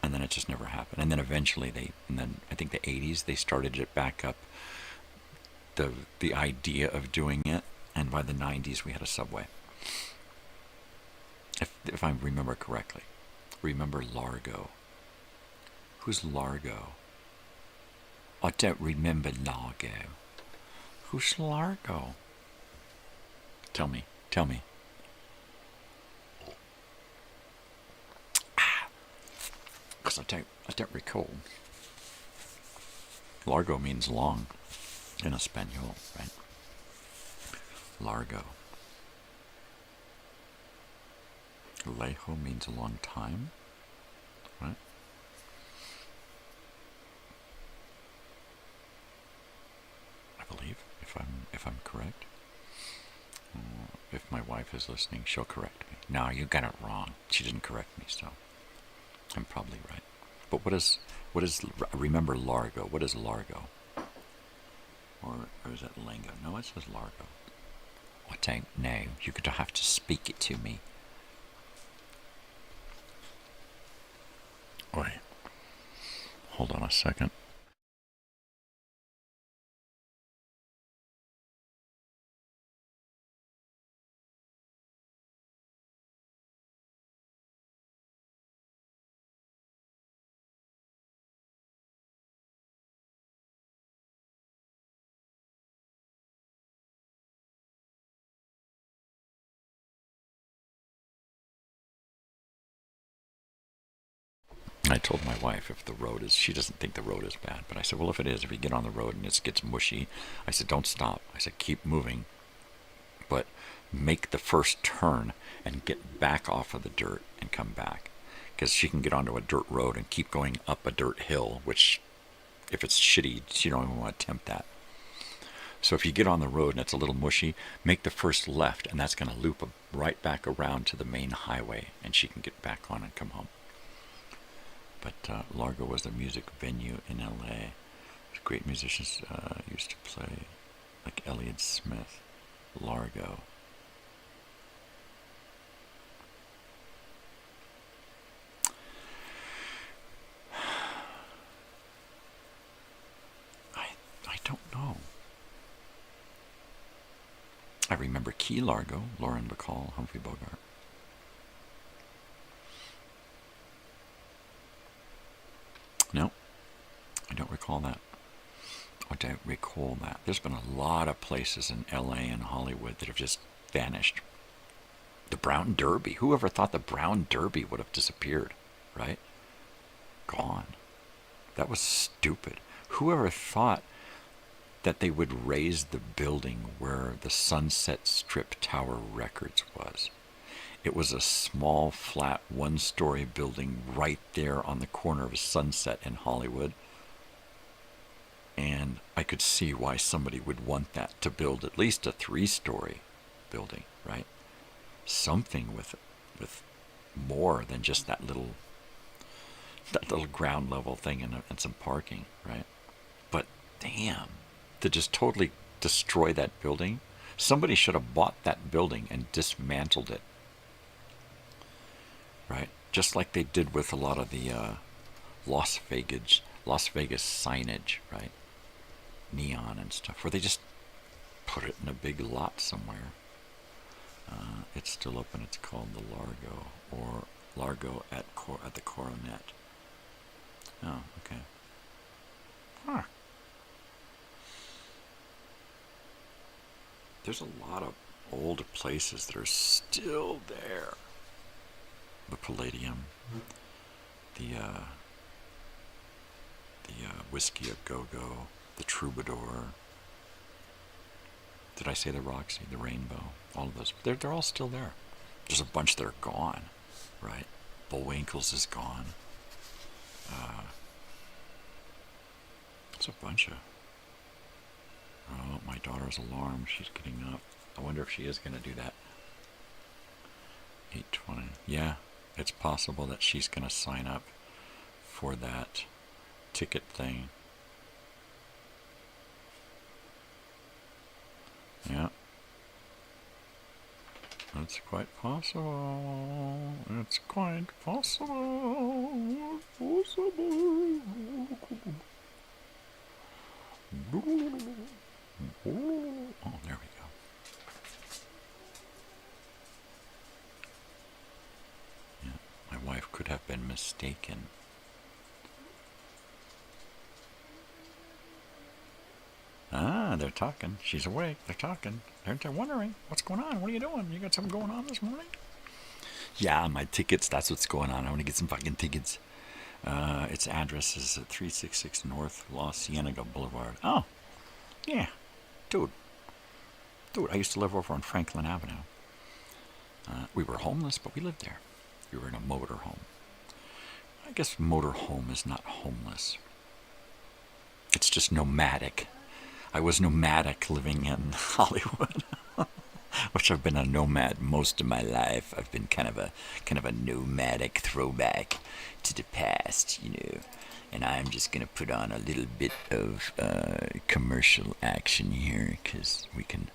then it just never happened. And then eventually I think the 80s, they started it back up, the idea of doing it. And by the 90s, we had a subway. If I remember correctly. Remember Largo. Who's Largo? I don't remember Largo. Who's Largo? Tell me. Because I don't recall. Largo means long in Espanol, right? Largo. Lejo means a long time, right? I believe, if I'm correct. wife is listening. She'll correct me. No, you got it wrong. She didn't correct me, so I'm probably right. But what is, remember Largo. What is Largo? Or is that Lango? No, it says Largo. I don't know. You're going to have to speak it to me. Wait. Hold on a second. I told my wife if the road is, she doesn't think the road is bad, but I said, well, if it is, if you get on the road and it gets mushy, I said, don't stop. I said, keep moving, but make the first turn and get back off of the dirt and come back. Because she can get onto a dirt road and keep going up a dirt hill, which, if it's shitty, she don't even want to attempt that. So if you get on the road and it's a little mushy, make the first left, and that's going to loop right back around to the main highway, and she can get back on and come home. But Largo was the music venue in L.A. Great musicians used to play, like Elliott Smith, Largo. I don't know. I remember Key Largo, Lauren Bacall, Humphrey Bogart. No, I don't recall that. I don't recall that. There's been a lot of places in LA and Hollywood that have just vanished. The Brown Derby. Whoever thought the Brown Derby would have disappeared, right? Gone. That was stupid. Whoever thought that they would raise the building where the Sunset Strip Tower Records was? It was a small, flat, one-story building right there on the corner of Sunset in Hollywood. And I could see why somebody would want that to build at least a 3-story building, right? Something with more than just that little ground level thing and some parking, right? But damn, to just totally destroy that building, somebody should have bought that building and dismantled it. Right, just like they did with a lot of the Las Vegas signage, right? Neon and stuff, where they just put it in a big lot somewhere. It's still open. It's called the Largo, or Largo at the Coronet. Oh, okay. Huh. There's a lot of old places that are still there. The Palladium, the Whiskey a Go-Go, the Troubadour. Did I say the Roxy, the Rainbow? All of those. They're all still there. There's a bunch that are gone, right? Bullwinkle's is gone. There's a bunch of... Oh, my daughter's alarm. She's getting up. I wonder if she is going to do that. 8:20. Yeah. It's possible that she's going to sign up for that ticket thing. Yeah. It's quite possible. It's quite possible. Oh, there we go. My wife could have been mistaken. Ah, they're talking. She's awake. They're talking. They're wondering, what's going on? What are you doing? You got something going on this morning? Yeah, my tickets. That's what's going on. I want to get some fucking tickets. Its address is 366 North Los Cienega Boulevard. Oh, yeah. Dude, I used to live over on Franklin Avenue. We were homeless, but we lived there. We were in a motor home. I guess motor home is not homeless. It's just nomadic. I was nomadic living in Hollywood. which I've been a nomad most of my life. I've been kind of a nomadic throwback to the past, you know. And I'm just gonna put on a little bit of commercial action here, because we can,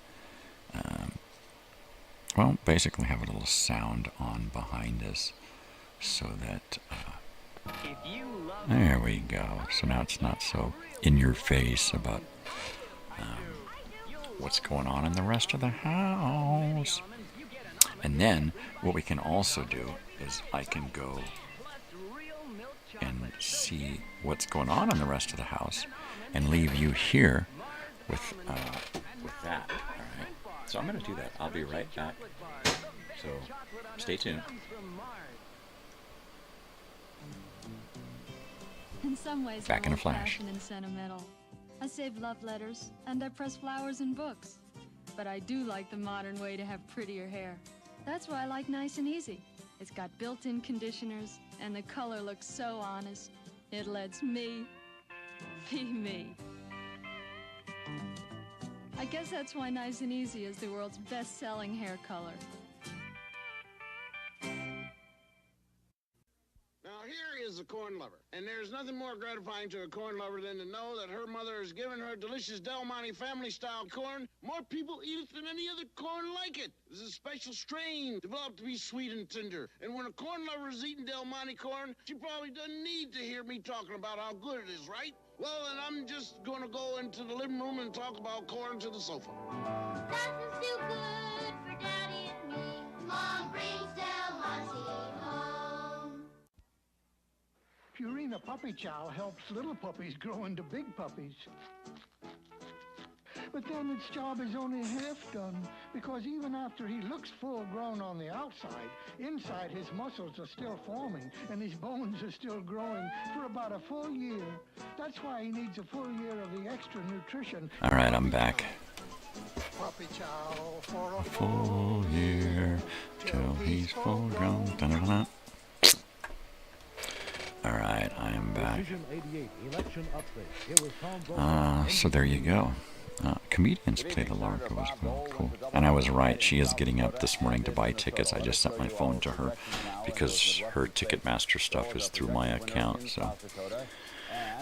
well, basically have a little sound on behind us, so that. There we go. So now it's not so in your face about what's going on in the rest of the house. And then what we can also do is I can go and see what's going on in the rest of the house and leave you here with that. All right. So I'm going to do that. I'll be right back. So stay tuned. In some ways, Back in a I'm flash. old-fashioned and sentimental. I save love letters, and I press flowers in books. But I do like the modern way to have prettier hair. That's why I like Nice and Easy. It's got built-in conditioners, and the color looks so honest. It lets me be me. I guess that's why Nice and Easy is the world's best-selling hair color. Now, here is a corn lover, and there's nothing more gratifying to a corn lover than to know that her mother has given her delicious Del Monte family-style corn. More people eat it than any other corn like it. This is a special strain developed to be sweet and tender. And when a corn lover is eating Del Monte corn, she probably doesn't need to hear me talking about how good it is, right? Well, then I'm just going to go into the living room and talk about corn to the sofa. Nothing's too good for Daddy and me. Mom brings Del Monte home. Purina Puppy Chow helps little puppies grow into big puppies. But then its job is only half done, because even after he looks full grown on the outside, inside his muscles are still forming and his bones are still growing for about a full year. That's why he needs a full year of the extra nutrition. All right, I'm back. Puppy Chow for a Full year till he's full grown. Dun-dun-dun. All right, I am back. So there you go. Comedians play the Largo as well. Cool. And I was right. She is getting up this morning to buy tickets. I just sent my phone to her because her Ticketmaster stuff is through my account. So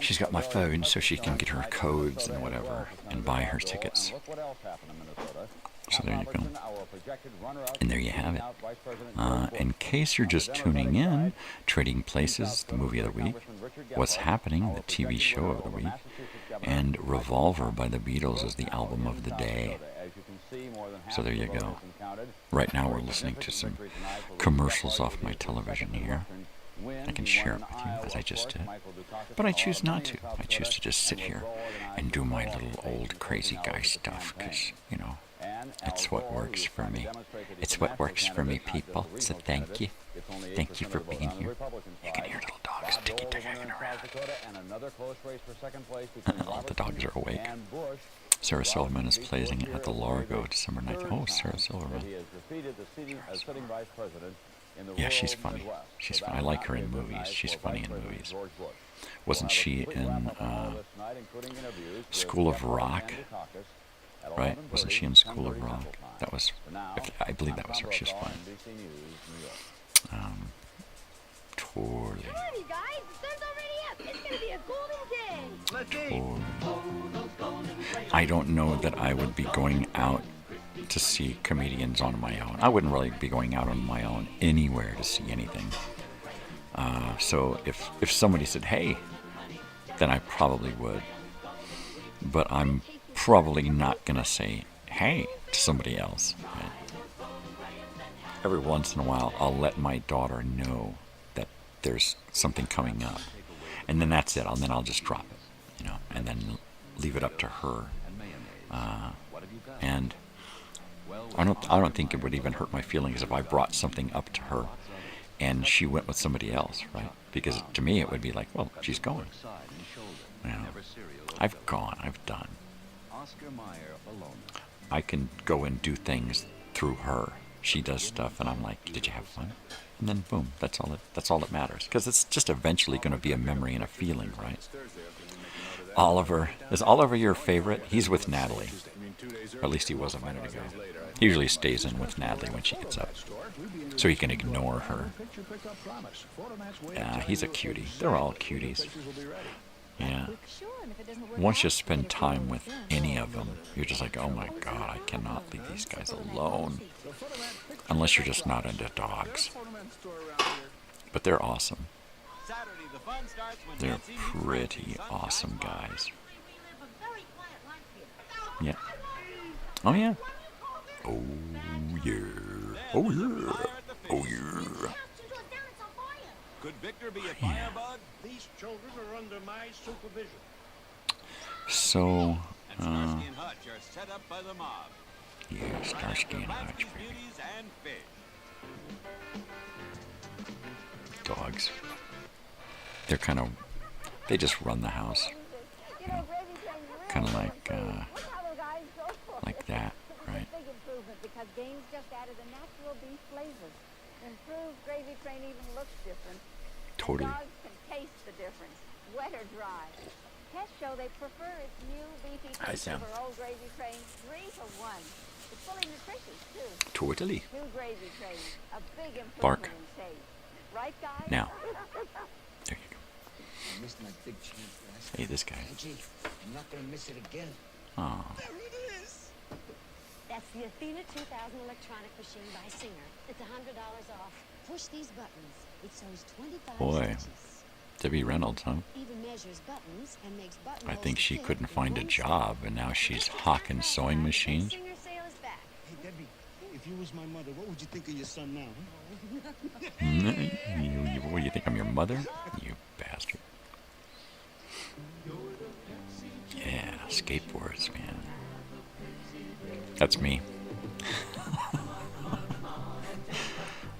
she's got my phone so she can get her codes and whatever and buy her tickets. So there you go. And there you have it. In case you're just tuning in, Trading Places, the movie of the week, What's Happening, the TV show of the week, and Revolver by the Beatles is the album of the day. So there you go. Right now we're listening to some commercials off my television here. I can share it with you, as I just did. But I choose not to. I choose to just sit here and do my little old crazy guy stuff, because, you know, it's what works for me. It's what works for me, people. So thank you. Thank you for being here. You can hear little dogs ticky-tacking around. All the dogs are awake. Sarah Silverman is playing at the Largo December 9th. Oh, Sarah Silverman. Yeah, she's funny. She's funny. I like her in movies. She's funny in movies. Wasn't she in School of Rock? Right? Wasn't she in School of Rock? That was, I believe that was her. She's fun. Totally. Alrighty, guys, the sun's already up. It's gonna be a golden day. Totally. I don't know that I would be going out to see comedians on my own. I wouldn't really be going out on my own anywhere to see anything. So if somebody said, hey, then I probably would. But I'm probably not going to say, hey, to somebody else. Right? Every once in a while, I'll let my daughter know that there's something coming up. And then that's it. Then I'll just drop it, you know, and then leave it up to her. And I don't think it would even hurt my feelings if I brought something up to her and she went with somebody else, right? Because to me it would be like, well, she's going. You know, I've gone, I've done. I can go and do things through her. She does stuff and I'm like, did you have fun? And then boom, that's all that matters. Because it's just eventually going to be a memory and a feeling, right? Oliver, is Oliver your favorite? He's with Natalie. Or at least he was a minute ago. He usually stays in with Natalie when she gets up, so he can ignore her. Yeah, he's a cutie. They're all cuties. Yeah. Once you spend time with any of them, you're just like, oh my god, I cannot leave these guys alone. Unless you're just not into dogs. But they're awesome. They're pretty awesome guys. Yeah. Oh yeah. Oh yeah. Oh yeah. Oh yeah. Could Victor be a firebug? These children are under my supervision. So, Starsky and Hutch are set up by the mob. yeah, Starsky and Hutch, baby. Beauties and fish. Dogs. They're kind of, they just run the house. You know, kind of like that, right? Big improvement because Gaines just added a natural beef flavor. Improved gravy train even looks different. Totally. Dogs can taste the difference, wet or dry. Tests show they prefer its new beefy Hi, taste Sam. over old gravy train 3-to-1. It's fully nutritious too. Totally. New gravy train, a big improvement Bark. in taste. Right, guys? Now. There you go. I missed my big chance last Hey, this guy. Gee, I'm not gonna miss it again. Aw. There it is. That's the Athena 2000 electronic machine by Singer. It's $100 off. Push these buttons. It sews 25 Boy. stitches. Debbie Reynolds, huh? Even measures buttons and makes button I holes think she fit couldn't in find a one job, and now she's hawking sewing machines. Singer sale is back. Hey, Debbie, if you was my mother, what would you think of your son now? What do you think, I'm your mother? You bastard. Yeah, skateboards, man. That's me.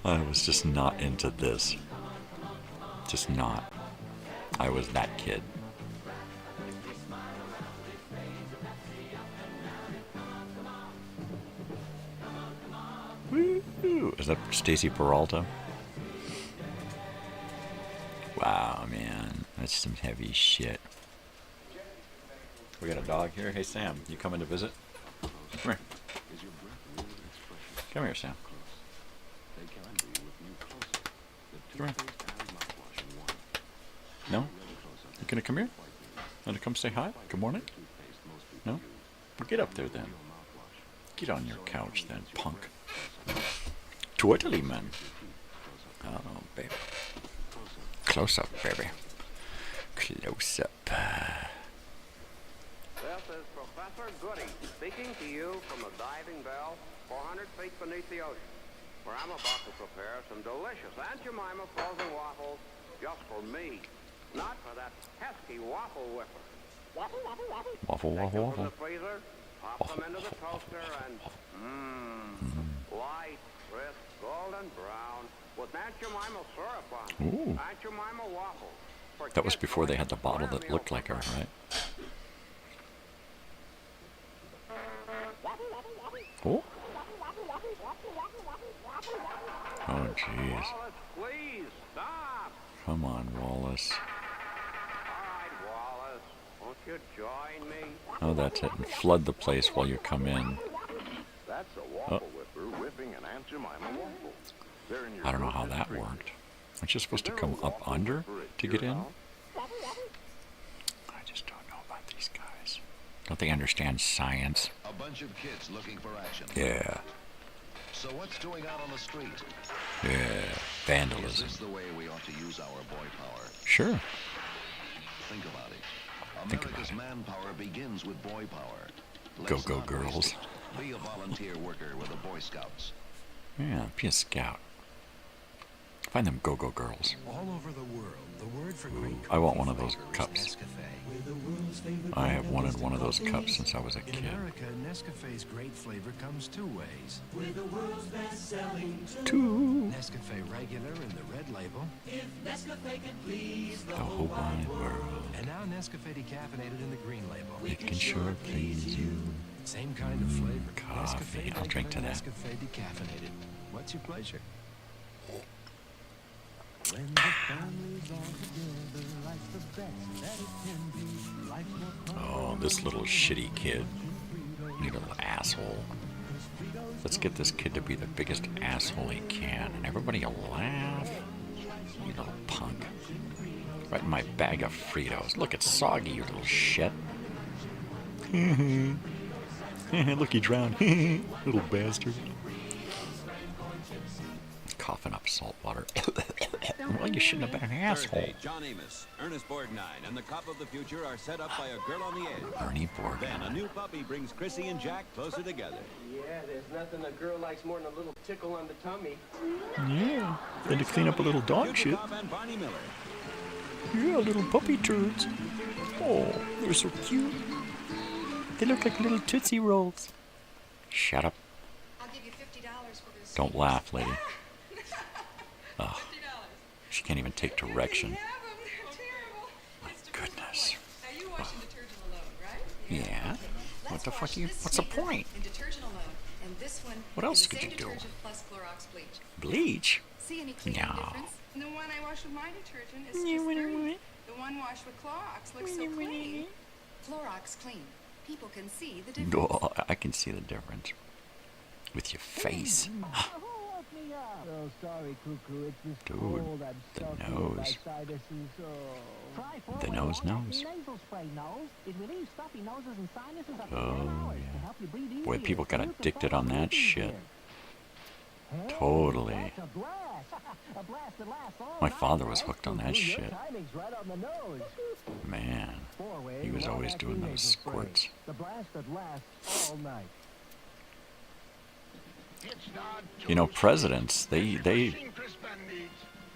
I was just not into this. Just not. I was that kid. Woo! Is that Stacy Peralta? Wow, man. That's some heavy shit. We got a dog here. Hey, Sam, you coming to visit? Come here. Come here, Sam. Come here. No? You gonna come here? Want to come say hi? Good morning? No? Well, get up there then. Get on your couch then, punk. Totally, man. Oh, baby. Close up, baby. Close up. This is Professor Goody speaking to you from the diving bell 400 feet beneath the ocean, where I'm about to prepare some delicious Aunt Jemima frozen waffles just for me, not for that pesky waffle whipper. Waffle, waffle, waffle. Waffle, Take waffle, them from waffle. the freezer, pop them into the toaster, and light, crisp, golden brown with Aunt Jemima syrup on it. Ooh. Aunt Jemima waffles. For That was kids before they like had the bottle that looked like her, right? Oh. Oh, jeez. Wallace, please stop. Come on, Wallace. All right, Wallace, won't you join me? Oh, that's it. And flood the place while you come in. That's a waffle whipper whipping an Aunt Jemima waffle. They're in your I don't know how that worked. Aren't you supposed to come up under to get in? I just don't know about these guys. Don't they understand science? A bunch of kids looking for action. Yeah. So what's going on the street? Yeah. Is Vandalism. this the way we ought to use our boy power? Sure. Think about it. Think about America's manpower begins with boy power. Go, Let's go, not waste girls. it. Be a volunteer worker with the Boy Scouts. Yeah, be a scout. Find them go-go girls. All over the world, the word for great Ooh, I want one of coffee those flavor is cups. Nescafe. With the world's favorite I have varietals wanted and one of those coffees. cups since I was a In kid. America, Nescafe's great flavor comes two ways. We're the world's best-selling Two. Nescafe regular in the red label. If Nescafe could please The whole wide world. And now Nescafe decaffeinated in the green label. It can sure please you. Same kind of flavor. Coffee. Nescafe I'll drink to regular, that. Nescafe decaffeinated. What's your pleasure? When the family's all together, life's the best that it can be. Life's more Oh, this little shitty kid. You little asshole. Let's get this kid to be the biggest asshole he can, and everybody will laugh. You little punk. Right in my bag of Fritos. Look, it's soggy, you little shit. Look, he drowned. Little bastard. Coughing up salt water. Well, you shouldn't have been an asshole. Thursday, John Amos, Ernest Borgnine, and the cop of the future are set up by a girl on the edge. Ernie Borgnine. Then a new puppy brings Chrissy and Jack closer together. Yeah, there's nothing a girl likes more than a little tickle on the tummy. Yeah, then to clean up a little dog shit. Cop and Barney Miller. Yeah, little puppy turds. Oh, they're so cute. They look like little Tootsie Rolls. Shut up. I'll give you $50 for this. Don't laugh, lady. Oh, she can't even take direction. My goodness. Now you wash in detergent alone, right? Yeah. What the fuck you? What's the point? In detergent alone, and this one. What else could you do? Plus Clorox bleach. Bleach? See any cleaning difference? The one I wash with my detergent is just dirty. The one washed with Clorox looks so clean. Clorox clean. People can see the difference. Oh, I can see the difference. With your face. Oh, sorry, Cuckoo. It's this Dude, cold. I'm the stuffy. nose. My sinuses, Try The nose. nasal spray, nose. It relieves stuffy noses and sinuses up to 10 Oh, hours to yeah. help you breathe easier. Boy, people got You can addicted fall on that asleep shit. easier. Totally. That's a blast. A blast that lasts all My night, father was right? hooked on that Cuckoo, your shit. timing's right on the nose. Man, Four-way, he was long always acting doing those nasal spray. squirts. The blast that lasts all night. You know, presidents, they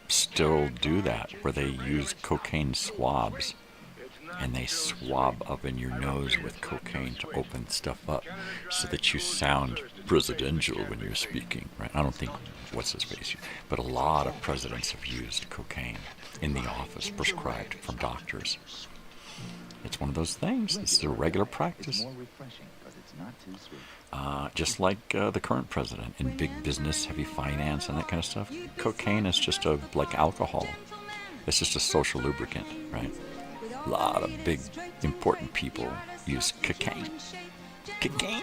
still do that, where they use cocaine swabs, and they swab up in your nose with cocaine to open stuff up, so that you sound presidential when you're speaking, right? I don't think, what's his face, but a lot of presidents have used cocaine in the office, prescribed from doctors. It's one of those things. It's a regular practice. Just like the current president in big business, heavy finance, and that kind of stuff. Cocaine is just like alcohol. It's just a social lubricant, right? A lot of big, important people use cocaine. Cocaine?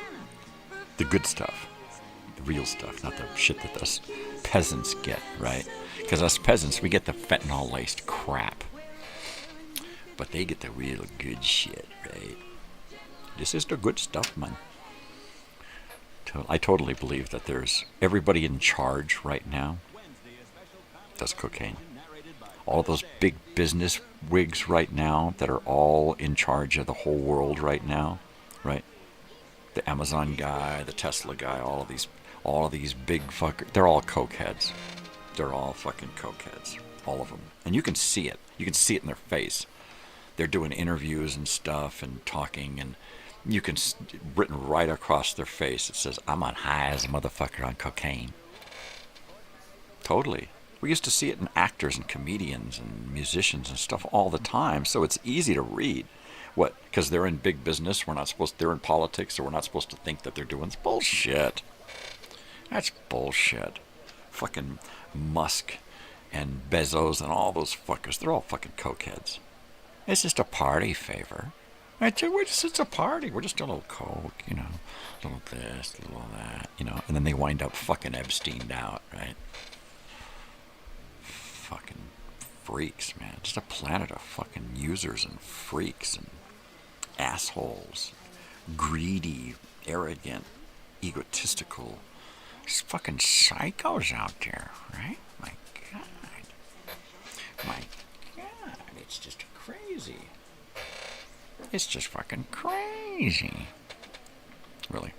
The good stuff. The real stuff, not the shit that us peasants get, right? Because us peasants, we get the fentanyl-laced crap. But they get the real good shit, right? This is the good stuff, man. I totally believe that there's everybody in charge right now does cocaine. All those big business wigs right now that are all in charge of the whole world right now, right? The Amazon guy, the Tesla guy, all of these big fuckers, they're all cokeheads. They're all fucking cokeheads, all of them. And you can see it. You can see it in their face. They're doing interviews and stuff and talking, and you can, written right across their face, it says, I'm on high as a motherfucker on cocaine. Totally. We used to see it in actors and comedians and musicians and stuff all the time, so it's easy to read. What? Because they're in big business, they're in politics, so we're not supposed to think that they're doing bullshit. That's bullshit. Fucking Musk and Bezos and all those fuckers, they're all fucking cokeheads. It's just a party favor. It's a party. We're just doing a little coke, you know, a little this, a little that, you know, and then they wind up fucking Epsteined out, right? Fucking freaks, man. Just a planet of fucking users and freaks and assholes. Greedy, arrogant, egotistical, fucking psychos out there, right? My God. My God. It's just crazy. It's just fucking crazy. Really.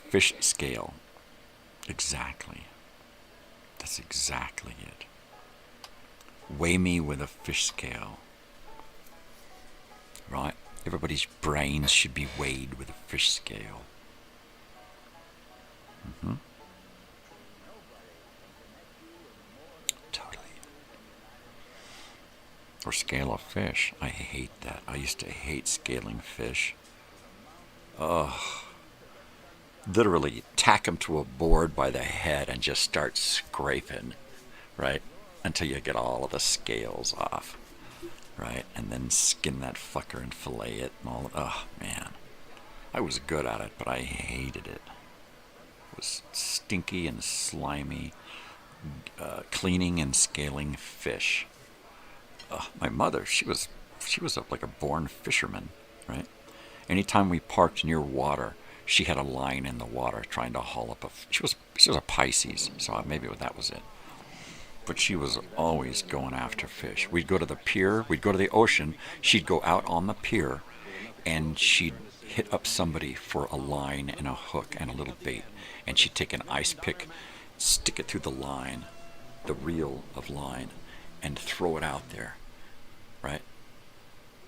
Fish scale. Exactly. That's exactly it. Weigh me with a fish scale. Right? Everybody's brains should be weighed with a fish scale. Mm-hmm. Totally. Or scale a fish. I hate that. I used to hate scaling fish. Ugh. Literally tack them to a board by the head and just start scraping, right? Until you get all of the scales off, right? And then skin that fucker and fillet it and all. Oh, man. I was good at it, but I hated it. It was stinky and slimy, cleaning and scaling fish. My mother, she was like a born fisherman, right? Anytime we parked near water, she had a line in the water trying to haul up she was a Pisces, so maybe that was it. But she was always going after fish. We'd go to the pier, we'd go to the ocean, she'd go out on the pier, and she'd hit up somebody for a line and a hook and a little bait, and she'd take an ice pick, stick it through the line, the reel of line, and throw it out there, right?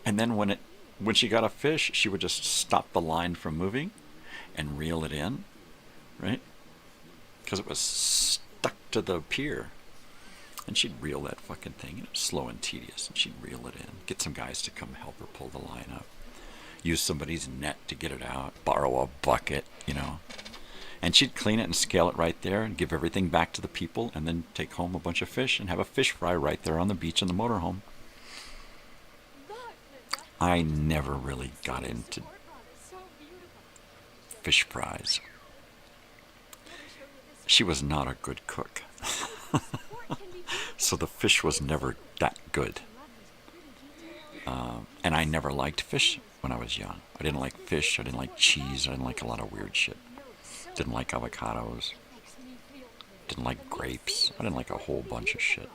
And then when she got a fish, she would just stop the line from moving and reel it in, right? Because it was stuck to the pier. And she'd reel that fucking thing, and it was slow and tedious, and she'd reel it in, get some guys to come help her pull the line up, use somebody's net to get it out, borrow a bucket, and she'd clean it and scale it right there and give everything back to the people, and then take home a bunch of fish and have a fish fry right there on the beach in the motorhome. I never really got into fish fries. She was not a good cook. So the fish was never that good. And I never liked fish when I was young. I didn't like fish, I didn't like cheese, I didn't like a lot of weird shit. Didn't like avocados. Didn't like grapes. I didn't like a whole bunch of shit.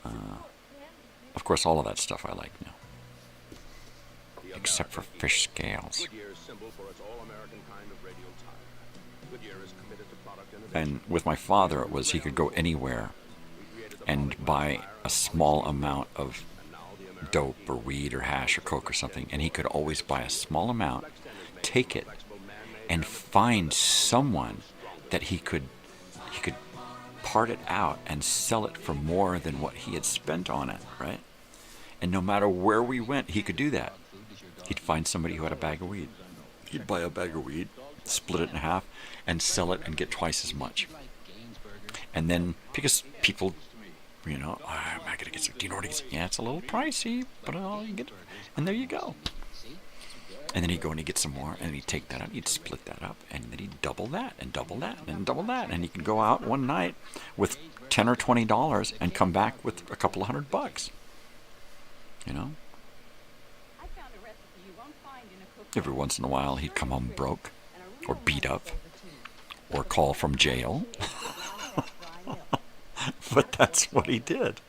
Of course, all of that stuff I like now. Except for fish scales. And with my father, it was he could go anywhere and buy a small amount of dope or weed or hash or coke or something, and he could always buy a small amount, take it, and find someone that he could part it out and sell it for more than what he had spent on it, right? And no matter where we went, he could do that. He'd find somebody who had a bag of weed. He'd buy a bag of weed, split it in half, and sell it and get twice as much. And then, because people, am I going to get some, do you know what it is? Yeah, it's a little pricey, but you get it. And there you go. And then he'd go and he'd get some more, and he'd take that out, he'd split that up, and then he'd double that, and double that, and double that. And he could go out one night with $10 or $20 and come back with a couple of $100. Every once in a while, he'd come home broke, or beat up, or call from jail. But that's what he did.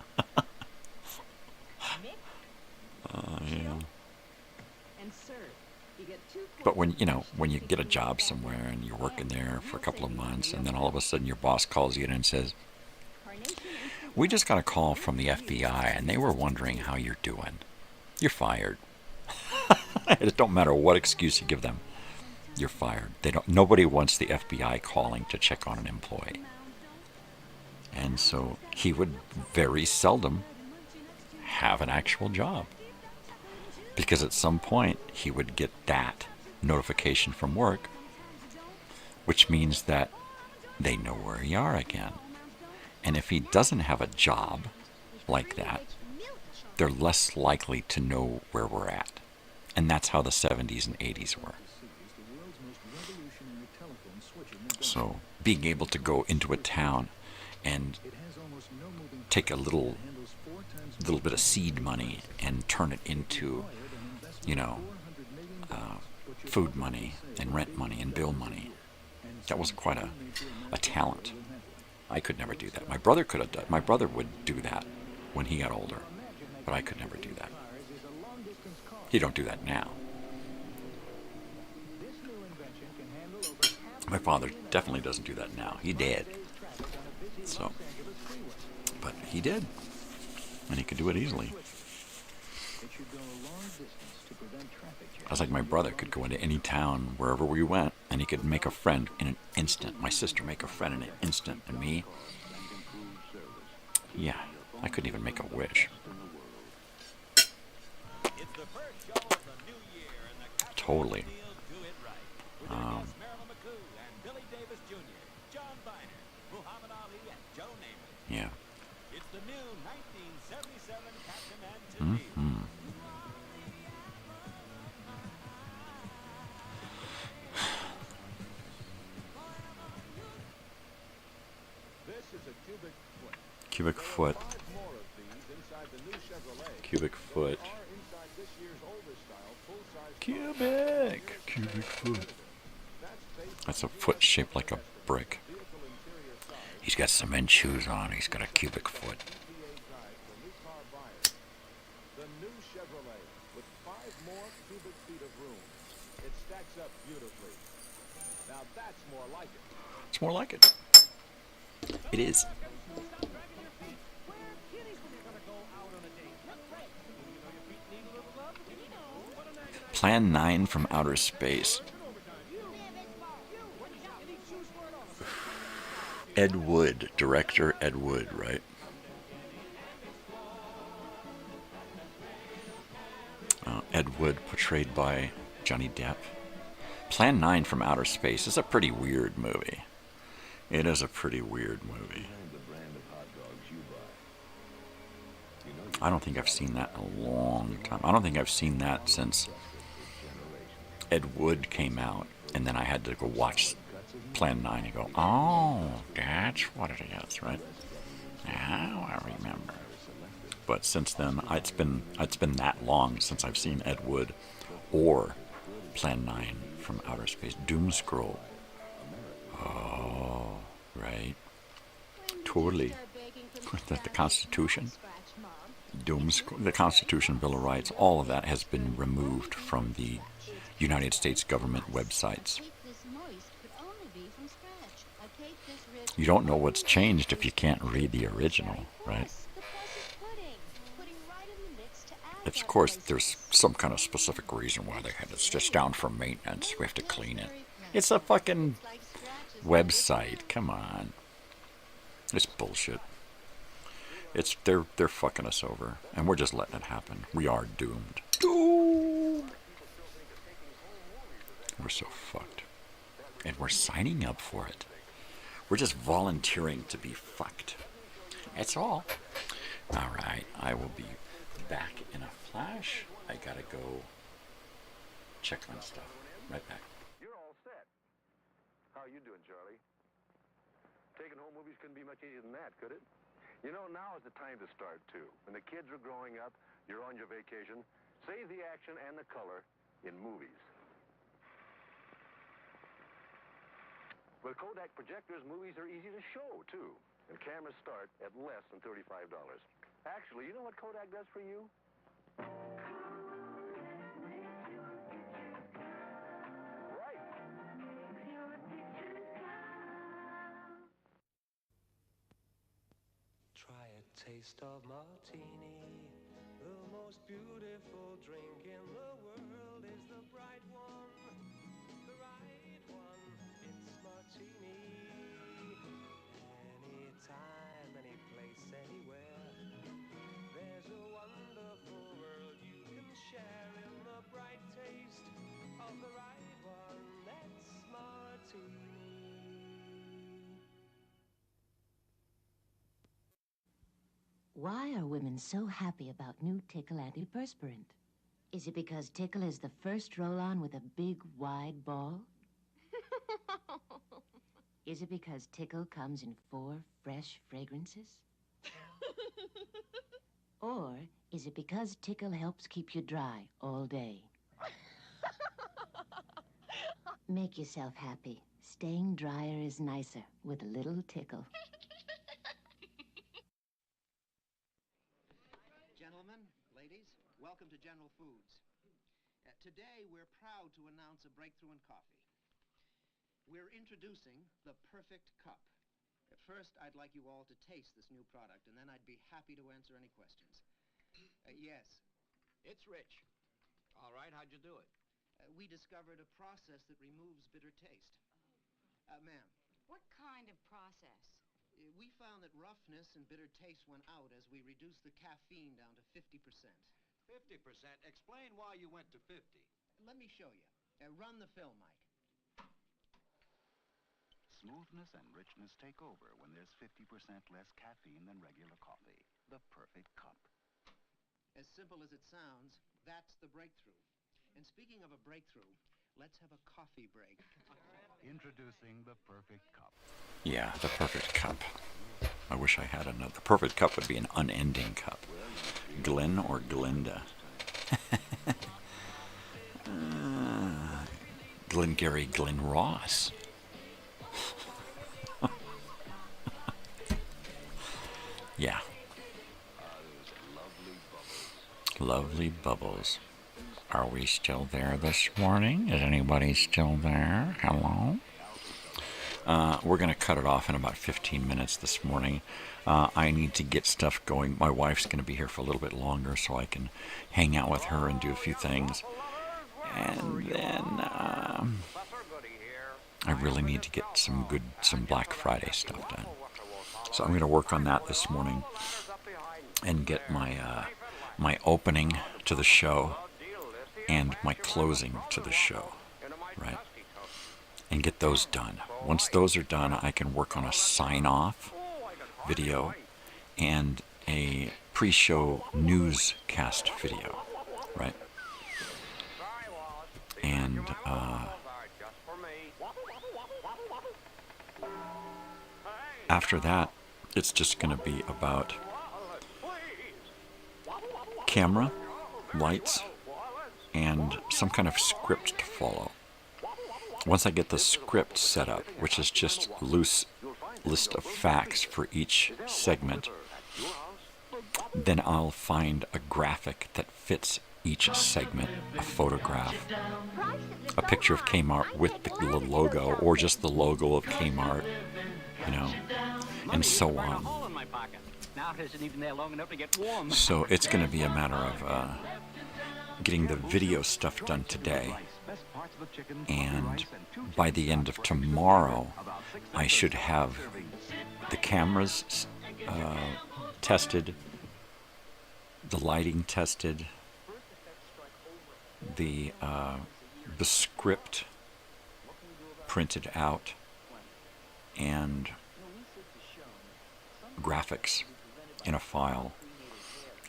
Yeah. But when you get a job somewhere and you're working there for a couple of months, and then all of a sudden your boss calls you in and says, "We just got a call from the FBI, and they were wondering how you're doing. You're fired." It don't matter what excuse you give them, you're fired. Nobody wants the FBI calling to check on an employee. And so he would very seldom have an actual job, because at some point he would get that notification from work, which means that they know where you are again. And if he doesn't have a job like that, they're less likely to know where we're at. And that's how the 70s and 80s were. So being able to go into a town and take a little bit of seed money and turn it into, food money and rent money and bill money, that was quite a talent. I could never do that. My brother could have done. My brother would do that when he got older, but I could never do that. He don't do that now. My father definitely doesn't do that now. He did. So, but he did, and he could do it easily. I was like, my brother could go into any town wherever we went, and he could make a friend in an instant. My sister make a friend in an instant, and me, yeah, I couldn't even make a wish. Totally. Yeah. Cubic foot. Cubic foot. Cubic foot. That's a foot shaped like a brick. He's got cement shoes on. He's got a cubic foot. The new Chevrolet with 5 more cubic feet of room. It stacks up beautifully. Now that's more like it. It's more like it. It is. Plan 9 from outer space. Ed Wood, director Ed Wood, right? Ed Wood, portrayed by Johnny Depp. Plan 9 from outer space is a pretty weird movie. It is a pretty weird movie. I don't think I've seen that in a long time. I don't think I've seen that since Ed Wood came out, and then I had to go watch Plan 9 and go, oh, that's what it is, right? Now I remember. But since then, it's been that long since I've seen Ed Wood or Plan 9 from outer space. Doom Scroll. Oh, right. Totally. The Constitution. Doom Scroll, the Constitution, Bill of Rights, all of that has been removed from the United States government websites. You don't know what's changed if you can't read the original, right? Of course, there's some kind of specific reason why they had it. It's just down for maintenance. We have to clean it. It's a fucking website. Come on. It's bullshit. They're fucking us over, and we're just letting it happen. We are doomed. Doomed. We're so fucked, and we're signing up for it. We're just volunteering to be fucked. That's all. All right, I will be back in a flash. I gotta go check on stuff. Right back. You're all set. How are you doing, Charlie? Taking home movies couldn't be much easier than that, could it? You know, now is the time to start, too. When the kids are growing up, you're on your vacation. Save the action and the color in movies. With Kodak projectors, movies are easy to show, too. And cameras start at less than $35. Actually, you know what Kodak does for you? Right. Try a taste of martini. The most beautiful drink in the world is the bright one. The right one. It's martini. Anytime, any place, anywhere. There's a wonderful world you can share in the bright taste of the right one. That's martini. Why are women so happy about new Tickle antiperspirant? Is it because Tickle is the first roll-on with a big, wide ball? Is it because Tickle comes in 4 fresh fragrances? Or is it because Tickle helps keep you dry all day? Make yourself happy. Staying drier is nicer with a little Tickle. Gentlemen, ladies, welcome to General Foods. Today, we're proud to announce a breakthrough in coffee. We're introducing the Perfect Cup. First, I'd like you all to taste this new product, and then I'd be happy to answer any questions. Yes. It's rich. All right, how'd you do it? We discovered a process that removes bitter taste. Ma'am. What kind of process? We found that roughness and bitter taste went out as we reduced the caffeine down to 50%. 50%? Explain why you went to 50. Let me show you. Run the film, Mike. Smoothness and richness take over when there's 50% less caffeine than regular coffee. The Perfect Cup. As simple as it sounds, that's the breakthrough. And speaking of a breakthrough, let's have a coffee break. Introducing the Perfect Cup. Yeah, the Perfect Cup. I wish I had another. The perfect cup would be an unending cup. Glenn or Glinda? Glengarry Glen Ross. Yeah. Lovely bubbles. Are we still there this morning? Is anybody still there? Hello? We're going to cut it off in about 15 minutes this morning. I need to get stuff going. My wife's going to be here for a little bit longer so I can hang out with her and do a few things. And then I really need to get some Black Friday stuff done. So I'm going to work on that this morning and get my opening to the show and my closing to the show, right? And get those done. Once those are done, I can work on a sign-off video and a pre-show newscast video, right? And after that, it's just going to be about camera, lights, and some kind of script to follow. Once I get the script set up, which is just a loose list of facts for each segment, then I'll find a graphic that fits each segment, a photograph, a picture of Kmart with the logo, or just the logo of Kmart, you know, and so on. So it's going to be a matter of getting the video stuff done today, and by the end of tomorrow I should have the cameras tested, the lighting tested, the script printed out, and graphics in a file,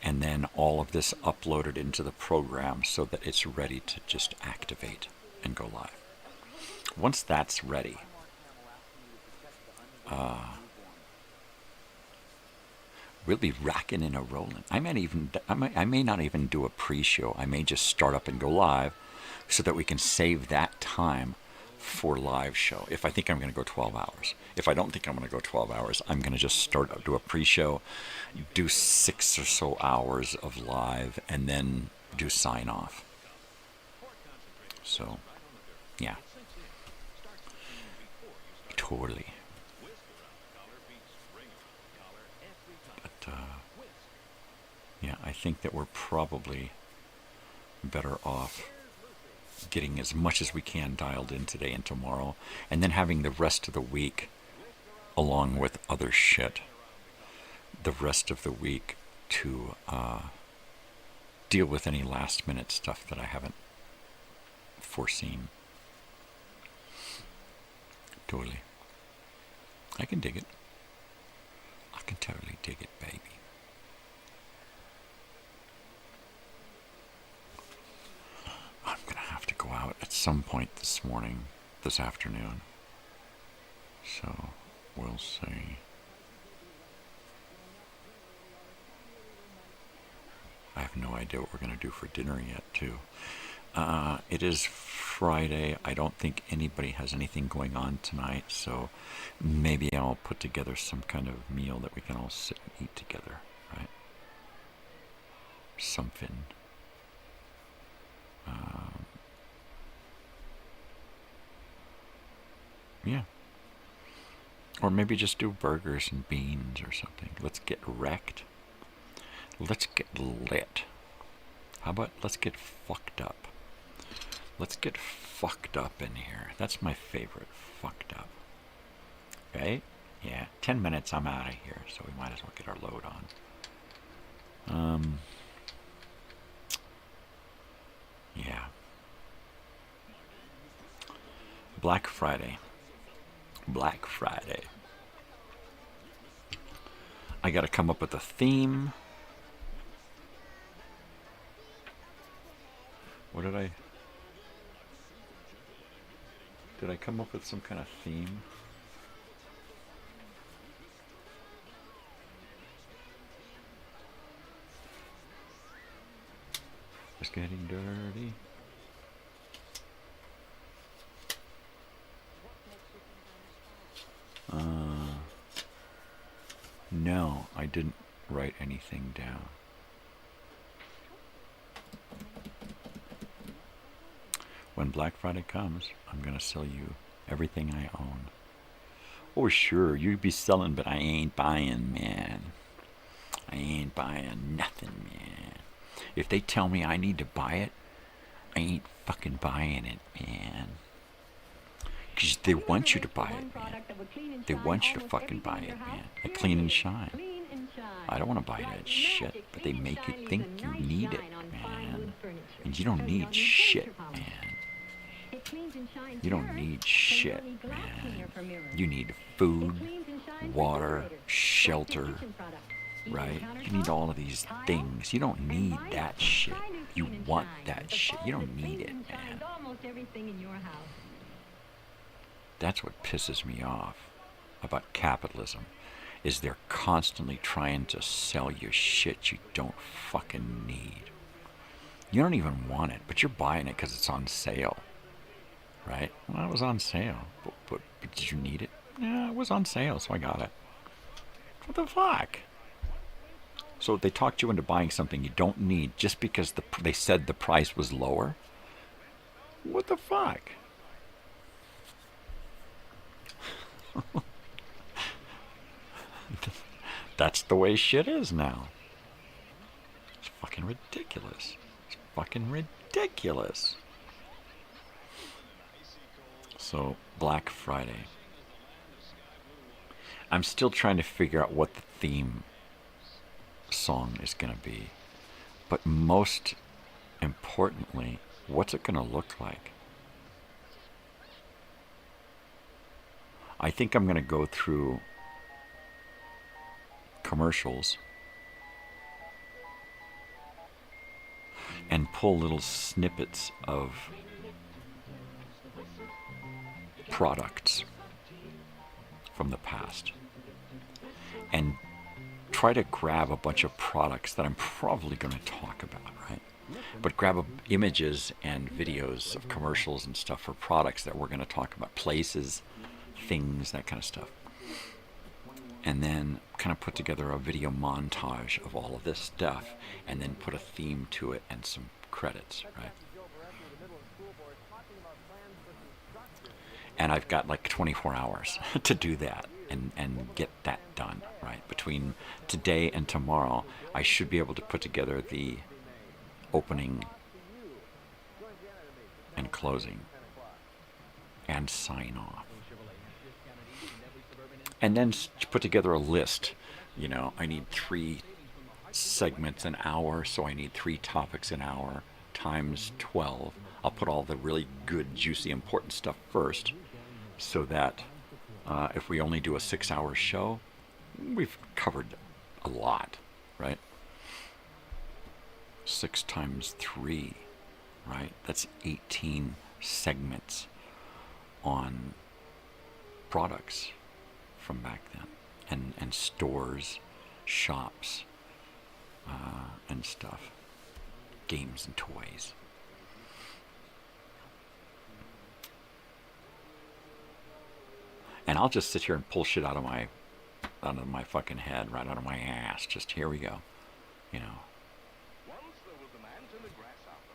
and then all of this uploaded into the program so that it's ready to just activate and go live. Once that's ready, we'll be rocking and rolling. I may not even do a pre-show. I may just start up and go live so that we can save that time for live show. If I think I'm going to go 12 hours. If I don't think I'm going to go 12 hours, I'm going to just start up, do a pre-show, do 6 or so hours of live, and then do sign off. So, yeah. Totally. But, yeah, I think that we're probably better off getting as much as we can dialed in today and tomorrow, and then having the rest of the week, along with other shit, the rest of the week to deal with any last minute stuff that I haven't foreseen. Totally. I can dig it. I can totally dig it, baby. I'm going to have to go out at some point this afternoon. So, we'll see. I have no idea what we're going to do for dinner yet, too. It is Friday. I don't think anybody has anything going on tonight, so maybe I'll put together some kind of meal that we can all sit and eat together, right? Something. Yeah. Or maybe just do burgers and beans or something. Let's get wrecked. Let's get lit. How about let's get fucked up? Let's get fucked up in here. That's my favorite, fucked up. Right? Yeah, 10 minutes I'm out of here, so we might as well get our load on. Yeah. Black Friday. Black Friday. I gotta come up with a theme. What did I come up with some kind of theme? It's getting dirty. No, I didn't write anything down. When Black Friday comes, I'm gonna sell you everything I own. Oh sure, you be selling, but I ain't buying, man. I ain't buying nothing, man. If they tell me I need to buy it, I ain't fucking buying it, man. Because they want you to buy it, man. They want you to fucking buy it, man. Like Clean and Shine. I don't want to buy that shit, but they make you think you need it, man. And you don't need shit, man. You don't need shit, man. You need food, water, shelter, right? You need all of these things. You don't need that shit. You want that shit. You don't need it, man. That's what pisses me off about capitalism, is they're constantly trying to sell you shit you don't fucking need. You don't even want it, but you're buying it because it's on sale, right? Well, it was on sale, but did you need it? Yeah, it was on sale, so I got it. What the fuck? So they talked you into buying something you don't need just because they said the price was lower? What the fuck? That's the way shit is now. It's fucking ridiculous. It's fucking ridiculous. So, Black Friday. I'm still trying to figure out what the theme song is going to be. But most importantly, what's it going to look like? I think I'm going to go through commercials and pull little snippets of products from the past and try to grab a bunch of products that I'm probably going to talk about, right? But grab images and videos of commercials and stuff for products that we're going to talk about, places, things, that kind of stuff. And then kind of put together a video montage of all of this stuff and then put a theme to it and some credits, right? And I've got like 24 hours to do that and get that done, right? Between today and tomorrow, I should be able to put together the opening and closing and sign off. And then put together a list. You know, I need 3 segments an hour, so I need 3 topics an hour times 12. I'll put all the really good, juicy, important stuff first, so that if we only do a 6-hour show, we've covered a lot, right? 6 times 3, right? That's 18 segments on products from back then, and stores, shops, and stuff, games and toys. And I'll just sit here and pull shit out of my fucking head, right out of my ass. Just here we go, you know.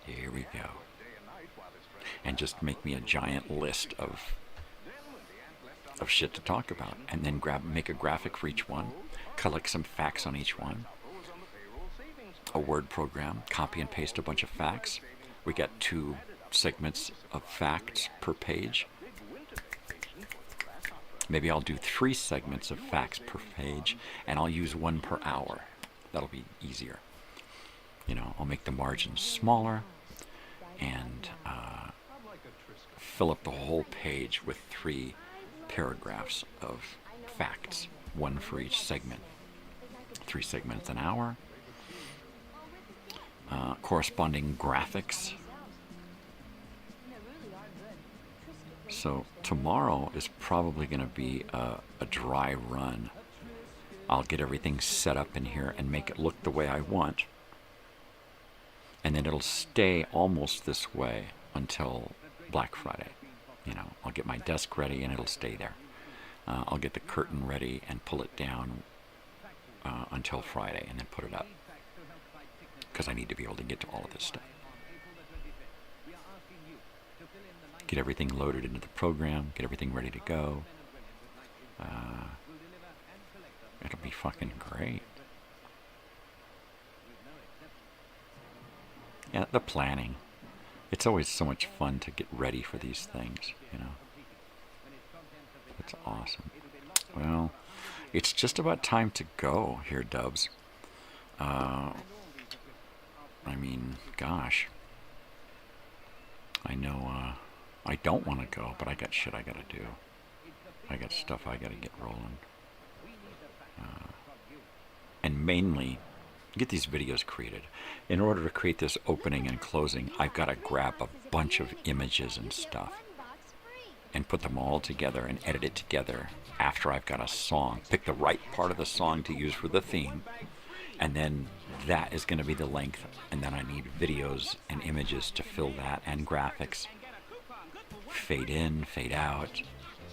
Here we go. And just make me a giant list of shit to talk about, and then make a graphic for each one, collect some facts on each one, a word program, copy and paste a bunch of facts. We got 2 segments of facts per page. Maybe I'll do 3 segments of facts per page, and I'll use 1 per hour. That'll be easier. You know, I'll make the margins smaller and fill up the whole page with 3 paragraphs of facts, 1 for each segment. 3 segments an hour. Corresponding graphics. So tomorrow is probably going to be a dry run. I'll get everything set up in here and make it look the way I want. and then it'll stay almost this way until Black Friday. You know, I'll get my desk ready and it'll stay there. I'll get the curtain ready and pull it down until Friday and then put it up, because I need to be able to get to all of this stuff. Get everything loaded into the program, get everything ready to go. It'll be fucking great. Yeah, the planning. It's always so much fun to get ready for these things, you know. It's awesome. Well, it's just about time to go here, Dubs. I mean, gosh. I know, I don't want to go, but I got shit I gotta do. I got stuff I gotta get rolling. And mainly, get these videos created. In order to create this opening and closing, I've got to grab a bunch of images and stuff and put them all together and edit it together after I've got a song. Pick the right part of the song to use for the theme, and then that is going to be the length, and then I need videos and images to fill that, and graphics. Fade in, fade out,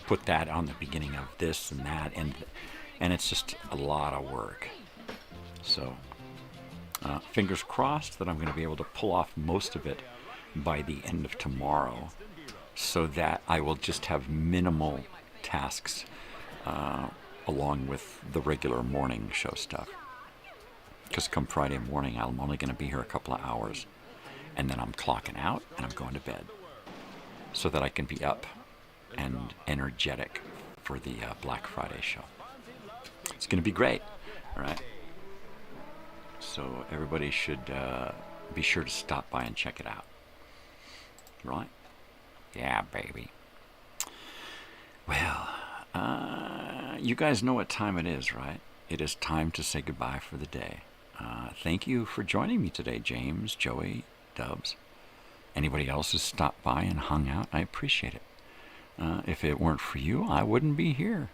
put that on the beginning of this and that, and it's just a lot of work. So, fingers crossed that I'm going to be able to pull off most of it by the end of tomorrow, so that I will just have minimal tasks along with the regular morning show stuff. Because come Friday morning, I'm only going to be here a couple of hours, and then I'm clocking out and I'm going to bed, so that I can be up and energetic for the Black Friday show. It's going to be great, all right? So everybody should be sure to stop by and check it out. Right? Yeah, baby. Well, you guys know what time it is, right? It is time to say goodbye for the day. Thank you for joining me today, James, Joey, Dubs. Anybody else who's stopped by and hung out, I appreciate it. If it weren't for you, I wouldn't be here.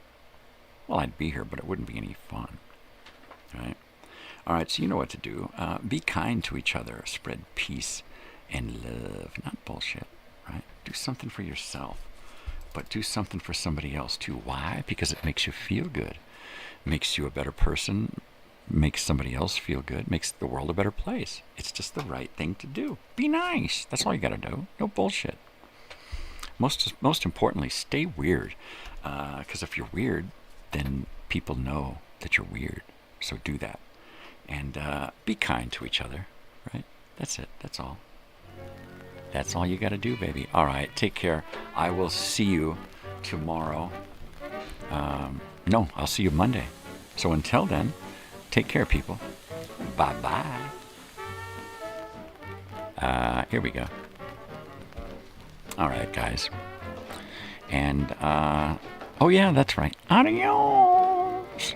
Well, I'd be here, but it wouldn't be any fun. Right? All right, so you know what to do. Be kind to each other. Spread peace and love, not bullshit, right? Do something for yourself, but do something for somebody else too. Why? Because it makes you feel good. Makes you a better person, makes somebody else feel good, makes the world a better place. It's just the right thing to do. Be nice. That's all you gotta do. No bullshit. Most importantly, stay weird. Because if you're weird, then people know that you're weird. So do that. And be kind to each other, right? That's it. That's all. That's all you got to do, baby. All right. Take care. I will see you tomorrow. No, I'll see you Monday. So until then, take care, people. Bye-bye. Here we go. All right, guys. And, oh yeah, that's right. Adios.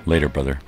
Later, brother.